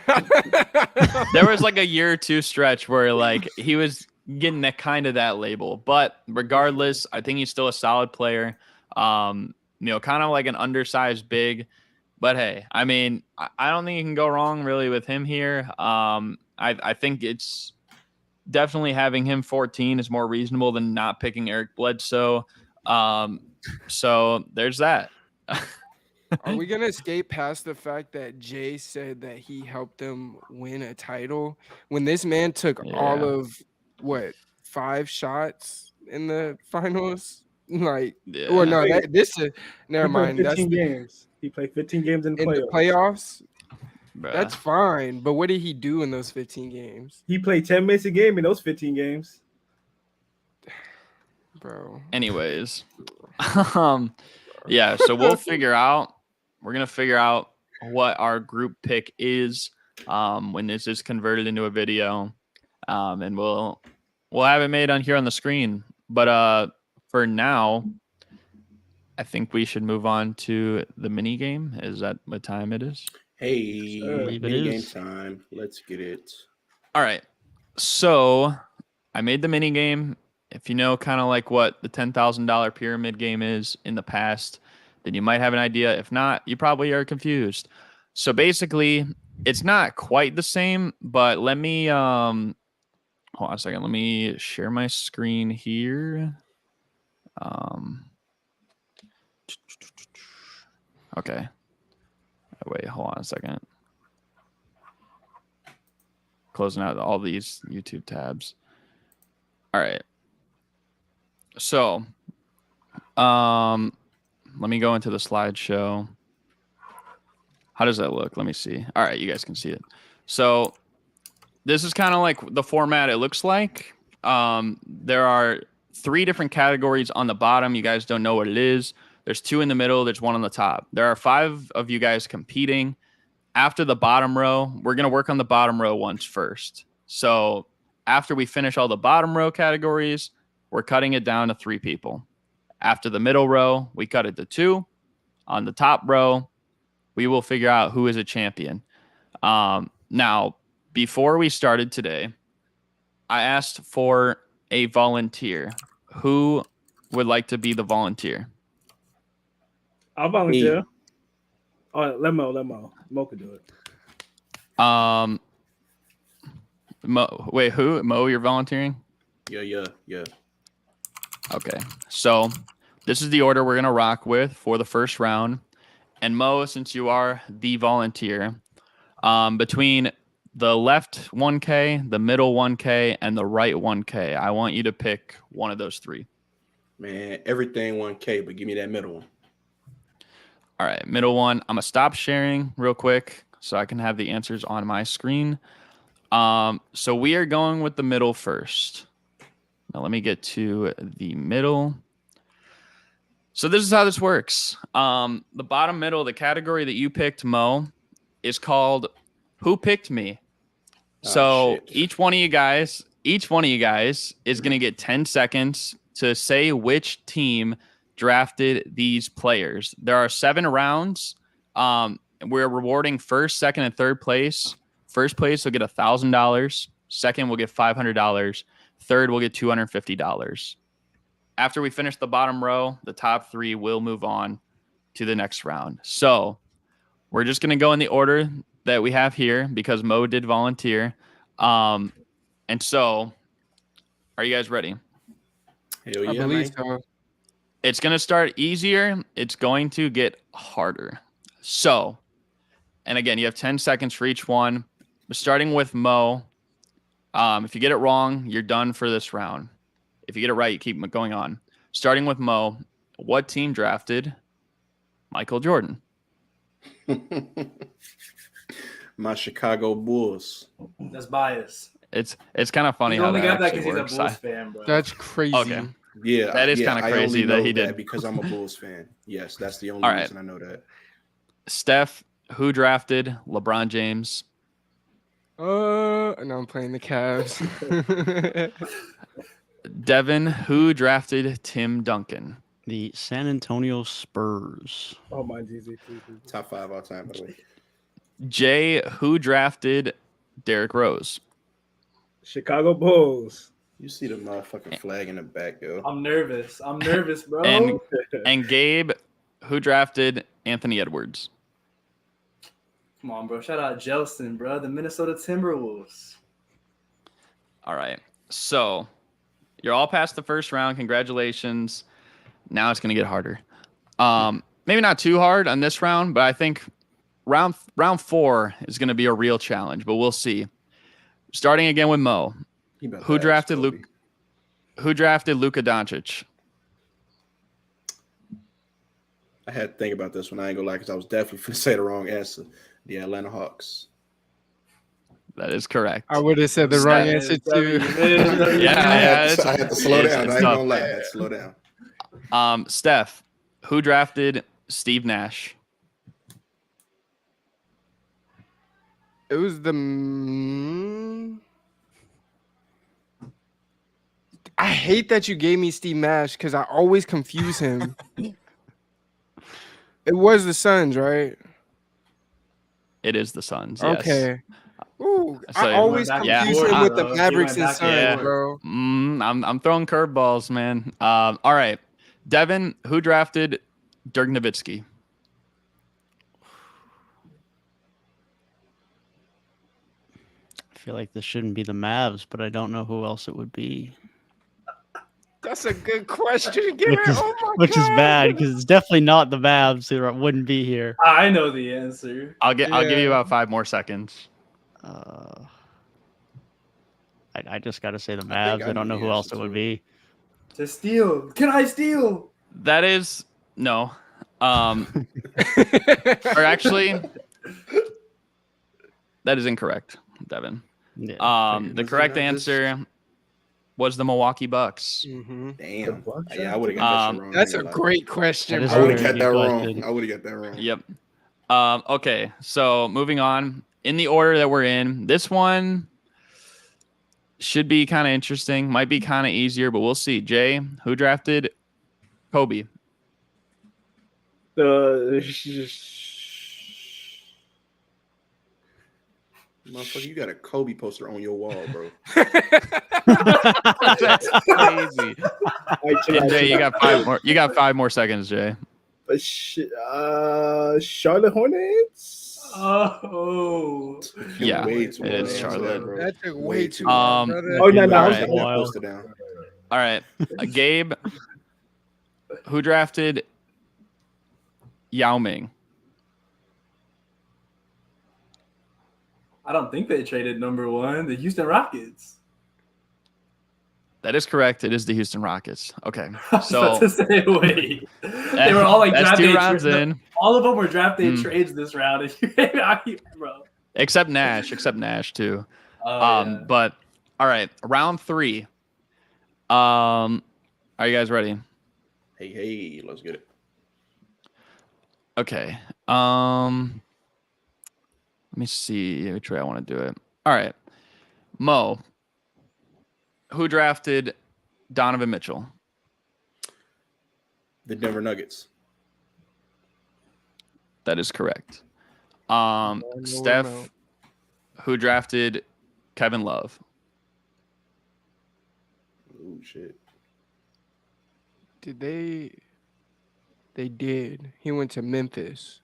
there was like a year or two stretch where like he was getting that kind of that label. But regardless, I think he's still a solid player. Kind of like an undersized big. But hey, I mean, I don't think you can go wrong really with him here. I think it's definitely having him 14 is more reasonable than not picking Eric Bledsoe. So there's that. Are we gonna escape past the fact that Jay said that he helped them win a title when this man took all Yeah. of what 5 shots in the finals? Like, Yeah. well, no, Wait. this is never He played mind. That's 15 games. He played 15 games in the in playoffs. the playoffs. Bruh. That's fine, but what did he do in those 15 games, He played 10 minutes a game in those 15 games. bro? Anyways, yeah. So we're gonna figure out what our group pick is when this is converted into a video, and we'll have it made on here on the screen. But for now, I think we should move on to the mini game. Is that what time it is? Hey, believe it mini game is. time. Let's get it. All right. So I made the mini game. If you know kind of like what the $10,000 pyramid game is in the past, then you might have an idea. If not, you probably are confused. So basically, it's not quite the same, but let me hold on a second. Let me share my screen here. Okay. Wait, hold on a second. Closing out all these YouTube tabs. All right. So, let me go into the slideshow. How does that look? Let me see. All right, you guys can see it. So, this is kind of like the format it looks like. There are 3 different categories on the bottom. You guys don't know what it is. There's 2 in the middle. There's 1 on the top. There are 5 of you guys competing. After the bottom row, we're going to work on the bottom row ones first. So after we finish all the bottom row categories, we're cutting it down to 3 people. After the middle row, we cut it to 2. On the top row, we will figure out who is a champion. Now, before we started today, I asked for a volunteer. Who would like to be the volunteer? I'll volunteer. Oh, let Mo. Mo can do it. Mo, wait, who? Mo, you're volunteering? Yeah. Okay. So this is the order we're going to rock with for the first round. And Mo, since you are the volunteer, between the left 1K, the middle 1K, and the right 1K, I want you to pick one of those 3. Man, everything 1K, but give me that middle one. All right, middle one. I'm going to stop sharing real quick so I can have the answers on my screen. So we are going with the middle first. Now let me get to the middle. So this is how this works. The bottom middle, the category that you picked, Mo, is called Who Picked Me? So shit. each one of you guys is going to get 10 seconds to say which team drafted these players. There are 7 rounds. We're rewarding first, second, and third place. First place will get $1,000. Second will get $500. Third will get $250. after we finish the bottom row, the top 3 will move on to the next round. So we're just going to go in the order that we have here because Mo did volunteer. And so are you guys ready? Hell I yeah, believe man. so. It's going to start easier. It's going to get harder. So, and again, you have 10 seconds for each one. Starting with Mo. If you get it wrong, you're done for this round. If you get it right, you keep going on. Starting with Mo, what team drafted Michael Jordan? My Chicago Bulls. That's bias. It's kind of funny He's how only that got that actually because he's a works. Bulls fan, bro. That's crazy. Okay. Yeah, That is kinda I crazy only that know he did. because I'm a Bulls fan. Yes, that's the only All right. reason I know that. Steph, who drafted LeBron James? No, I'm playing the Cavs. Devin, who drafted Tim Duncan? The San Antonio Spurs. Oh, mine's easy too. Top 5 all time, by the way. Jay, who drafted Derrick Rose? Chicago Bulls. You see the motherfucking flag in the back, yo. I'm nervous, bro. And Gabe, who drafted Anthony Edwards? Come on, bro. Shout out JELSON, bro. The Minnesota Timberwolves. All right. So you're all past the first round. Congratulations. Now it's going to get harder. Maybe not too hard on this round, but I think round 4 is going to be a real challenge, but we'll see. Starting again with Mo. Who drafted Luka Doncic? I had to think about this one. I ain't gonna lie, because I was definitely going to say the wrong answer. The Atlanta Hawks. That is correct. I would have said the wrong answer too. Yeah, I had to slow down. I ain't tough. gonna lie. I had to slow down. Steph, who drafted Steve Nash? It was the. I hate that you gave me Steve Nash because I always confuse him. It was the Suns, right? It is the Suns. Yes. Okay. Ooh, So I always back and confuse forth, him with the bro. Mavericks You and went back Suns, and bro. I'm throwing curveballs, man. All right. Devin, who drafted Dirk Nowitzki? I feel like this shouldn't be the Mavs, but I don't know who else it would be. That's a good question. Give Which it. is, Oh my which is God. bad because it's definitely not the Mavs who wouldn't be here. I know the answer. I'll give you Yeah. about 5 more seconds. I just got to say the I Mavs. think I, I don't know know the who else answer, it would too. be. To steal. Can I steal? That is no. Or actually, that is incorrect, Devin. Yeah, The correct answer was the Milwaukee Bucks. Mhm. Damn. Bucks, Yeah, I would have got that shit wrong. That's I a ain't gonna lie. great question. That is I a would have very got that good wrong. question. I would have got that wrong. Yep. Okay, so moving on. In the order that we're in, this one should be kind of interesting. Might be kind of easier, but we'll see. Jay, who drafted Kobe? Motherfucker, you got a Kobe poster on your wall, bro. That's crazy. And Jay, you got 5 more. You got 5 more seconds, Jay. Charlotte Hornets. Oh. Yeah, Way too it long is to answer Charlotte. that, bro. That took Way way too too long. long, brother. Oh, no, no, All I was right. thinking- That poster down. All right, Gabe, who drafted Yao Ming? I don't think they traded number 1. The Houston Rockets. That is correct. It is the Houston Rockets. Okay, I was about so to say, wait. They were all like that's draft 2 day rounds tra- in, All of them were draft day Mm. trades this round. Bro. except Nash too. Yeah. But all right, round 3. Are you guys ready? Hey, let's get it. Okay. Let me see which way I want to do it. All right. Mo, who drafted Donovan Mitchell? The Denver Nuggets. That is correct. no, Steph, no. who drafted Kevin Love? Ooh, shit. Did they? They did. He went to Memphis.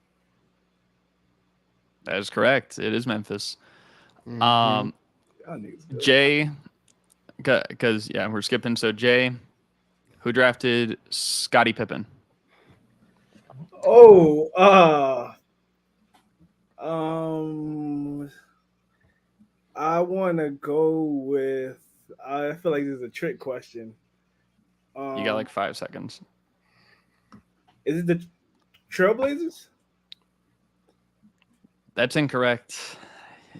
That is correct. It is Memphis. Mhm. Y'all niggas good. Jay, because yeah, we're skipping. So Jay, who drafted Scottie Pippen? Oh, I want to go with. I feel like this is a trick question. You got like 5 seconds. Is it the Trailblazers? That's incorrect.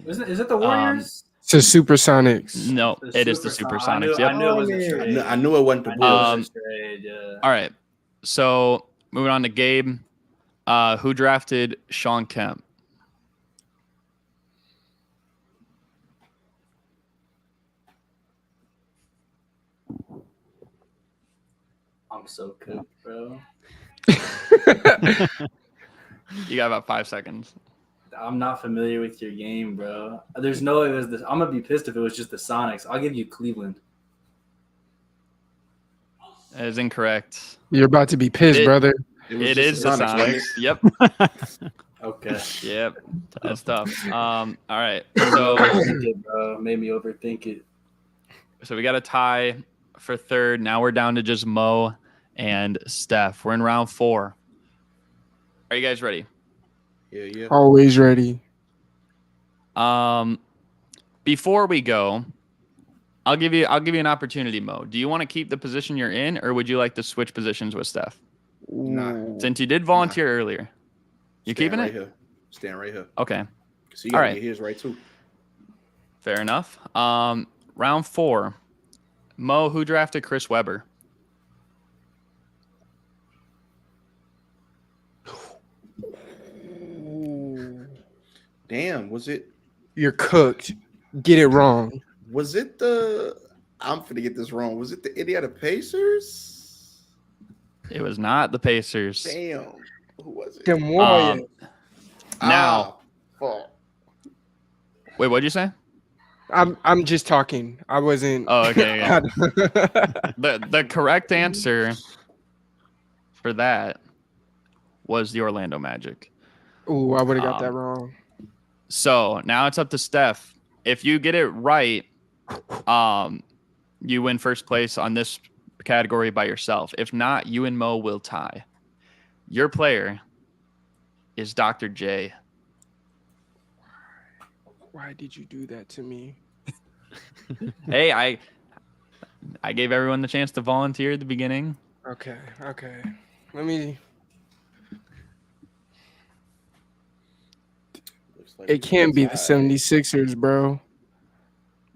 Is it the Warriors? It's the Supersonics. No, The it is the Supersonics. Supersonics. Yep. I knew it was a Oh, trade. I knew it wasn't the I knew it was Bulls. a trade, yeah. All right. So moving on to Gabe, who drafted Sean Kemp? I'm so cooked, bro. You got about 5 seconds. I'm not familiar with your game, bro. There's no way it was this. I'm gonna be pissed if it was just the Sonics. I'll give you Cleveland. That is incorrect. You're about to be pissed, brother. It is the Sonics. Yep. Okay. Yep. That's tough. All right. So Overthink it, bro. Made me overthink it. we got a tie for third. Now we're down to just Mo and Steph. We're in round 4. Are you guys ready? Yeah. Always ready. Before we go, I'll give you an opportunity, Mo. Do you want to keep the position you're in, or would you like to switch positions with Steph? Nah. Since you did volunteer earlier, you keeping right it? Here. Stand right here. Okay, So you gotta right. get his right too. fair enough. Round 4, Mo, who drafted Chris Webber? Damn, was it You're cooked. Get it wrong. the I'm finna get this wrong. Was it the Indiana Pacers? It was not the Pacers. Damn. Who was it? Them Warriors. Now, Fuck. wait, what'd you say? I'm just talking. I wasn't. Oh, okay. Yeah. The correct answer for that was the Orlando Magic. Ooh, I would have got that wrong. So now it's up to Steph. If you get it right, you win first place on this category by yourself. If not, you and Mo will tie. Your player is Dr. J. Why did you do that to me? Hey, I gave everyone the chance to volunteer at the beginning. Okay. Let me. Looks like It can't be the 76ers, bro.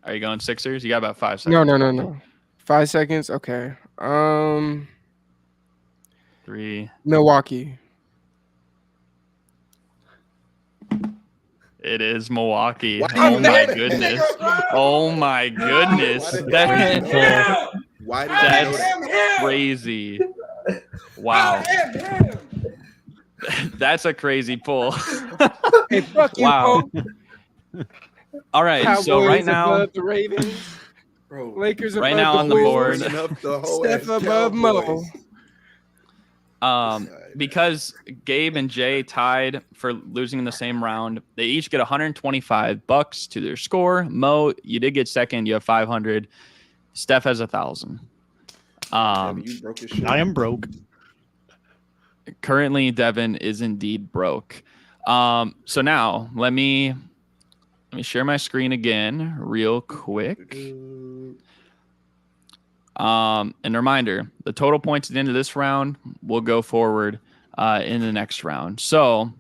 Are you going Sixers? You got about 5 seconds. No. 5 seconds. Okay. 3. Milwaukee. It is Milwaukee. Why Oh did my you know goodness. that? Oh my goodness. Why did That's you know that? crazy. Wow. That's a crazy pull. Hey, fuck you, Wow. Paul. All right. Cowboys So right now, above the Ravens. Bro, Lakers Right above now the on the Wolves, board. up the whole Steph ass above Mo. Cowboys. because Gabe and Jay tied for losing in the same round, they each get $125 to their score. Mo, you did get second. You have 500. Steph has 1,000. Devin, you broke your shit. I am broke. Currently, Devin is indeed broke. So now let me share my screen again real quick. And a reminder, the total points at the end of this round will go forward in the next round. So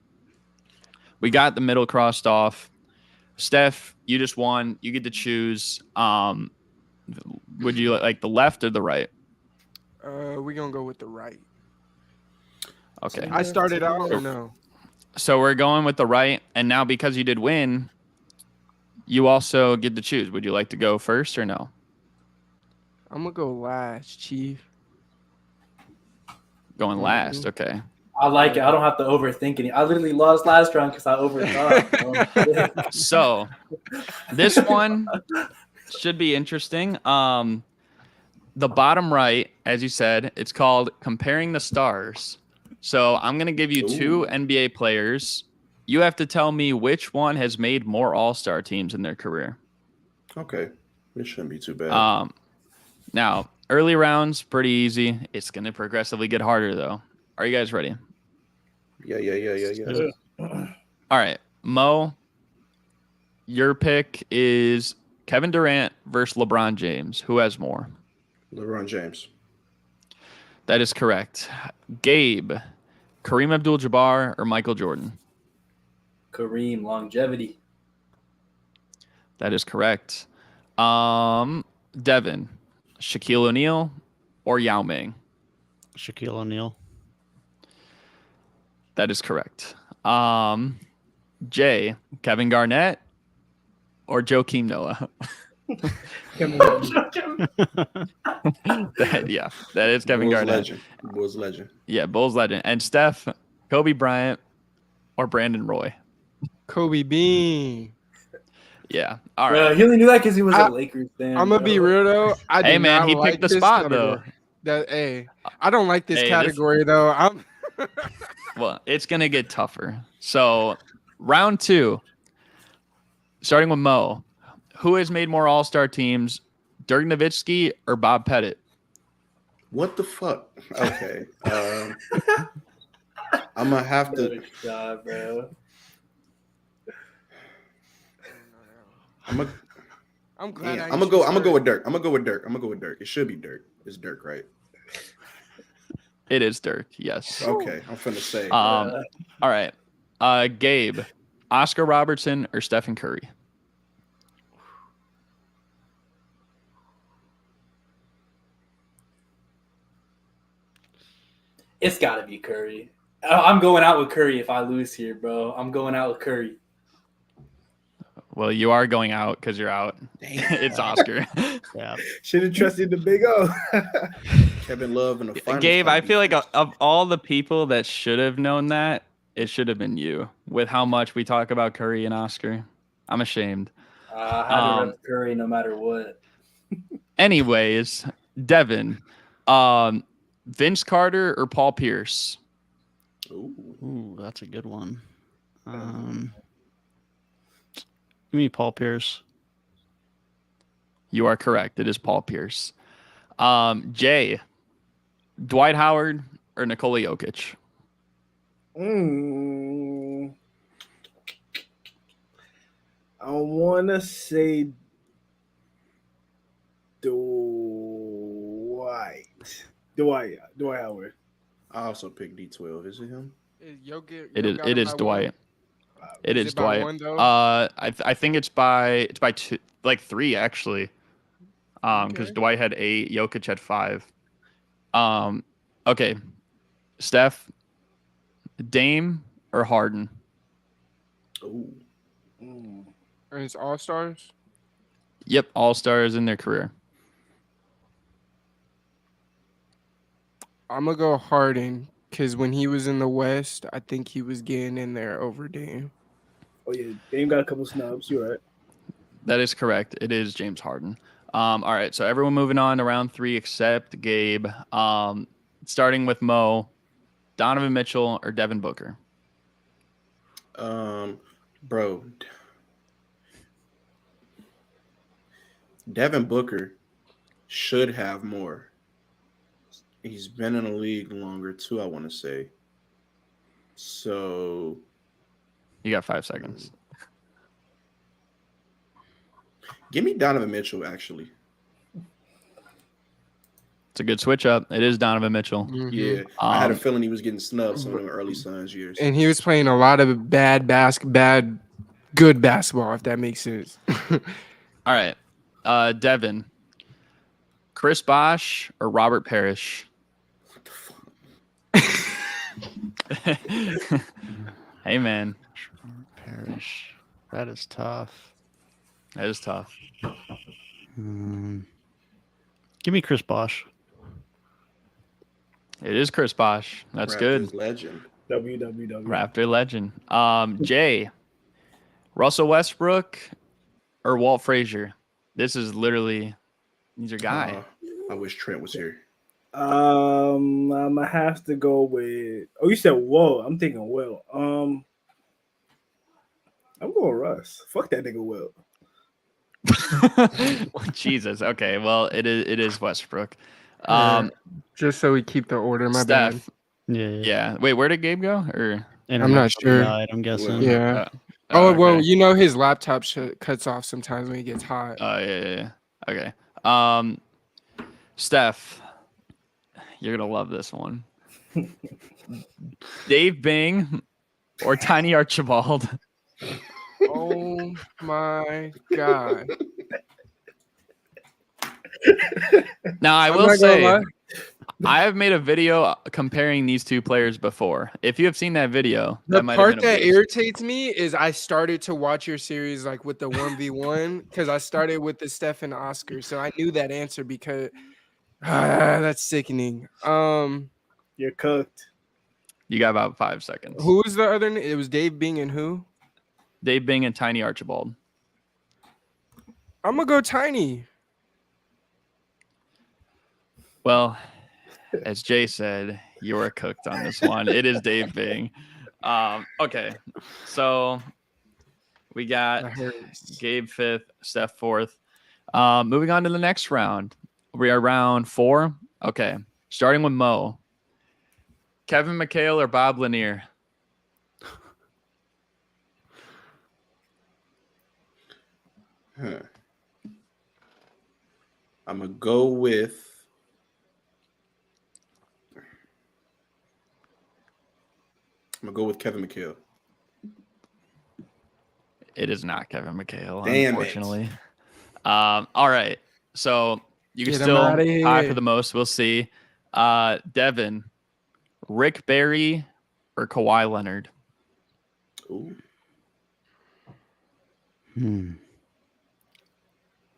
we got the middle crossed off. Steph, you just won. You get to choose. Would you like the left or the right? We're gonna go with the right. Okay. I started out or no? So we're going with the right. And now because you did win, you also get to choose. Would you like to go first or no? I'm gonna go last, Chief. Going last. Okay. I like it. I don't have to overthink it. I literally lost last round because I overthought. bro. So this one should be interesting. the bottom right, as you said, it's called Comparing the Stars. So I'm going to give you two NBA players. You have to tell me which one has made more All-Star teams in their career. Okay. It shouldn't be too bad. Now, early rounds, pretty easy. It's going to progressively get harder, though. Are you guys ready? Yeah. All right. Mo, your pick is Kevin Durant versus LeBron James. Who has more? LeBron James. That is correct. Gabe, Kareem Abdul-Jabbar or Michael Jordan? Kareem, longevity. That is correct. Devin, Shaquille O'Neal or Yao Ming? Shaquille O'Neal. That is correct. Jay, Kevin Garnett or Joakim Noah? That is Kevin Garnett. Bulls legend. Yeah, Bulls legend. And Steph, Kobe Bryant or Brandon Roy? Kobe Bean. Yeah. All right. He only knew that because he was a Lakers fan. I'm gonna be real though. Hey man, he picked the spot though. I don't like this category though. Well, it's gonna get tougher. So, round 2, starting with Mo. Who has made more All-Star teams, Dirk Nowitzki or Bob Pettit? What the fuck? Okay. I'm gonna have to. God, bro. I'm gonna go with Dirk. I'm gonna go with Dirk. It should be Dirk. It's Dirk, right? It is Dirk. Yes. Okay, I'm finna say. All right. Gabe, Oscar Robertson or Stephen Curry? It's got to be Curry. I'm going out with Curry if I lose here, bro. I'm going out with Curry. Well, you are going out because you're out. It's Oscar. Yeah. Should have trusted the Big O. Kevin Love in the finals. Gabe, I feel like of all the people that should have known that, it should have been you. With how much we talk about Curry and Oscar, I'm ashamed. I had to rep Curry no matter what. Anyways, Devin, Vince Carter or Paul Pierce? Ooh, that's a good one. Give me Paul Pierce. You are correct. It is Paul Pierce. Jay, Dwight Howard or Nikola Jokic? I want to say Dwight Howard. I also picked D12. Is it him? It is Dwight. It is by Dwight. one, though? I think it's by 2, like 3 actually. Because Dwight had 8, Jokic had 5. Okay. Steph, Dame or Harden? And it's All Stars. Yep, All Stars in their career. I'm gonna go Harden because when he was in the West, I think he was getting in there over Dame. Oh yeah, Dame got a couple snubs. You're right. That is correct. It is James Harden. All right, so everyone moving on to round 3 except Gabe. Starting with Mo, Donovan Mitchell or Devin Booker? Bro, Devin Booker should have more. He's been in the league longer too, I want to say. So you got 5 seconds. Give me Donovan Mitchell, actually. It's a good switch up. It is Donovan Mitchell. Mm-hmm. Yeah, I had a feeling he was getting snubbed some of the early Suns years. And he was playing a lot of good basketball, if that makes sense. All right. Devin, Chris Bosh or Robert Parrish? What the fuck? Hey, man. Parrish. That is tough. That is tough. Give me Chris Bosh. It is Chris Bosh. That's Raptors good. legend. WWW. Raptor legend. Jay, Russell Westbrook or Walt Frazier? This is literally, he's your guy. I wish Trent was here. I'm gonna have to go with. Oh, you said Will. I'm thinking Will. I'm going Russ. Fuck that nigga Will. Jesus. Okay. Well, it is Westbrook. Just so we keep the order. My bad. Steph. Yeah. Yeah. Wait, where did Gabe go? Or Internet not sure. died, I'm guessing. Yeah. oh, well, okay. you know his laptop cuts off sometimes when he gets hot. Oh yeah. Okay. Steph, you're gonna love this one. Dave Bing or Tiny Archibald? Oh my god! Now I I'm will not gonna say, lie. I have made a video comparing these two players before. If you have seen that video, The that might have part been a that boost. irritates me is I started to watch your series like with the 1v1 because I started with the Steph and Oscar, so I knew that answer because that's sickening. You're cooked. You got about 5 seconds. Who was the other? It was Dave Bing and who? Dave Bing and Tiny Archibald. I'm gonna go Tiny. Well, as Jay said, you are cooked on this one. It is Dave Bing. Okay, so we got That hurts. Gabe 5th, Steph 4th. Moving on to the next round. We are round 4. Okay, starting with Mo. Kevin McHale or Bob Lanier? I'm gonna go with. Kevin McHale. It is not Kevin McHale, Damn unfortunately. All right, so you can Get him still outta tie here. for the most. We'll see. Devin, Rick Barry or Kawhi Leonard? Ooh.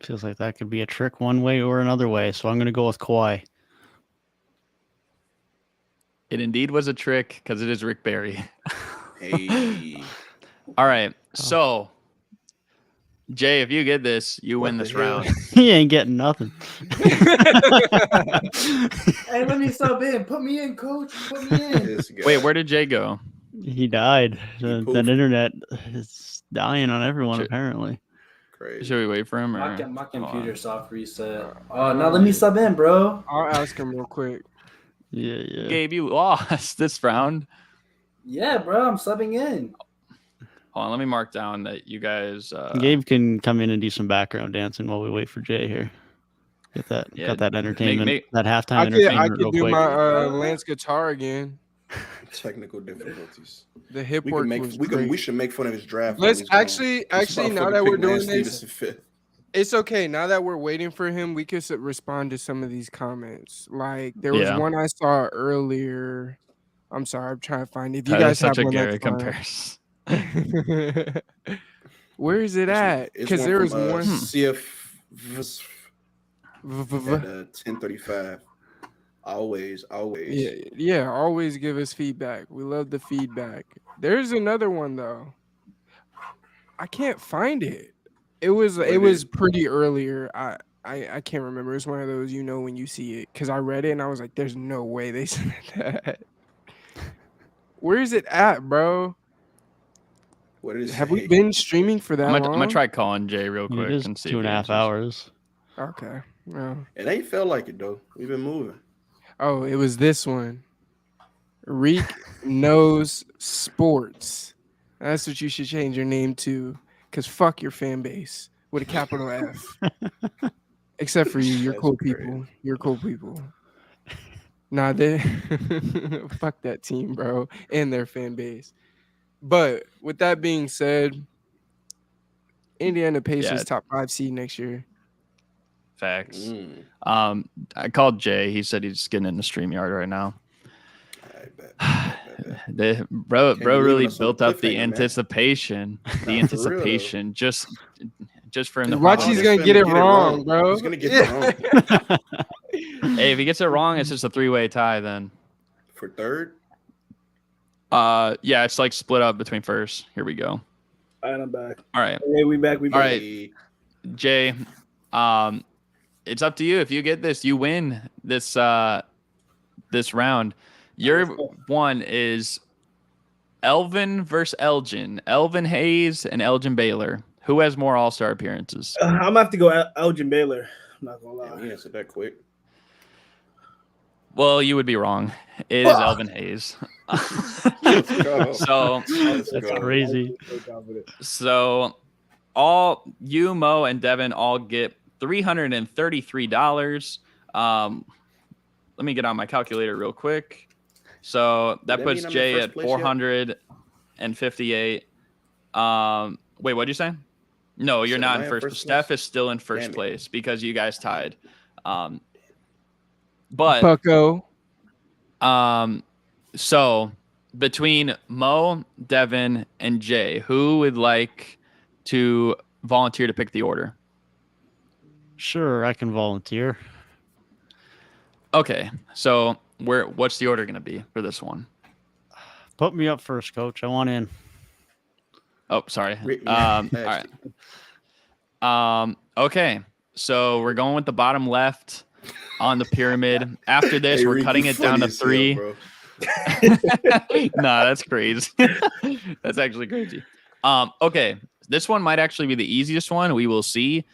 Feels like that could be a trick one way or another way, so I'm going to go with Kawhi. It indeed was a trick because it is Rick Barry. Hey. All right, so Jay, if you get this, you What win the this hell? round. He ain't getting nothing. Hey, let me sub in. Put me in, coach. Put me in. This guy. Wait, where did Jay go? He died. That poofed. internet is dying on everyone, Shit. apparently. Crazy. Should we wait for him? My, Or? my computer soft reset. Uh, Now let me sub in, bro. I'll ask him real quick. Yeah. Gabe, you lost this round. Yeah, bro, I'm subbing in. Hold on, let me mark down that you guys. Gabe can come in and do some background dancing while we wait for Jay here. Get that, Yeah, got that entertainment, that halftime I entertainment real could do quick. my Lance guitar again. Technical difficulties. The hip We work can make. was We great. should make fun of his draft. Let's while he's actually gone. This now motherfucker that we're picked doing Lance this, Stevenson fifth. it's okay. Now that we're waiting for him, we could respond to some of these comments. Like there was Yeah. one I saw earlier. I'm sorry, I'm trying to find it. If you That is guys have such a one, Garrett that's comparison. fine. Where is it at? It's Because there was from, one. CF at 10:35. Always. Yeah, always give us feedback. We love the feedback. There's another one though. I can't find it. It was pretty earlier. I can't remember. It's one of those when you see it because I read it and I was like, "There's no way they said that." Where is it at, bro? What is? Have we been streaming for that I'm long? gonna try calling Jay real It quick is and see. 2.5 if he answers. hours. Okay. No. It ain't felt like it though. We've been moving. Oh, it was this one. Reek knows sports. That's what you should change your name to. Cause fuck your fan base with a capital F. Except for you, you're That's cool crazy. people. You're cool people. Nah, they fuck that team, bro, and their fan base. But with that being said, Indiana Pacers Yeah. top 5 seed next year. Facts. Mm. I called Jay. He said he's getting in the StreamYard right now. I bet. Bro Can't believe really us on a built up the cliffhanger, man. anticipation. Nah, The for real, anticipation just for him to Watch, follow he's this. gonna get it wrong, bro. He's gonna get it wrong. Hey, if he gets it wrong, it's just a 3-way tie then. For third. Yeah, it's like split up between first. Here we go. All right, I'm back. All right. Hey, we back. All right. Jay, It's up to you. If you get this, you win this this round. Your one is Elvin versus Elgin. Elvin Hayes and Elgin Baylor. Who has more All-Star appearances? I'm gonna have to go Elgin Baylor. I'm not gonna lie. He answered that quick. Well, you would be wrong. It is Elvin Hayes. Let's go. So Let's That's go. crazy. So all you, Mo, and Devin all get $333. Let me get on my calculator real quick. So that Does that puts mean I'm in Jay first at place yet? 458. Wait, what'd you say? No, you're So not am I in in first. first Steph place? is still in first Damn it. place because you guys tied. But Bucko. so between Mo, Devin, and Jay, who would like to volunteer to pick the order? Sure, I can volunteer. Okay, so what's the order going to be for this one? Put me up first, coach. I want in. Oh, sorry. Yeah, All right. Okay, so we're going with the bottom left on the pyramid. After this, Hey, we're Ricky, cutting it down to funny as hell, 3. bro. Nah, that's crazy. That's actually crazy. Okay, this one might actually be the easiest one. We will see,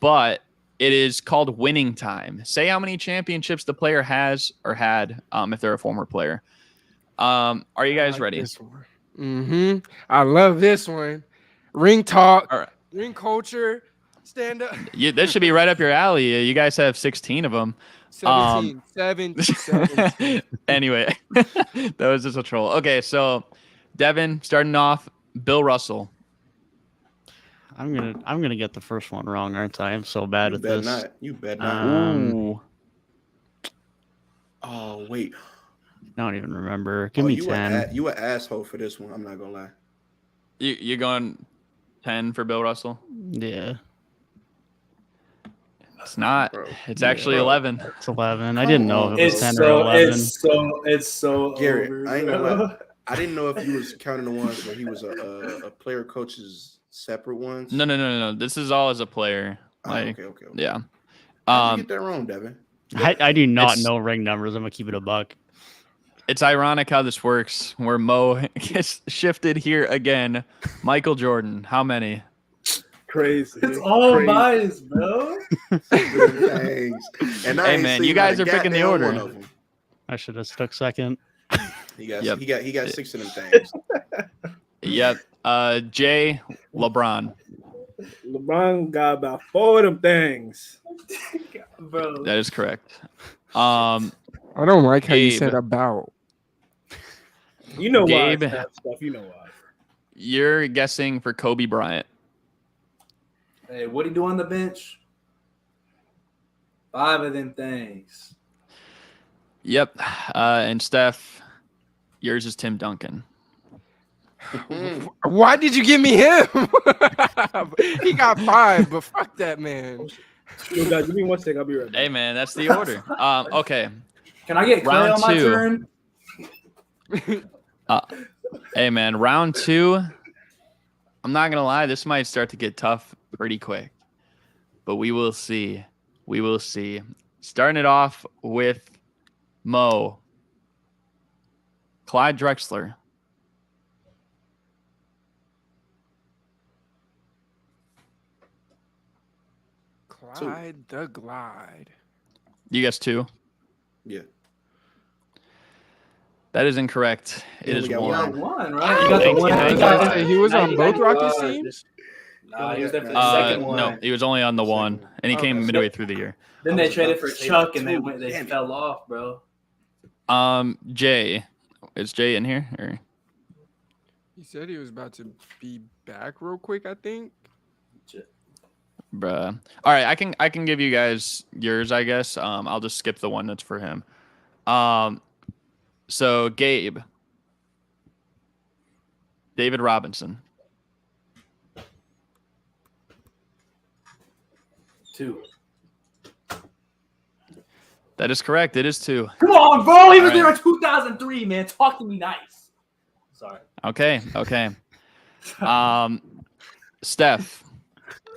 but it is called winning time. Say how many championships the player has or had, if they're a former player. Are you guys ready? I love this one. Ring talk, All right. ring culture, stand up. This should be right up your alley. You guys have 16 of them. 17. Anyway, that was just a troll. Okay, so Devin, starting off, Bill Russell. I'm gonna get the first one wrong, aren't I? I'm so bad You at bet this. not. You bet not. Ooh. Oh wait. I don't even remember. Give me 10. You an asshole for this one. I'm not gonna lie. You're going 10 for Bill Russell? Yeah, It's not. Bro. It's actually Bro. 11. it's 11. I didn't know if it was It's 10 so or 11. it's so Garrett, over, I ain't gonna bro. lie. I didn't know if you was counting the ones where he was a player coach's separate ones. No. This is all as a player. Oh, Like, okay. yeah. How'd you get that wrong, Devin? I do not It's- know ring numbers. I'm gonna keep it a buck. It's ironic how this works, where Mo gets shifted here again. Michael Jordan, how many? Crazy. It's all Crazy. biased, bro. Thanks. And I Hey, ain't man, seen you guys not a are picking the goddamn order. one of 'em. I should have stuck second. He got Yep. he got 6 of them things. Yep. Jay, LeBron. LeBron got about 4 of them things. Bro. That is correct. I don't like how you Gabe. said about. You know why? Gabe. Stuff. You know why. You're guessing for Kobe Bryant. Hey, what he do on the bench? 5 of them things. Yep. And Steph, yours is Tim Duncan. Why did you give me him? He got 5, but fuck that man. Yo, guys, give me 1 second. I'll be right back. Hey, man, that's the order. Okay. Can I get Clay Round on my 2. turn? Hey, man, round 2. I'm not going to lie. This might start to get tough pretty quick. But we will see. We will see. Starting it off with Mo. Clyde Drexler. Clyde the Glide. You guess 2? Yeah. That is incorrect. It Yeah, is we got 1. You got 1, right? You got the Thank one. you. You Thank got- you. He was on you both got- Rockets teams? Nah, he was there for the Uh, second one. No, he was only on the 1, and he Oh, came okay. midway through the year. Then I they was traded about for to say Chuck, that and too. they Damn it. fell off, bro. Jay. Is Jay in here? Or? He said he was about to be back real quick, I think. Bruh. All right, I can give you guys yours, I guess. I'll just skip the one that's for him. So Gabe. David Robinson. 2. That is correct. It is 2. Come on, bro. He was All there right. in 2003, man. Talk to me nice. Sorry. Okay. Steph.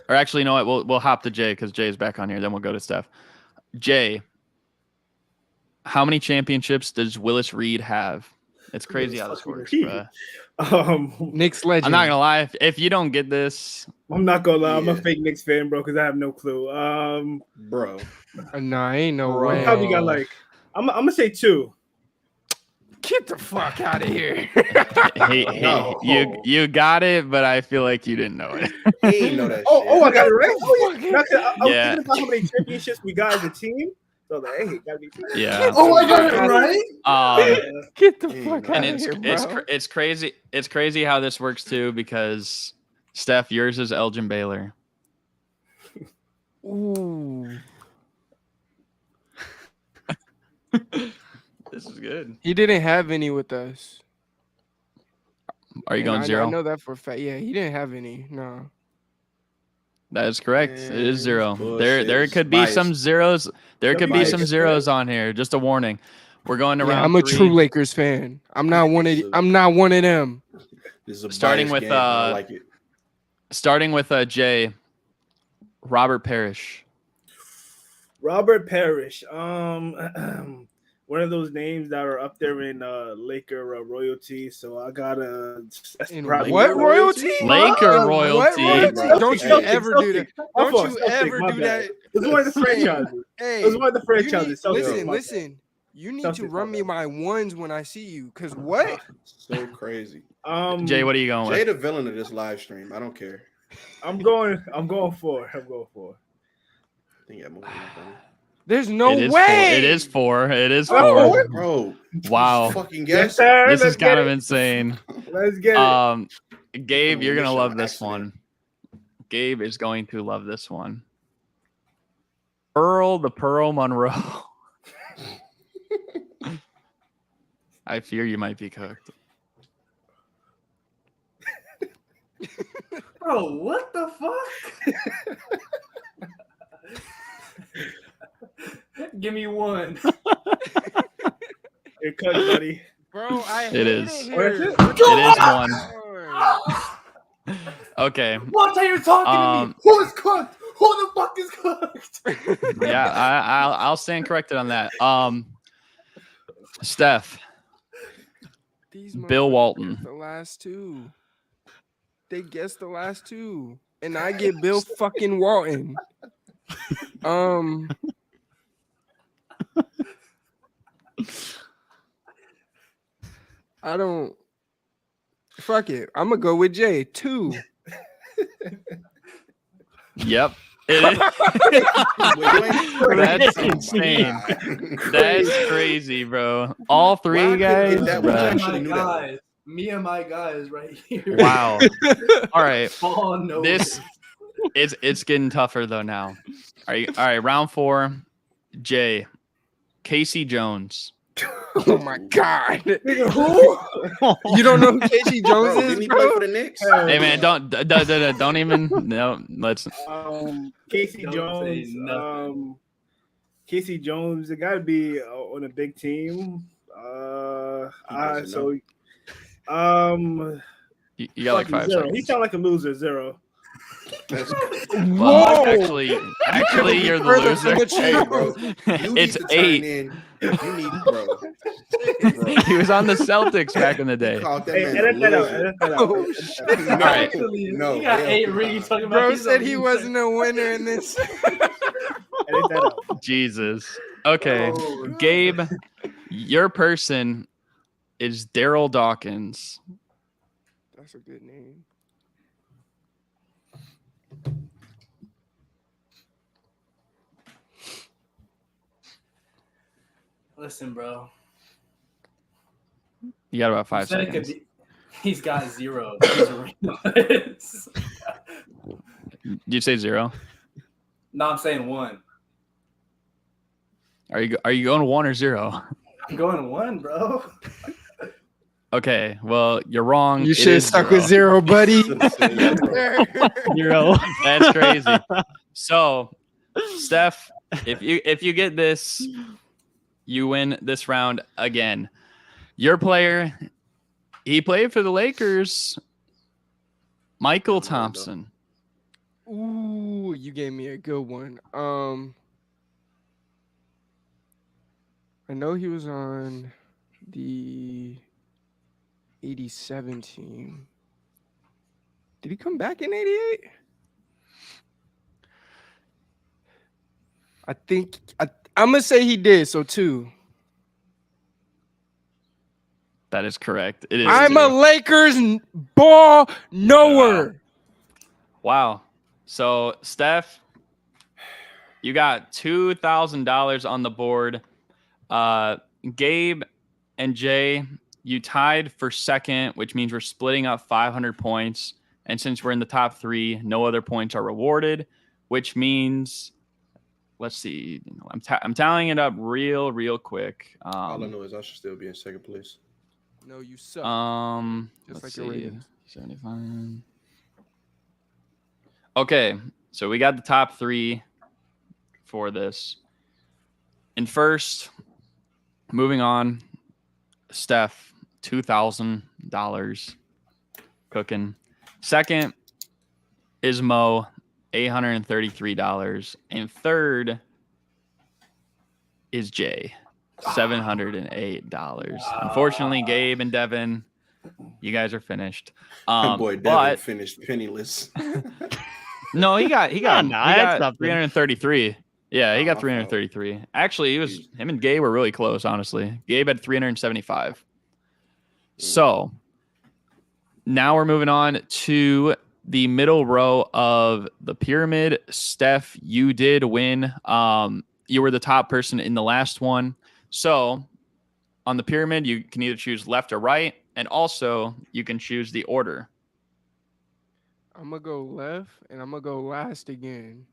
Or actually, you know what? We'll hop to Jay because Jay's back on here. Then we'll go to Steph. Jay, how many championships does Willis Reed have? It's crazy how this works, bro. Knicks legend. I'm not gonna lie. If you don't get this, I'm not gonna lie. I'm a fake Knicks fan, bro, because I have no clue. Bro. No, ain't no Bro. way. Probably got like I'm gonna say 2. Get the fuck out of here. No. you got it, but I feel like you didn't know it. He ain't know that shit. I got it right. Oh, yeah. I was Yeah. thinking about how many championships we got as a team. So like, hey, gotta be 2. Yeah. Oh, I got it right. Get the fuck out And of here, bro. it's crazy. It's crazy how this works too because Steph, yours is Elgin Baylor. Ooh. This is good. He didn't have any with us. Are you And going I 0? know that for a fact. Yeah, he didn't have any. No. That is correct. It is 0. Bullshit. There could be Biased. some zeros. There could be Biased. some zeros on here. Just a warning. We're going to Yeah, round I'm a 3. true Lakers fan. I'm not one of them. This is a Starting biased with, game. I like it. Starting with Jay, Robert Parrish. Robert Parrish. One of those names that are up there in Laker royalty. So I gotta. In probably- what royalty? Laker What royalty. royalty? Don't you Celtics, ever do that. Celtics. Don't My you fault, ever my do bad. that. It was one of the franchises. Hey, It was one of the you franchises. need- Celtics, listen, my bad. listen. You need to Celtics, run my me bad. my ones when I see you. Cause what? So crazy. Jay, what are you going Jay with? the villain of this live stream. I don't care. I'm going for. I think yeah, moving up on it. There's no It is way. It is 4. It is Oh, 4. Bro. Wow. Fucking Yes, guess. sir. This is Let's kind get of it. insane. Let's get it. Gabe, you're gonna Mission love this accident. one. Gabe is going to love this one. Earl the Pearl Monroe. I fear you might be cooked. Bro, what the fuck? Give me 1. You're cut, buddy. Bro, I It hate is. it What is here. it? It is 1. Lord. Okay. Watch how you're talking to me. Who is cooked? Who the fuck is cooked? Yeah, I'll stand corrected on that. Steph, These Bill motherfuckers Walton. guessed the last 2. They guessed the last 2, and I get Bill fucking Walton. I don't. Fuck it. I'm gonna go with Jay 2. Yep. It is. That's insane. That's crazy, bro. All 3 guys. that Me one? Bruh. and should've my knew that guys. Me and my guys right here. Wow. All right. Oh no. This it's getting tougher though now. All right, round 4. Jay, Casey Jones. Oh my god. Nigga, who? You don't know who Casey Jones Bro, didn't is, he play bro? for the Knicks? Hey man, don't even let's Casey Don't say Jones. nothing. Casey Jones. It got to be on a big team. doesn't you got like fucking 5 0. seconds. He sound like a loser. 0. That's, Well, Whoa! actually you're the Further from loser. hey, bro. You It's need to 8. turn in. You need, bro. He was on the Celtics back in the You day. called that Hey, man edit a that out. loser. Edit that out. Oh, Edit shit. that out. No, Actually, no, he got hell 8 no. rings talking about. Bro he's said a he loser. wasn't a winner in this. Edit that out. Jesus. Okay. Oh, Gabe, your person is Daryl Dawkins. That's a good name. Listen, bro. You got about 5 You said it could seconds. be- He's got 0. He's ringless. Did you say 0? No, I'm saying 1. Are you going 1 or 0? I'm going 1, bro. Okay, well, you're wrong. You It should have is stuck 0. with 0, buddy. Should've said that, bro. 0. That's crazy. So, Steph, if you get this, you win this round again. Your player, he played for the Lakers. Michael Thompson. Ooh, you gave me a good one. I know he was on the 87 team. Did he come back in 88? I think I'm gonna say he did. So 2. That is correct. It is. I'm 2. a Lakers ball knower. Wow. So, Steph, you got $2,000 on the board. Gabe and Jay, you tied for second, which means we're splitting up 500 points. And since we're in the top 3, no other points are rewarded, which means, let's see, I'm tallying it up real quick. All I know is I should still be in second place. No, you suck. Let's like see, your ratings. 75. Okay, so we got the top 3 for this. And first, moving on, Steph, $2,000 cooking. Second is Mo, $833. And third is Jay, $708. Unfortunately, Gabe and Devin, you guys are finished. My boy Devin But finished penniless. no, he got that's something. 333. Yeah, he got my 333. Actually, him and Gabe were really close, honestly. Gabe had 375. So now we're moving on to the middle row of the pyramid. Steph, you did win. You were the top person in the last one. So on the pyramid, you can either choose left or right, and also you can choose the order. I'm gonna go left, and I'm gonna go last again.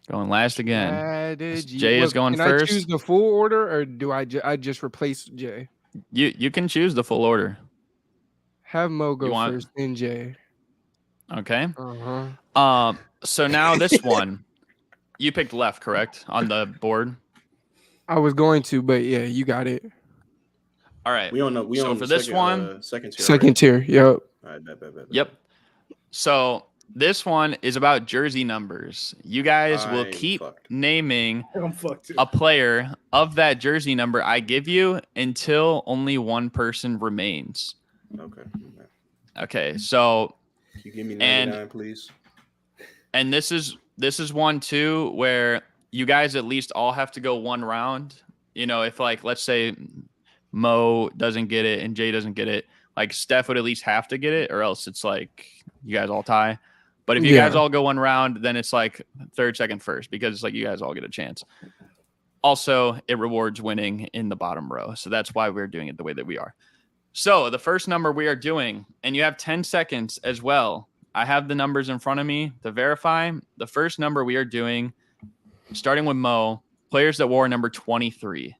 Going last again. Strategy. Jay is going can first. I choose the full order, or do I just replace Jay? You can choose the full order. Have Mo go You want- first, then Jay. Okay. Uh-huh. So now this one, you picked left, correct, on the board? I was going to, but yeah, you got it. All right. We don't know. We So on for the this second, one- second tier. Second right? tier. Yep. All right, bet. Yep. So this one is about jersey numbers. You guys will I'm keep fucked. naming I'm fucked. a player of that jersey number I give you until only one person remains. Okay. Okay. So, Can you give me And- 99, please? and this is one too where you guys at least all have to go one round. You know, if like let's say Mo doesn't get it and Jay doesn't get it, like Steph would at least have to get it, or else it's like you guys all tie. But if you guys all go one round, then it's like third, second, first, because it's like you guys all get a chance. Also, it rewards winning in the bottom row. So that's why we're doing it the way that we are. So the first number we are doing, and you have 10 seconds as well. I have the numbers in front of me to verify. The first number we are doing, starting with Mo, players that wore number 23.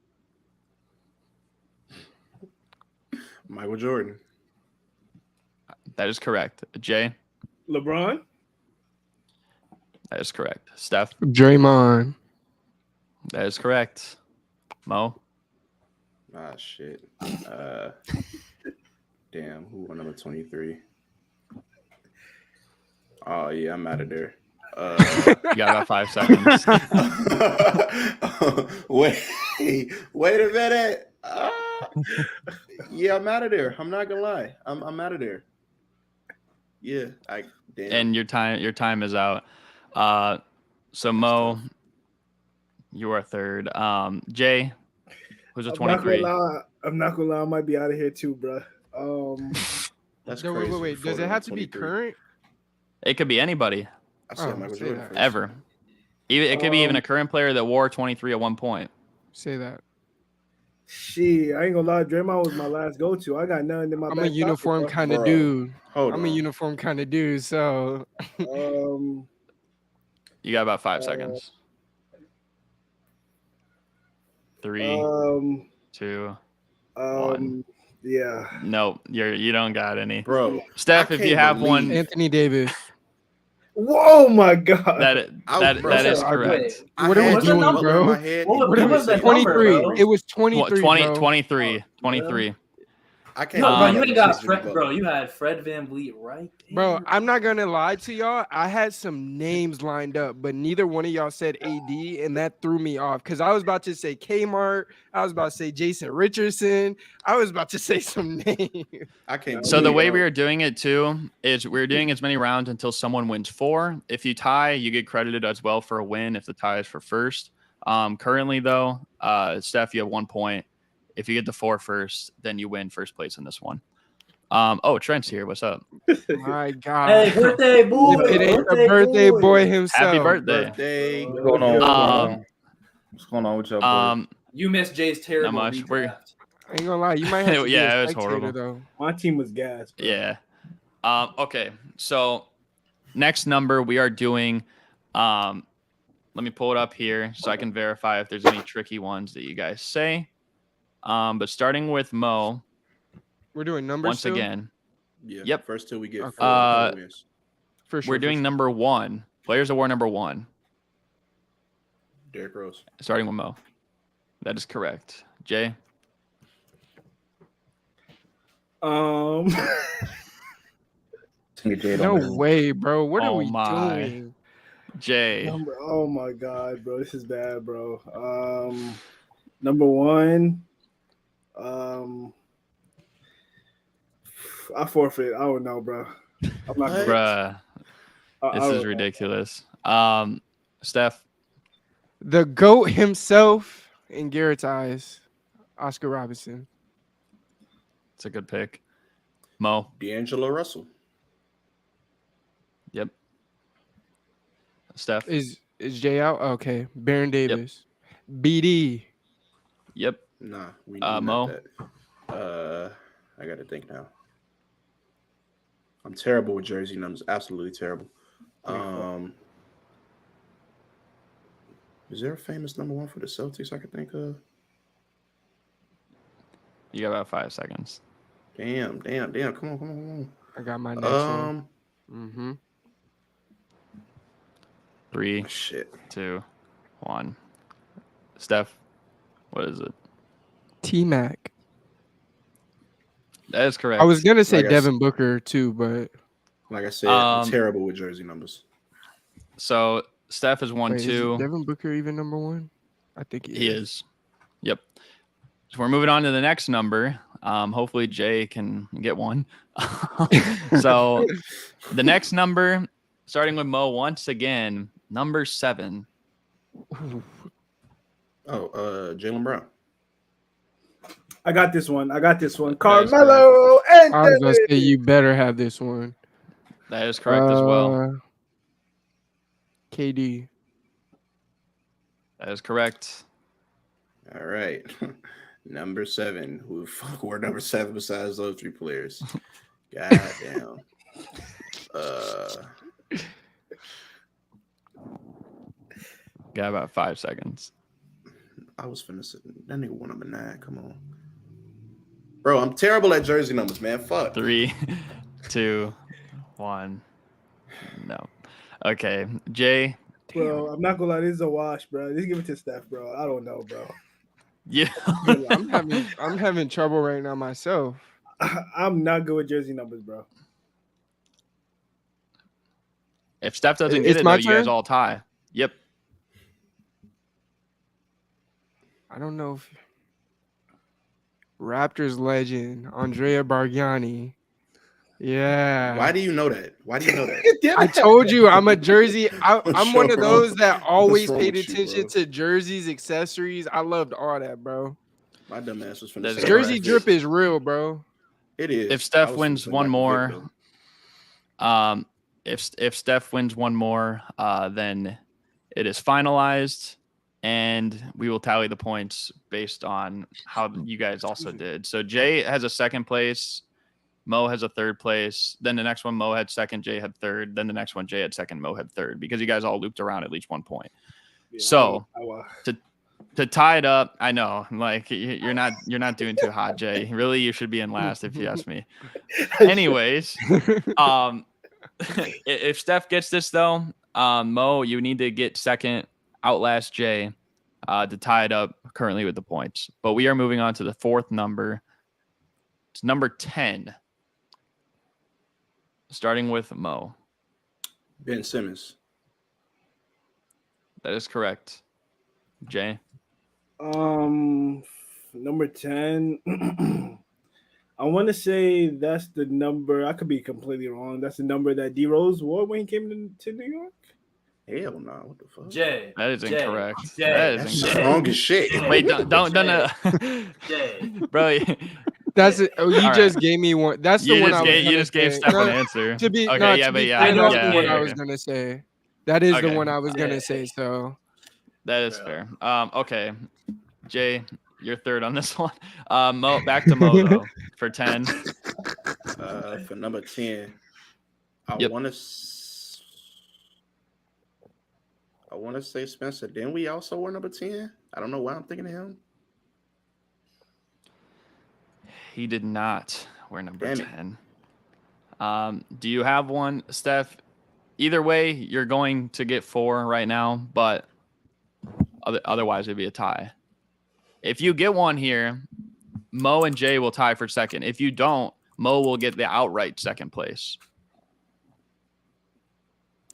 Michael Jordan. That is correct. Jay, LeBron. that is correct. Steph, Draymond. that is correct. Mo, Ah, shit. Damn, who won number 23? Oh, yeah, I'm out of there. you got about 5 seconds. Wait a minute. Yeah, I'm out of there. I'm not gonna lie. I'm out of there. Yeah, damn. And your time is out. So Mo, you are third. Jay, who's a 23? I'm not gonna lie. I might be out of here too, bro. That's No, crazy. wait. Before Does it number have to be 23. current? It could be anybody I said Oh, Michael say Jordan that. first. ever. It could be even a current player that wore 23 at one point. Say that. Shit, I ain't gonna lie. Draymond was my last go-to. I got nothing in my. I'm a back uniform pocket, kind of Bro. dude. Hold I'm on. a uniform kind of dude. So bro. You got about 5 seconds. 3, 2. Yeah. Nope, you don't got any. Bro, Steph, I if you can't have believe- one, Anthony Davis. Whoa, my God. that is correct. I What are we had What's the doing, number, Butler in bro? my head. What He was said that number, 23. bro? It was 23, 20, bro. 23. 23. I can't. No, bro, believe you I ain't got just Fred, give up. bro. You had Fred VanVleet right there. Bro, I'm not gonna lie to y'all. I had some names lined up, but neither one of y'all said AD, and that threw me off because I was about to say Kmart. I was about to say Jason Richardson. I was about to say some names. I can't. So the believe way y'all- we are doing it too is we're doing as many rounds until someone wins 4. If you tie, you get credited as well for a win if the tie is for first. Currently though, Steph, you have 1 point. If you get the 4 first, then you win first place in this one. Oh, Trent's here. What's up? My God. Hey, birthday boy. If it ain't the birthday boy himself. Happy birthday. Birthday. What's What's going on? Um, What's going on with y'all boys? You missed Jay's terrible much. We're- redraft. I ain't gonna lie, you might have to Yeah, be it a was spectator horrible. though. My team was gas. Bro. Yeah. Okay. So next number we are doing. Let me pull it up here so I can verify if there's any tricky ones that you guys say. But starting with Mo, We're doing numbers once still? again, Yeah. Yep. First till we get Okay. 4 wins. For sure. we're doing number 1. Players of War number 1, Derrick Rose. starting with Mo. That is correct. Jay, No way, bro. What are Oh we my. doing? Jay, Oh my god, bro, this is bad, bro. Number 1. I forfeit. I don't know, bro. I'm not. What? bruh, I this don't is know. ridiculous. Steph, The GOAT himself in Garrett's eyes, Oscar Robinson. it's a good pick. Mo, D'Angelo Russell. yep. Steph, Is Jay out? Okay. Baron Davis. BD. yep. Nah, we Mo? not that. I gotta think now. I'm terrible with jersey numbers. Absolutely terrible. Is there a famous number 1 for the Celtics I could think of? You got about 5 seconds. Damn. Come on. I got my next one. 3, Shit. 2, 1. Steph, what is it? T-Mac. That is correct. I was going to say Like I Devin Booker too, but Like I said, I'm Um, terrible with jersey numbers. So Steph is 1, wait, is 2. Devin Booker even number 1? I think He is. Yep. So we're moving on to the next number. Hopefully Jay can get one. So the next number, starting with Mo once again, number 7. Jaylen Brown. I got this one. That is Carmelo I was going to say Anthony. you better have this one. That is correct as well. KD. That is correct. All right. Number 7. Who the fuck were number 7 besides those 3 players? God damn. Got about 5 seconds. I was finna say that nigga won number 9. Come on. Bro, I'm terrible at jersey numbers, man. Fuck. 3, 2, 1. No. Okay. Jay. Bro, I'm not gonna lie, this is a wash, bro. Just give it to Steph, bro. I don't know, bro. Yeah. I'm having trouble right now myself. I'm not good with jersey numbers, bro. If Steph doesn't get It's it, my though, you guys turn? all tie. Yep. I don't know if Raptors legend Andrea Bargnani. Yeah. Why do you know that? I told you I'm a jersey. I'm What's one of wrong? those that always wrong paid with you, attention bro? to jerseys, accessories. I loved all that, bro. My dumb ass was finna That's say correct. Jersey Brad drip Pitt. is real, bro. It is. If I Steph was finna wins say one Michael more, Vick, though. if Steph wins one more, then it is finalized, and we will tally the points based on how you guys also did. So Jay has a second place, Mo has a third place. Then the next one, Mo had second, Jay had third. Then the next one, Jay had second, Mo had third, because you guys all looped around at least 1 point. Yeah, So I to tie it up, I know, like you're not doing too hot, Jay. Really, you should be in last if you ask me. Anyways, if Steph gets this though, Mo, you need to get second, outlast Jay, to tie it up currently with the points. But we are moving on to the 4th number, It's number 10. Starting with Mo. Ben Simmons. That is correct. Jay. Number 10. I want to say that's the number. I could be completely wrong. That's the number that D Rose wore when he came to New York. Hell no. What the fuck? Jay. That is incorrect. Jay, That is That's incorrect. strong as shit. Wait, don't. Jay. Bro, That's it. Oh, you All just right. gave me one. That's the you one just I was gave, gonna you just gave say. Steph an No, answer. to be okay, no, yeah, to but be yeah, fair, that's yeah, the one yeah, I was yeah. gonna say. That is the Okay. one I was gonna Yeah. say. So That is Bro. fair. Okay, Jay, you're third on this one. Mo, back to Mo though for 10. For number 10, I Yep. want to say Spencer. Then we also were number 10. I don't know why I'm thinking of him. He did not wear number Damn it. 10. Do you have one, Steph? Either way, you're going to get 4 right now, but otherwise it'd be a tie. If you get one here, Mo and Jay will tie for second. If you don't, Mo will get the outright second place.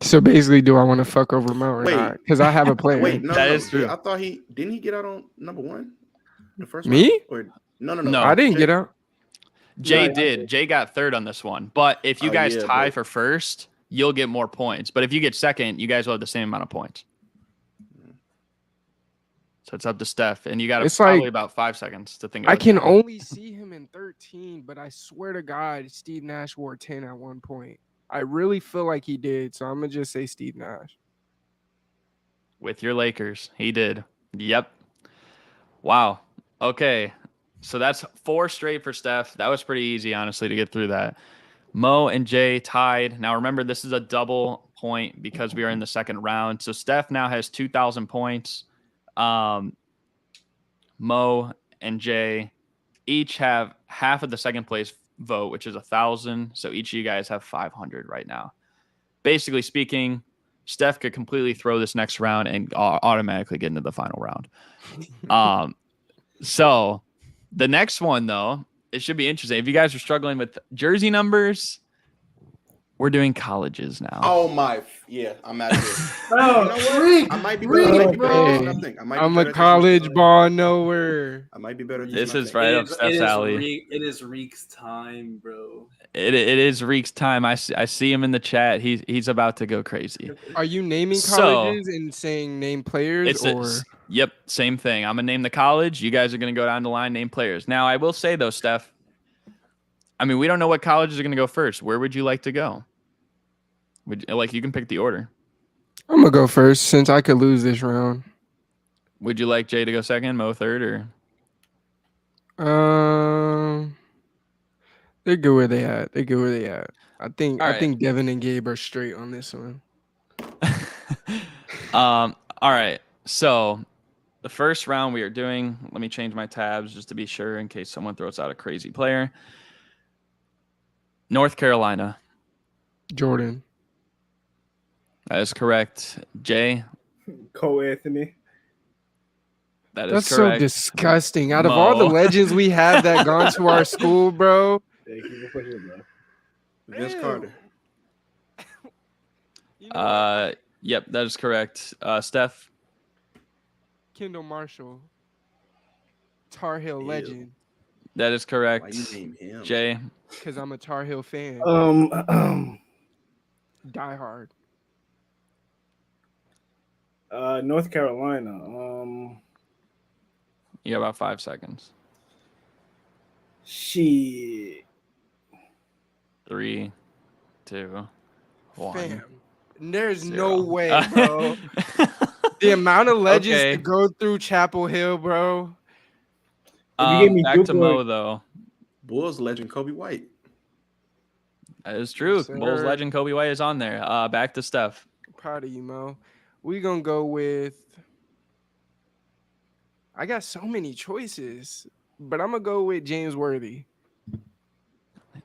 so basically, do I want to fuck over Mo or Wait. not? Because I have a player. Wait, no, That no. is true. I thought didn't he get out on number 1? The first Me? round? Or no. No. I didn't Jay- get out. Jay No, did. Jay got third on this one. But if you Oh, guys yeah, tie but- for first, you'll get more points. But if you get second, you guys will have the same amount of points. So it's up to Steph. And you got It's probably like- about 5 seconds to think I of it. can only see him in 13, but I swear to God, Steve Nash wore 10 at one point. I really feel like he did, so I'm gonna just say Steve Nash. With your Lakers. He did. Yep. Wow. Okay. So that's 4 straight for Steph. That was pretty easy, honestly, to get through that. Mo and Jay tied. Now, remember, this is a double point because we are in the second round. So Steph now has 2,000 points. Mo and Jay each have half of the second place vote, which is 1,000. So each of you guys have 500 right now. Basically speaking, Steph could completely throw this next round and automatically get into the final round. So the next one, though, it should be interesting. If you guys are struggling with jersey numbers, we're doing colleges now. Oh my, yeah, I'm out of here. Bro, You know what? I might be better at this than I think. I'm a college ball knower. I might be better at This than I is think. right up Steph's alley. It is Reek's time, bro. It is Reek's time. I see him in the chat. He's about to go crazy. Are you naming So- colleges and saying name players Yep, same thing. I'm gonna name the college. You guys are gonna go down the line, name players. Now, I will say though, Steph, I mean, we don't know what colleges are gonna go first. Where would you like to go? You can pick the order. I'm gonna go first since I could lose this round. Would you like Jay to go second, Mo third, or They're good where they at. They're good where they at. I think All I right. think Devin and Gabe are straight on this one. All right. So the first round we are doing, let me change my tabs just to be sure in case someone throws out a crazy player. North Carolina. Jordan. That is correct. Jay, Cole Anthony. that is That's correct. so disgusting. Out of all the Mo. legends we have that gone to our school, bro. Thank you for pushing, bro. Vince Ew. Carter. You know what? Yep, that is correct. Steph, Kendall Marshall. Tar Heel Ew. legend. that is Why correct. you name him? Jay, Because I'm a Tar Heel fan. Die hard. North Carolina. you got about 5 seconds. Shit. 3, 2, 1. Fam. There's 0. no way, bro. The amount of legends Okay. to go through Chapel Hill, bro. If you gave me Back Duke to Mo or- though. Bulls legend Kobe White. That is true. Yes, Bulls sir. legend Kobe White is on there. Back to Steph. Proud of you, Mo. We gonna go with. I got so many choices, but I'm gonna go with James Worthy.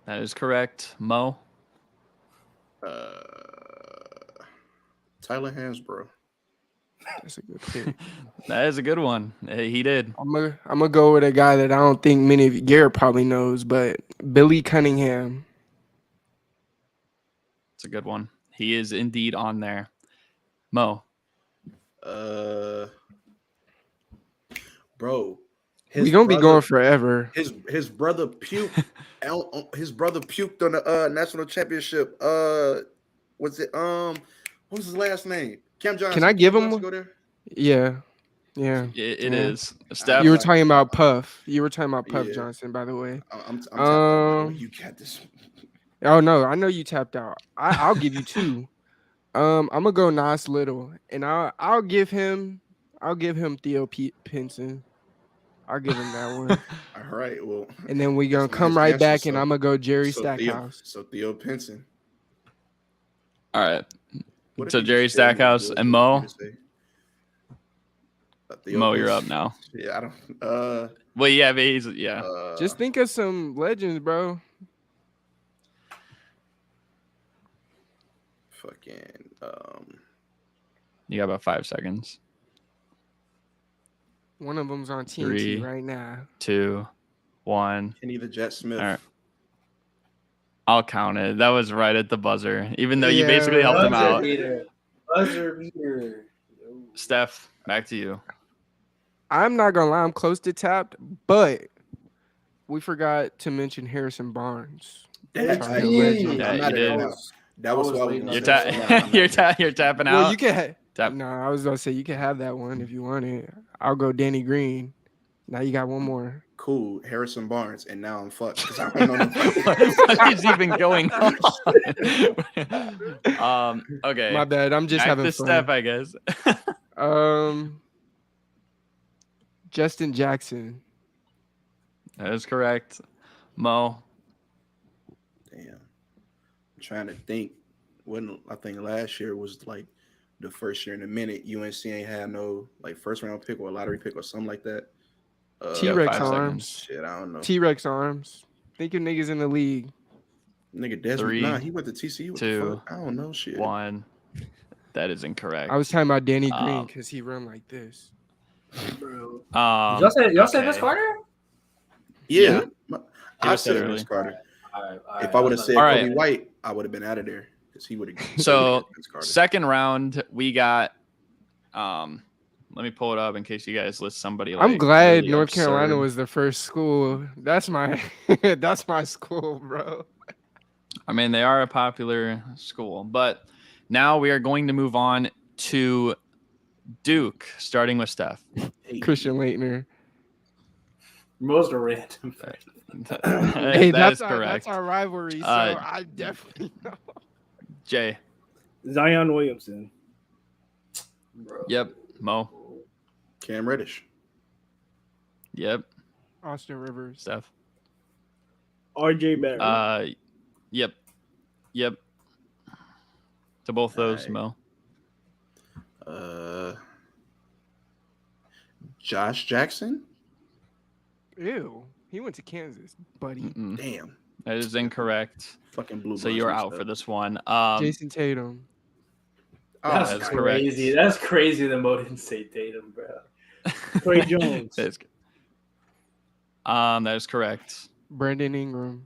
That is correct. Mo. Tyler Hansbrough. That's a good pick. That is a good one. He did. I'm gonna go with a guy that I don't think many of Garrett probably knows, but Billy Cunningham. It's a good one. He is indeed on there. Mo. Bro, We gonna be going forever. His brother puked. His brother puked on the national championship. Was it what was his last name? Cam Johnson. Can I give Cam him Johnson one? go there? Yeah. Yeah. It Yeah. is. Steph. You were talking about Puff. You were talking about Puff Yeah. Johnson, by the way. I'm tapped out. You got this. Oh no, I know you tapped out. I'll give you two. I'm gonna go Nas Little, and I'll give him Theo Pinson. I'll give him that one. All right, well, And then we gonna that's come nice right answer, back, and I'm gonna go Jerry Stackhouse. Theo Pinson. All right. What if So you Jerry just tell me Stackhouse what and you Mo. want me to say? Theo Mo, you're up Pinson. now. Yeah, I don't. Well, yeah, but he's yeah. Just think of some legends, bro. Fucking. You got about 5 seconds. One of them's on TNT 3, right now. 2, 1. Kenny the Jet Smith. All right. I'll count it. That was right at the buzzer, even though you Yeah, basically helped him Buzzer out. beater. Buzzer beater. Steph, back to you. I'm not gonna lie, I'm close to tapped, but we forgot to mention Harrison Barnes. That's Sorry, a legend. legend. Yeah, I'm you not did. That was I was what I waiting was on You're, that. you're tapping out. Well, you can. Tap. No, I was gonna say you can have that one if you want it. I'll go Danny Green. Now you got one more. Cool, Harrison Barnes, and now I'm fucked because I don't know. What is even going on? Okay. My bad. I'm just Back having to fun. Steph, I guess. Justin Jackson. That is correct. Mo. Damn, I'm trying to think. When I think last year was like the first year in a minute UNC ain't had no like first round pick or a lottery pick or something like that. T-Rex 5 arms. Shit, I don't know. T-Rex arms. Think of niggas in the league. Nigga Desmond. 3, Nah, he went to TCU. What the 2, fuck? I don't know shit. 1. That is incorrect. I was talking about Danny Green because he run like this. Bro. Um, Y'all say Vince okay. Carter? Yeah, He I was said said early. Vince Carter. All right, If I would have said All Kobe right. White, I would have been out of there because he would have. So, second round, we got. Let me pull it up in case you guys list somebody. I'm like, glad really North Carolina absurd. was the first school. That's my that's my school, bro. I mean, they are a popular school, but now we are going to move on to Duke, starting with Steph. Christian Leitner. Most random. Hey, That is that's correct. our rivalry. So I definitely know. Jay. Zion Williamson. Bro. Yep. Mo. Cam Reddish. Yep. Austin Rivers. Steph. RJ Barrett. Yep. Yep. To both those, Alright. Mo. Josh Jackson. Ew. He went to Kansas, buddy. Mm-mm. Damn. That is incorrect. Fucking blue. So you're out for this one. Jason Tatum. That's that's correct. crazy. That's crazy that Mo didn't say Tatum, bro. Trey Jones. That is correct. Brandon Ingram.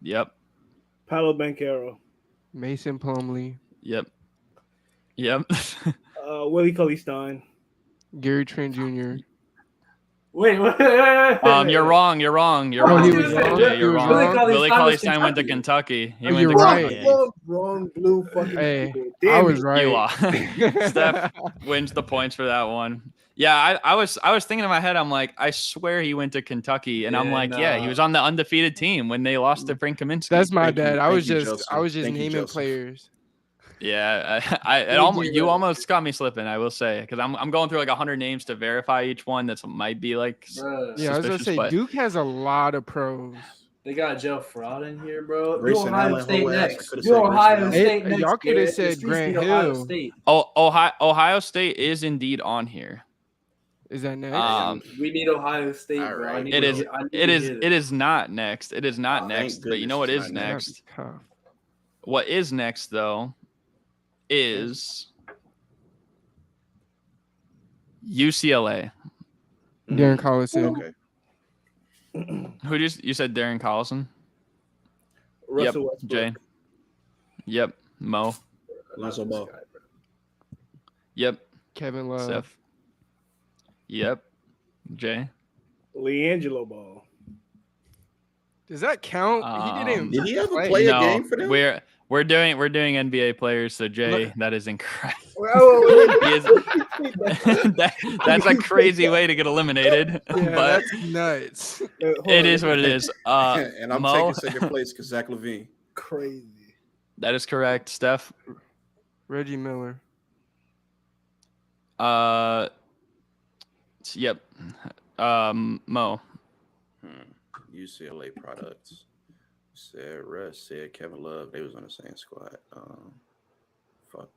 Yep. Paolo Banchero. Mason Plumlee. Yep. Yep. Willie Cauley-Stein. Gary Trent Jr. Wait. You're wrong. You're wrong. You're Oh, wrong. he was wrong? Yeah, He you're was wrong. wrong? Willie Cauley-Stein Kentucky. went to Kentucky. He Oh, went you're to right. Kentucky. Wrong blue fucking. Hey, Damn I it. was right. You lost. Steph wins the points for that one. Yeah, I was thinking in my head, I'm like, I swear he went to Kentucky, and I'm Yeah, like, yeah, he nah. was on the undefeated team when they lost to Frank Kaminsky. That's my Thank you- bad. I thank was you, just Joseph. I was just Thank you, naming Joseph. players. Yeah, you you right. almost got me slipping. I will say, because I'm going through like 100 names to verify each one. That might be like Bro, Yeah, I was gonna suspicious, say but- Duke has a lot of pros. they got Joe Fraud in here, bro. Grayson Do Ohio Allen, State whole ass. I next. could've Do said Ohio Grayson State Allen. next. Y'all coulda Garrett. said The streets Grant need Ohio Hill. State. Ohio State is indeed on here. Is that next? We need Ohio State, All bro. right. I need It to is. hear- I need It to is. hear It this. is not next. It is not Oh, next. thank But you know what goodness is it's not That'd be next? tough. What is next though is UCLA. Darren Collison. Okay. Who just you said Darren Collison? Russell Yep. Westbrook. Jay. Yep. Mo. Lonzo Ball. This guy, bro. Yep. Kevin Love. Steph. Yep. Jay. LiAngelo Ball. Does that count? He didn't. Did he ever play. play a No, game for them? we're doing NBA players. So Jay, that is incorrect. He is- that's a crazy way to get eliminated. Yeah, but that's nuts. it is what it is. And I'm Mo, taking second place because Zach LaVine. Crazy. that is correct. Steph. Reggie Miller. Yep. Mo. UCLA products. Said Russ, said Kevin Love. They was on the same squad. Fuck.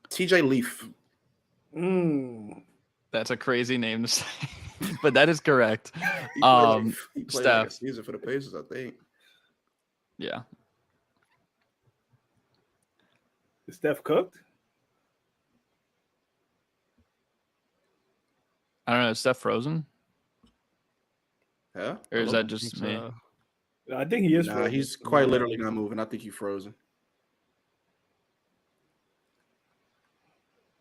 TJ Leaf. That's a crazy name to say, but that is correct. He played like a Steph. season for the Pacers, I think. Yeah. Is Steph cooked? I don't know. Is Steph frozen? Huh? Or is that just me? I think he is. Nah, frozen. he's quite literally not moving. I think he's frozen.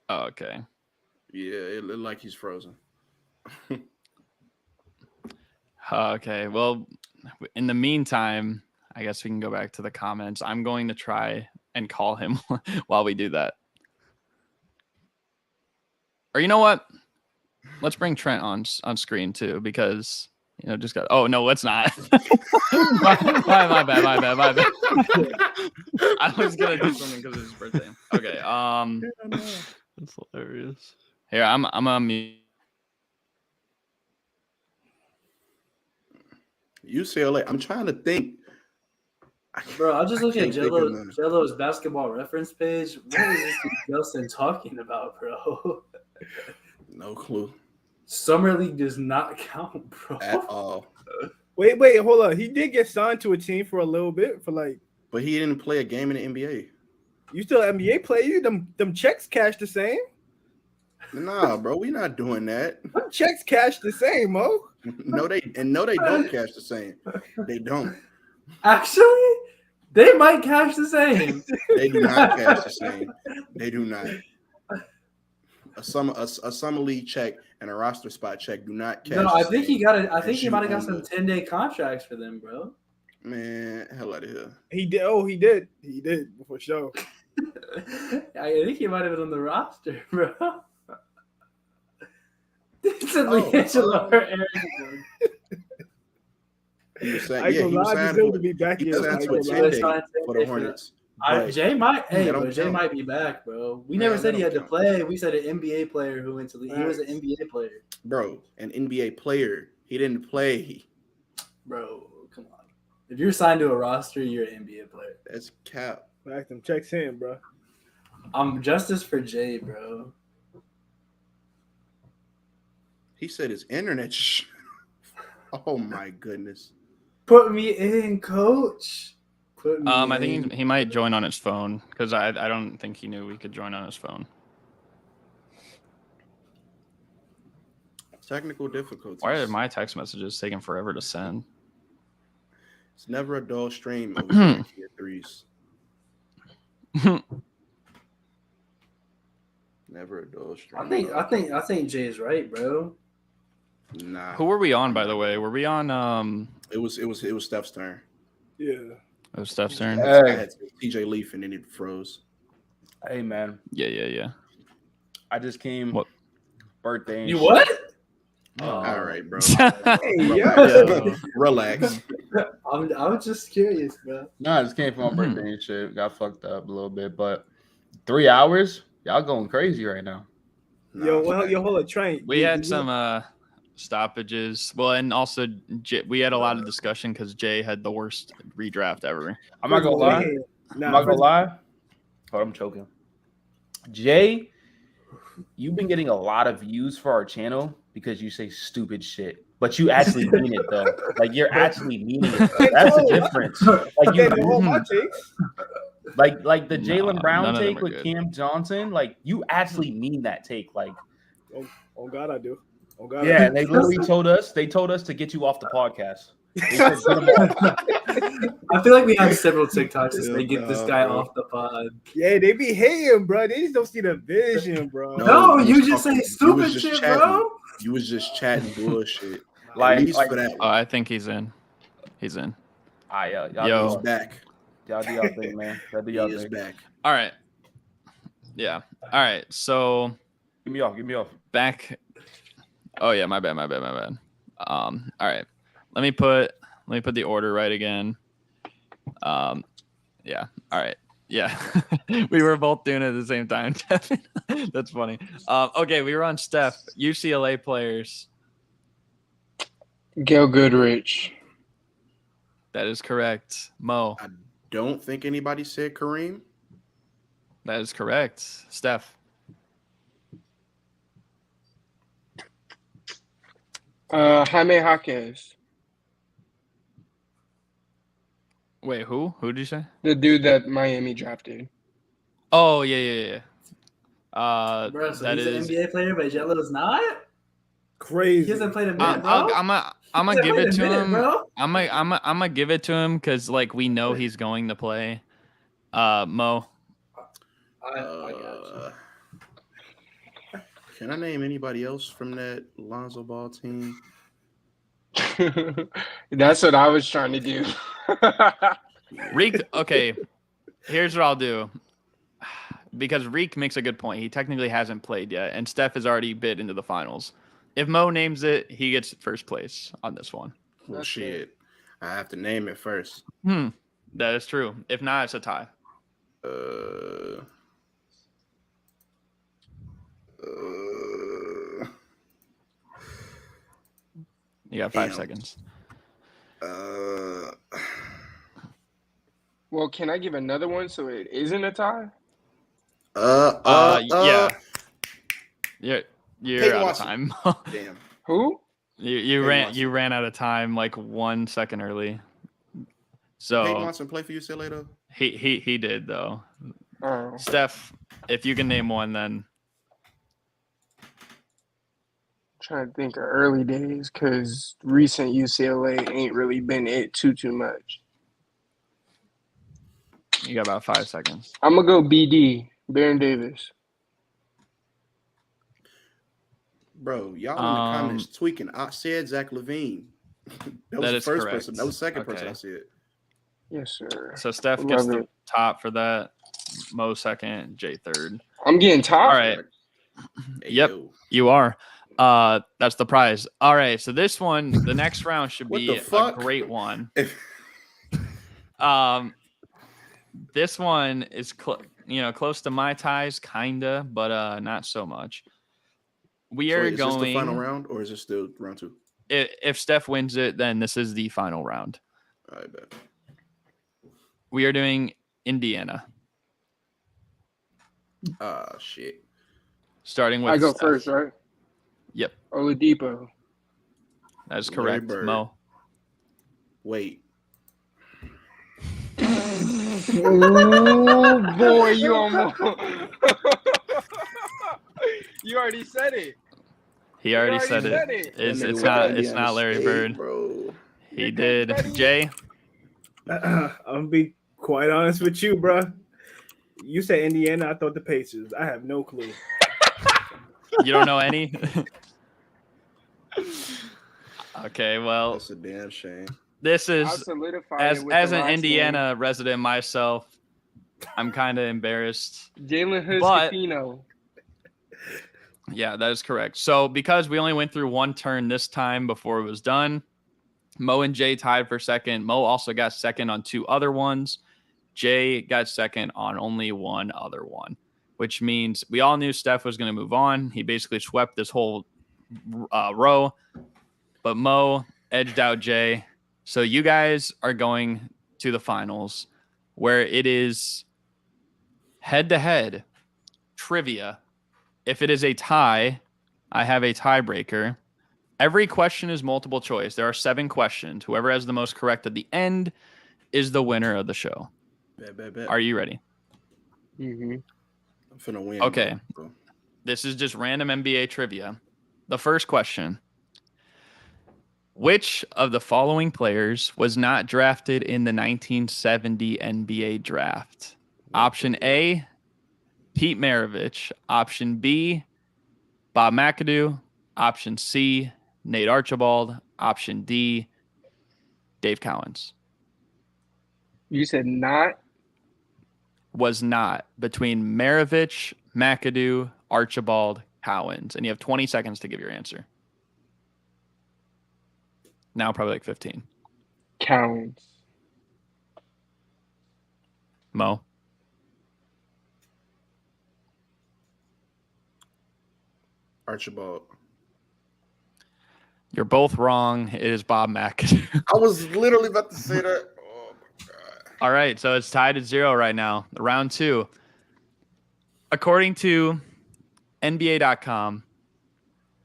Oh, okay. Yeah, it looked like he's frozen. Okay. Well, in the meantime, I guess we can go back to the comments. I'm going to try and call him while we do that. Or you know what? Let's bring Trent on screen too, because just got. Oh no, let's not. my bad. I was gonna do something because it's his birthday. Okay. That's hilarious. Here, I'm on mute. UCLA. I'm trying to think. Bro, I just looked at can't think of none. Jello's basketball reference page. What is this JELSON talking about, bro? No clue Summer League does not count, bro. at all. Wait, hold on. He did get signed to a team for a little bit for like. But he didn't play a game in the NBA. You still an NBA player? You them checks cash the same. Nah, bro, we not doing that. Them checks cash the same, Mo. No, they don't cash the same. They don't. Actually, they might cash the same. They do not cash the same. They do not. A summer league check and a roster spot check do not cash. No, I think he got it. I And think he you might have got own some it. 10-day contracts for them, bro. Man, hell out of here. He did. Oh, he did. He did for sure. I think he might have been on the roster, bro. It's a Oh, LiAngelo oh. or Aaron. He was saying, I yeah, go he was live signed to for, be back he here. signed I to go a live. 10-day Signed for the 10-day for Hornets. But Jay might. Hey, That bro, don't Jay count. might be back, bro. We Man, never said that he had to don't play. We said an NBA player who went to league. He was an Facts. NBA player, bro, an NBA player, he didn't play. bro. Come on. If you're signed to a roster, you're an NBA player. That's cap. Back them checks in, bro. I'm justice for Jay, bro. He said his internet. Oh my goodness. Put me in, coach. Put me I in. think he might join on his phone because I don't think he knew we could join on his phone. Technical difficulties. Why are my text messages taking forever to send? It's never a dull stream over here threes. Never a dull stream. I think Jay's right, bro. Nah. Who were we on, by the way? Were we on? It was Steph's turn. Yeah. It was Steph's turn. I had TJ Leaf and then it froze. Hey man, Yeah. I just came. What? Birthday? And You shit. what? All right, bro. Hey, yeah. Relax. I was just curious, bro. No, I just came for my birthday and shit. Got fucked up a little bit, but 3 hours, y'all going crazy right now. Yo, hold on, Trent. We had some stoppages. Well, and also we had a lot of discussion because Jay had the worst redraft ever. I'm not gonna lie. I'm not gonna lie. Oh, I'm choking. Jay, you've been getting a lot of views for our channel because you say stupid shit, but you actually mean it though. Like you're actually meaning it. That's the difference. Like Okay, hold my takes. Like the No, Jaylen Brown none of them take are with good. Cam Johnson. Like you actually mean that take. Like Oh God, I do. Oh God, yeah, I and they literally told us to get you off the podcast. They said, get him off. I feel like we have several TikToks to say Yeah, get this nah, guy bro. off the pod. Yeah, they be hating, bro. They just don't see the vision, bro. No, was you just talking- say stupid was just shit, chatting. bro. You was just chatting bullshit. Like- At least like- for that Oh, one. I think he's in. He's in. All right, y'all, Yo. He's do back. y'all do y'all thing, man. Y'all do He y'all is thing. back. All right. Yeah. All right. So Give me off. back. Oh yeah, my bad. All right. Let me put the order right again. Yeah. All right. Yeah. We were both doing it at the same time. That's funny. Okay, we were on Steph. UCLA players. Gail Goodrich. That is correct. Mo. I don't think anybody said Kareem. That is correct. Steph. Jaime Jaquez. Wait, who? Who did you say? The dude that Miami drafted. Oh yeah. Bro, so that he's is. an NBA player, but Jello's not? He Crazy. hasn't played a minute, bro. I'm gonna He hasn't give played it a to minute, him. bro. I'm gonna give it to him because like we know he's going to play. Mo. I got you. Can I name anybody else from that Lonzo Ball team? That's what I was trying to do. Reek. Okay, here's what I'll do. Because Reek makes a good point. He technically hasn't played yet, and Steph has already bid into the finals. If Mo names it, he gets first place on this one. Well, That's shit. I have to name it first. That is true. If not, it's a tie. You got 5 Damn. seconds. Well, can I give another one so it isn't a tie? Yeah. You're Peyton out Watson. of time. Damn. Who? you Watson. ran out of time like 1 second early. Peyton So Watson play for UCLA though. he did though. Oh, Steph, if you can name one, then trying to think of early days because recent UCLA ain't really been it too much. you got about 5 seconds. I'm gonna go BD, Baron Davis. Bro, y'all in the comments tweaking. I said Zach LaVine. That was That the is first correct. person. That was the second person Okay. I said. Yes, sir. So Steph gets Love the it. top for that. Mo second, Jay third. I'm getting top. All right. Hey, Yep. yo. You are. That's the prize. All right. So this one, the next round should What be the a fuck? great one. This one is close to my ties, kinda, but not so much. We So are wait, is this going. the final round or is it still round two? If Steph wins it, then this is the final round. I bet. We are doing Indiana, Shit. starting with I go Steph. first, right? Yep, Oladipo. that is Larry correct. Bird. Mo. Wait. Oh boy, you almost. You already said it. He already said it. said it. It's That nigga it's went not to it's Indiana not Larry State, Bird. bro. He did. Jay. I'm gonna be quite honest with you, bro. You said Indiana. I thought the Pacers. I have no clue. You don't know any? Okay, well, That's a damn shame. this I is solidified as it with the an last Indiana resident myself. I'm kind of embarrassed. one. Jalen but- Hurts-Coutinho. Yeah, that is correct. So because we only went through one turn this time before it was done, Mo and Jay tied for second. Mo also got second on 2 other ones. Jay got second on only 1 other one, which means we all knew Steph was going to move on. He basically swept this whole row, but Mo edged out Jay. So you guys are going to the finals where it is head-to-head trivia. If it is a tie, I have a tiebreaker. Every question is multiple choice. There are 7 questions. Whoever has the most correct at the end is the winner of the show. Bet. Are you ready? Mm-hmm. I'm finna win. Okay. Bro. This is just random NBA trivia. The first question. Which of the following players was not drafted in the 1970 NBA draft? Option A, Pete Maravich. Option B, Bob McAdoo. Option C, Nate Archibald. Option D, Dave Cowens. You said not. Was not between Maravich, McAdoo, Archibald, Cowens. And you have 20 seconds to give your answer. Now probably like 15. Cowens. Mo? Archibald. You're both wrong. It is Bob McAdoo. I was literally about to say that. Oh my god. All right, so it's tied at 0 right now. Round 2. According to NBA.com,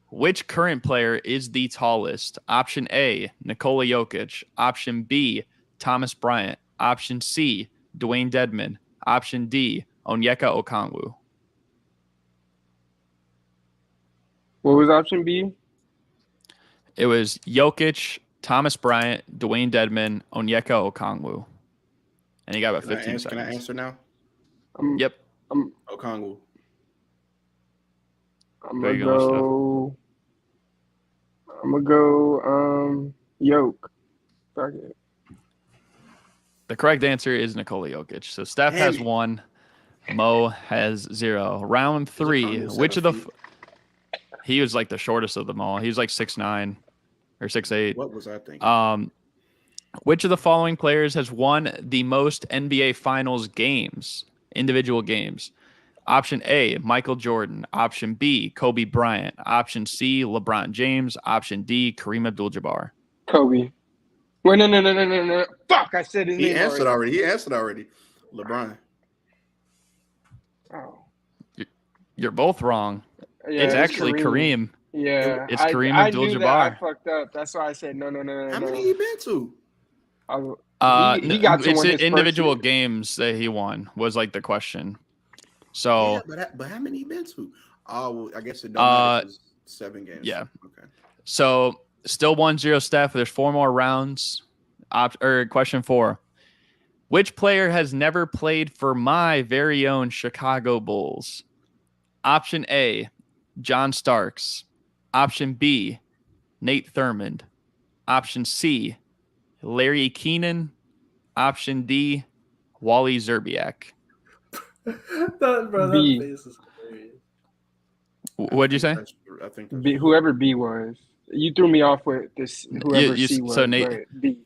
which current player is the tallest? Option A, Nikola Jokic. Option B, Thomas Bryant. Option C, Dwayne Dedmon. Option D, Onyeka Okongwu. What was option B? It was Jokic, Thomas Bryant, Dwayne Dedmon, Onyeka Okongwu. And you got about 15 seconds. Can I answer now? Yep. Okongwu. I'm gonna go Yoke. Fuck it. The correct answer is Nikola Jokic. So Steph has 1. Mo has 0. Round 3. Which of the he was like the shortest of them all. He was like 6'9" or 6'8". What was I thinking? Which of the following players has won the most NBA Finals games, individual games? Option A, Michael Jordan. Option B, Kobe Bryant. Option C, LeBron James. Option D, Kareem Abdul-Jabbar. Kobe. Wait, no. Fuck, I said his name. He answered already. LeBron. Oh. You're both wrong. Yeah, it's actually Kareem. Yeah. It's Kareem I Abdul-Jabbar. knew that. I fucked up. That's why I said no. How many he been to? He got to it's win his individual first games that he won was like the question. So, yeah, but how many he been to? Oh, well, I guess it don't matter. 7 games. Yeah. Okay. So still 1-0 Steph. There's 4 more rounds. Question 4. Which player has never played for my very own Chicago Bulls? Option A, John Starks. Option B, Nate Thurmond. Option C, Larry Keenan. Option D, Wally Zerbiak. B. That face is hilarious. What'd you say? I think B, whoever B was. You threw me off with this. Whoever C was. So Nate. But B.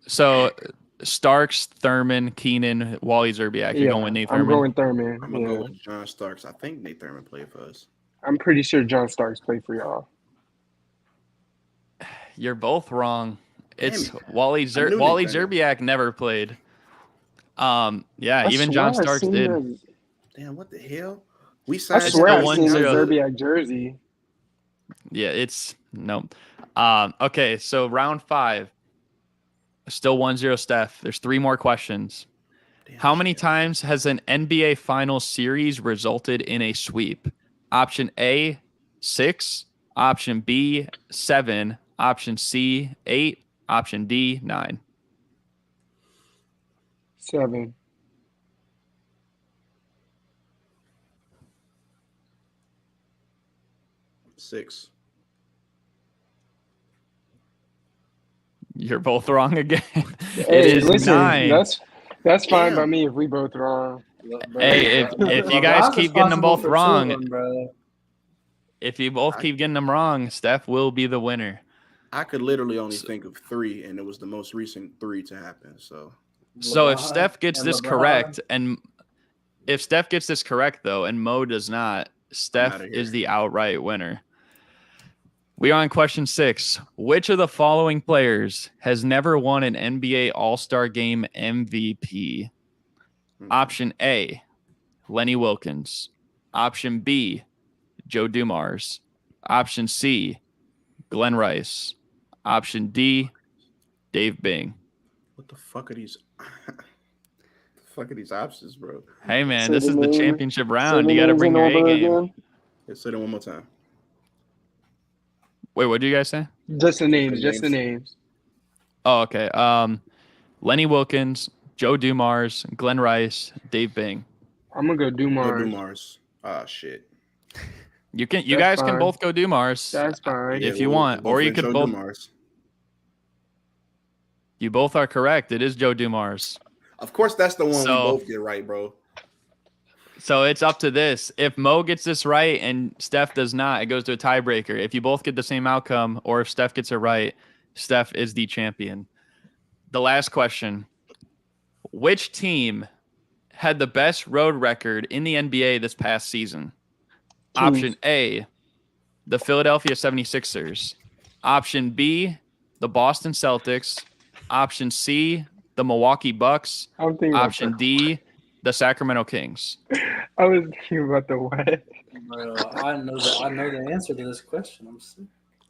So Starks, Thurman, Keenan, Wally Zerbiak. You're going with Nate Thurman? I'm going Thurman. I'm gonna go with John Starks. I think Nate Thurman played for us. I'm pretty sure John Starks played for y'all. You're both wrong. It's Damn it. Wally Nate Zerbiak never played. Yeah, I even swear John I Starks seen did. that. Damn, what the hell? We I signed swear I still seen the 1-0. Zerbiak jersey. Yeah, it's no. Okay, so round 5. Still 1-0 Steph. There's 3 more questions. Damn, How many shit. times has an NBA Finals series resulted in a sweep? Option A, 6. Option B, 7. Option C, 8. Option D, 9. 7. Six. You're both wrong again. Hey, it is listen, 9. That's fine Damn. by me if we both wrong. Hey, if you guys keep getting them both wrong, bro. if you both keep getting them wrong, Steph will be the winner. I could literally only think of 3, and it was the most recent 3 to happen. So So if LeBron Steph gets and this LeBron. correct, and if Steph gets this correct though, and Mo does not, Steph outta here. is the outright winner. We are on question 6. Which of the following players has never won an NBA All-Star Game MVP? Option A, Lenny Wilkins. Option B, Joe Dumars. Option C, Glenn Rice. Option D, Dave Bing. what the fuck are these? fuck are these options, bro? Hey man, Say this the is the name- championship Say round. the You got to names bring in your A order game. again. Let's say it one more time. Wait, what did you guys say? Just the names. the Just the names. Oh, okay. Lenny Wilkins, Joe Dumars, Glenn Rice, Dave Bing. I'm gonna go Go Dumars. Dumars. Ah, shit. You That's guys can fine. both go Dumars That's fine. if you want, we'll or you for could Joe both. Dumars. You both are correct. It is Joe Dumars. Of course, that's the one So- we both get right, bro. So it's up to this. If Mo gets this right and Steph does not, it goes to a tiebreaker. If you both get the same outcome, or if Steph gets it right, Steph is the champion. The last question. Which team had the best road record in the NBA this past season? Option A, the Philadelphia 76ers. Option B, the Boston Celtics. Option C, the Milwaukee Bucks. I'm thinking about Option D, the Sacramento Kings. I was thinking about the what? Bro, I know the answer to this question. I'm sick.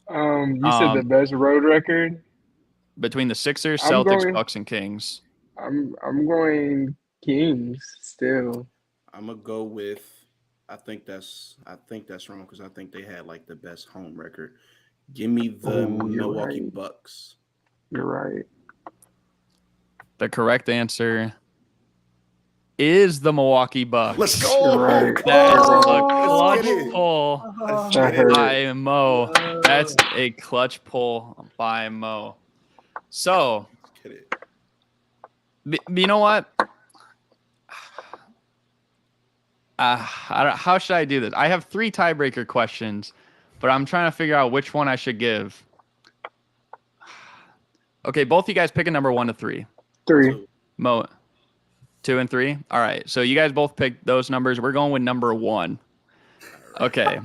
You said the best road record. Between the Sixers, I'm Celtics, going- Bucks, and Kings. I'm going Kings still. I'm gonna go with. I think that's wrong because I think they had like the best home record. Give me the Oh, you're Milwaukee right. Bucks. You're right. The correct answer is the Milwaukee Bucks. Let's go. Right. That is a Let's get clutch it. pull That hurt. by Mo. That's a clutch pull by Mo. So, Let's get it. you know what? How should I do this? I have 3 tiebreaker questions, but I'm trying to figure out which one I should give. Okay, both you guys pick a number 1 to 3. 3. Mo, 2 and 3. All right, so you guys both picked those numbers. We're going with number 1. Okay.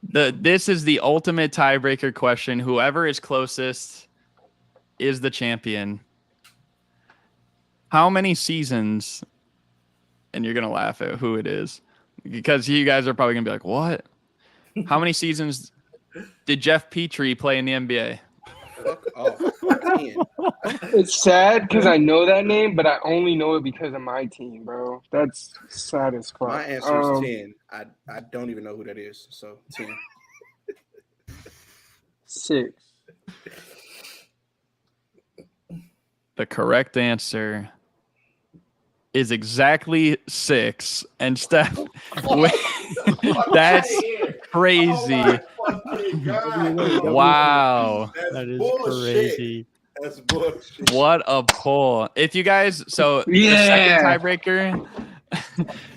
This is the ultimate tiebreaker question. Whoever is closest is the champion. How many seasons? And you're gonna laugh at who it is because you guys are probably gonna be like, "What? How many seasons did Jeff Petrie play in the NBA?" Fuck off. 10. It's sad because I know that name, but I only know it because of my team, bro. That's sad as fuck. My answer is 10. I don't even know who that is. So 10. 6. The correct answer is exactly 6. And Steph, that's crazy. Wow. That is bullshit. crazy. That's bullshit. What a pull. If you guys, so Yeah.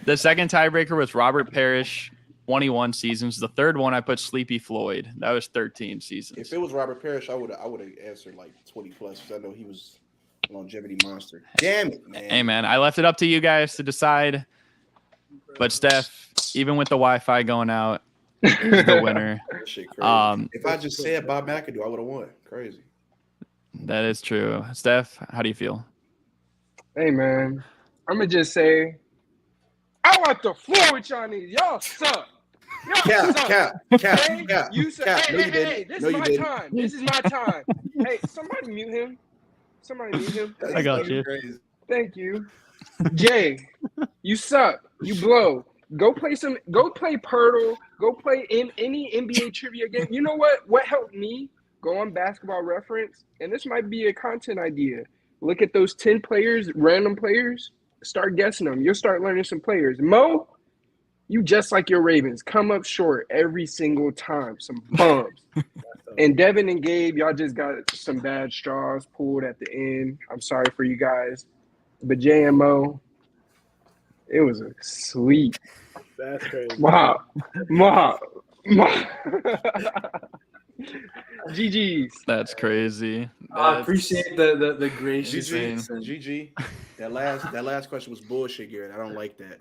the second tiebreaker was Robert Parrish, 21 seasons. The third one I put Sleepy Floyd. That was 13 seasons. If it was Robert Parrish, I would have answered like 20 plus because I know he was a longevity monster. Damn it, man. Hey man, I left it up to you guys to decide. But Steph, even with the Wi-Fi going out, is the winner. That shit crazy. If I just said Bob McAdoo, I would have won. Crazy. That is true. Steph, how do you feel? Hey, man. I'm going to just say, I want the floor with y'all niggas. Y'all suck. Y'all suck. Cap. You said, Cap. hey, No, you hey, didn't. hey, this No, is you my didn't. time. This is my time. Hey, somebody mute him. I got you. Crazy. Thank you. Jay, you suck. You blow. Go play Pirtle. Go play in any NBA trivia game. You know what? What helped me? Go on Basketball Reference, and this might be a content idea. Look at those 10 players, random players. Start guessing them. You'll start learning some players. Mo, you just like your Ravens. Come up short every single time. Some bums. And Devin and Gabe, y'all just got some bad straws pulled at the end. I'm sorry for you guys. But JMO, it was a sweet. That's crazy. Wow. GG's. That's crazy. I appreciate the gracious answer. GG. That last question was bullshit, Garrett. I don't like that.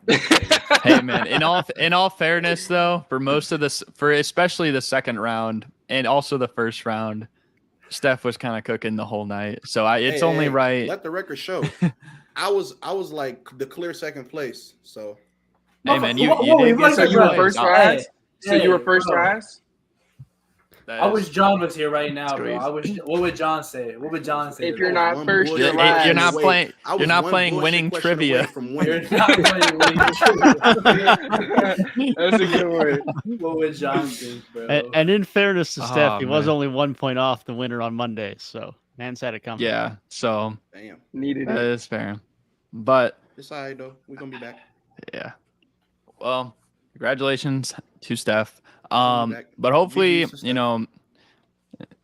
Hey man, in all fairness though, for most of this, for especially the second round and also the first round, Steph was kind of cooking the whole night. So it's only right. Let the record show. I was like the clear second place. So Hey man, you Whoa, did wait, get So wait, you were wait. first Hey, class? So hey, you were first bro. class? I wish John was here right now, bro. Squeeze. What would John say? What would John say? If to you're that? not first, you're You're last. not playing. I was You're not one playing bullshit winning question away trivia. from You're winning. not playing winning trivia. That's a good one. What would John think, bro? And in fairness to Steph, Oh, he was man. only 1 point off the winner on Monday, so man's had it coming. Yeah, so Damn. Needed that it. is fair. But It's all right though. We're gonna be back. yeah, well, congratulations to Steph. back. But hopefully, GGs to you Steph. know,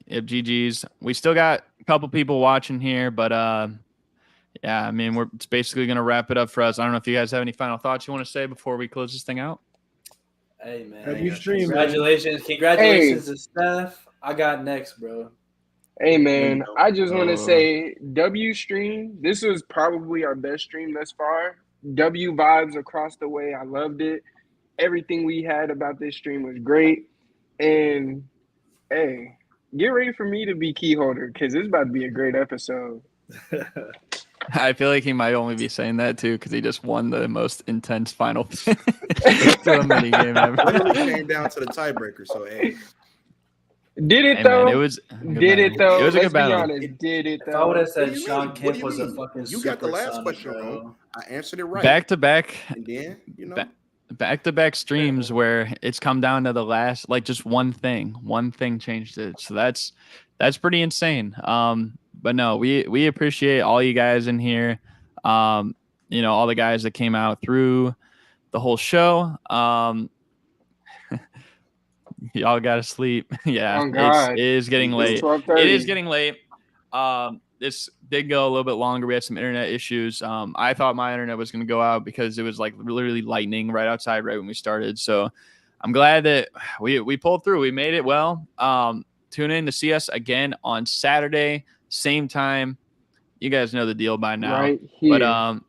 if GG's, we still got a couple people watching here, but yeah, I mean, it's basically gonna wrap it up for us. I don't know if you guys have any final thoughts you want to say before we close this thing out. Hey man, Have you streamed? congratulations to Steph. I got next, bro. Hey man, I just want to Uh, say W stream. This was probably our best stream thus far. W vibes across the way. I loved it. Everything we had about this stream was great. And hey, get ready for me to be key holder because it's about to be a great episode. I feel like he might only be saying that too because he just won the most intense final to the mini game ever. Literally came down to the tiebreaker. So hey, Did it Hey, though? man, it was a good Did it battle. though? It was a Let's good be battle. honest. Did it If I would though? have said What do you Sean mean? What Kemp do you was a mean? fucking You got the last supersonic, question bro. wrong. I answered it right. Back to back, And then back to back streams where it's come down to the last, like just one thing changed it. So that's pretty insane. But no, we appreciate all you guys in here. You know, all the guys that came out through the whole show. Y'all gotta sleep. Yeah, Oh, God. it is getting late. It's 12:30. It is getting late. This did go a little bit longer. We had some internet issues. I thought my internet was going to go out because it was like literally lightning right outside right when we started. So I'm glad that we pulled through. We made it well. Tune in to see us again on Saturday, same time. You guys know the deal by now. Right here. But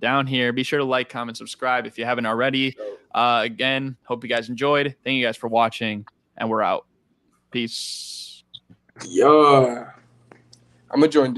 down here, be sure to like, comment, subscribe if you haven't already. Again, hope you guys enjoyed. Thank you guys for watching, and we're out. Peace. Yeah. I'm gonna join this.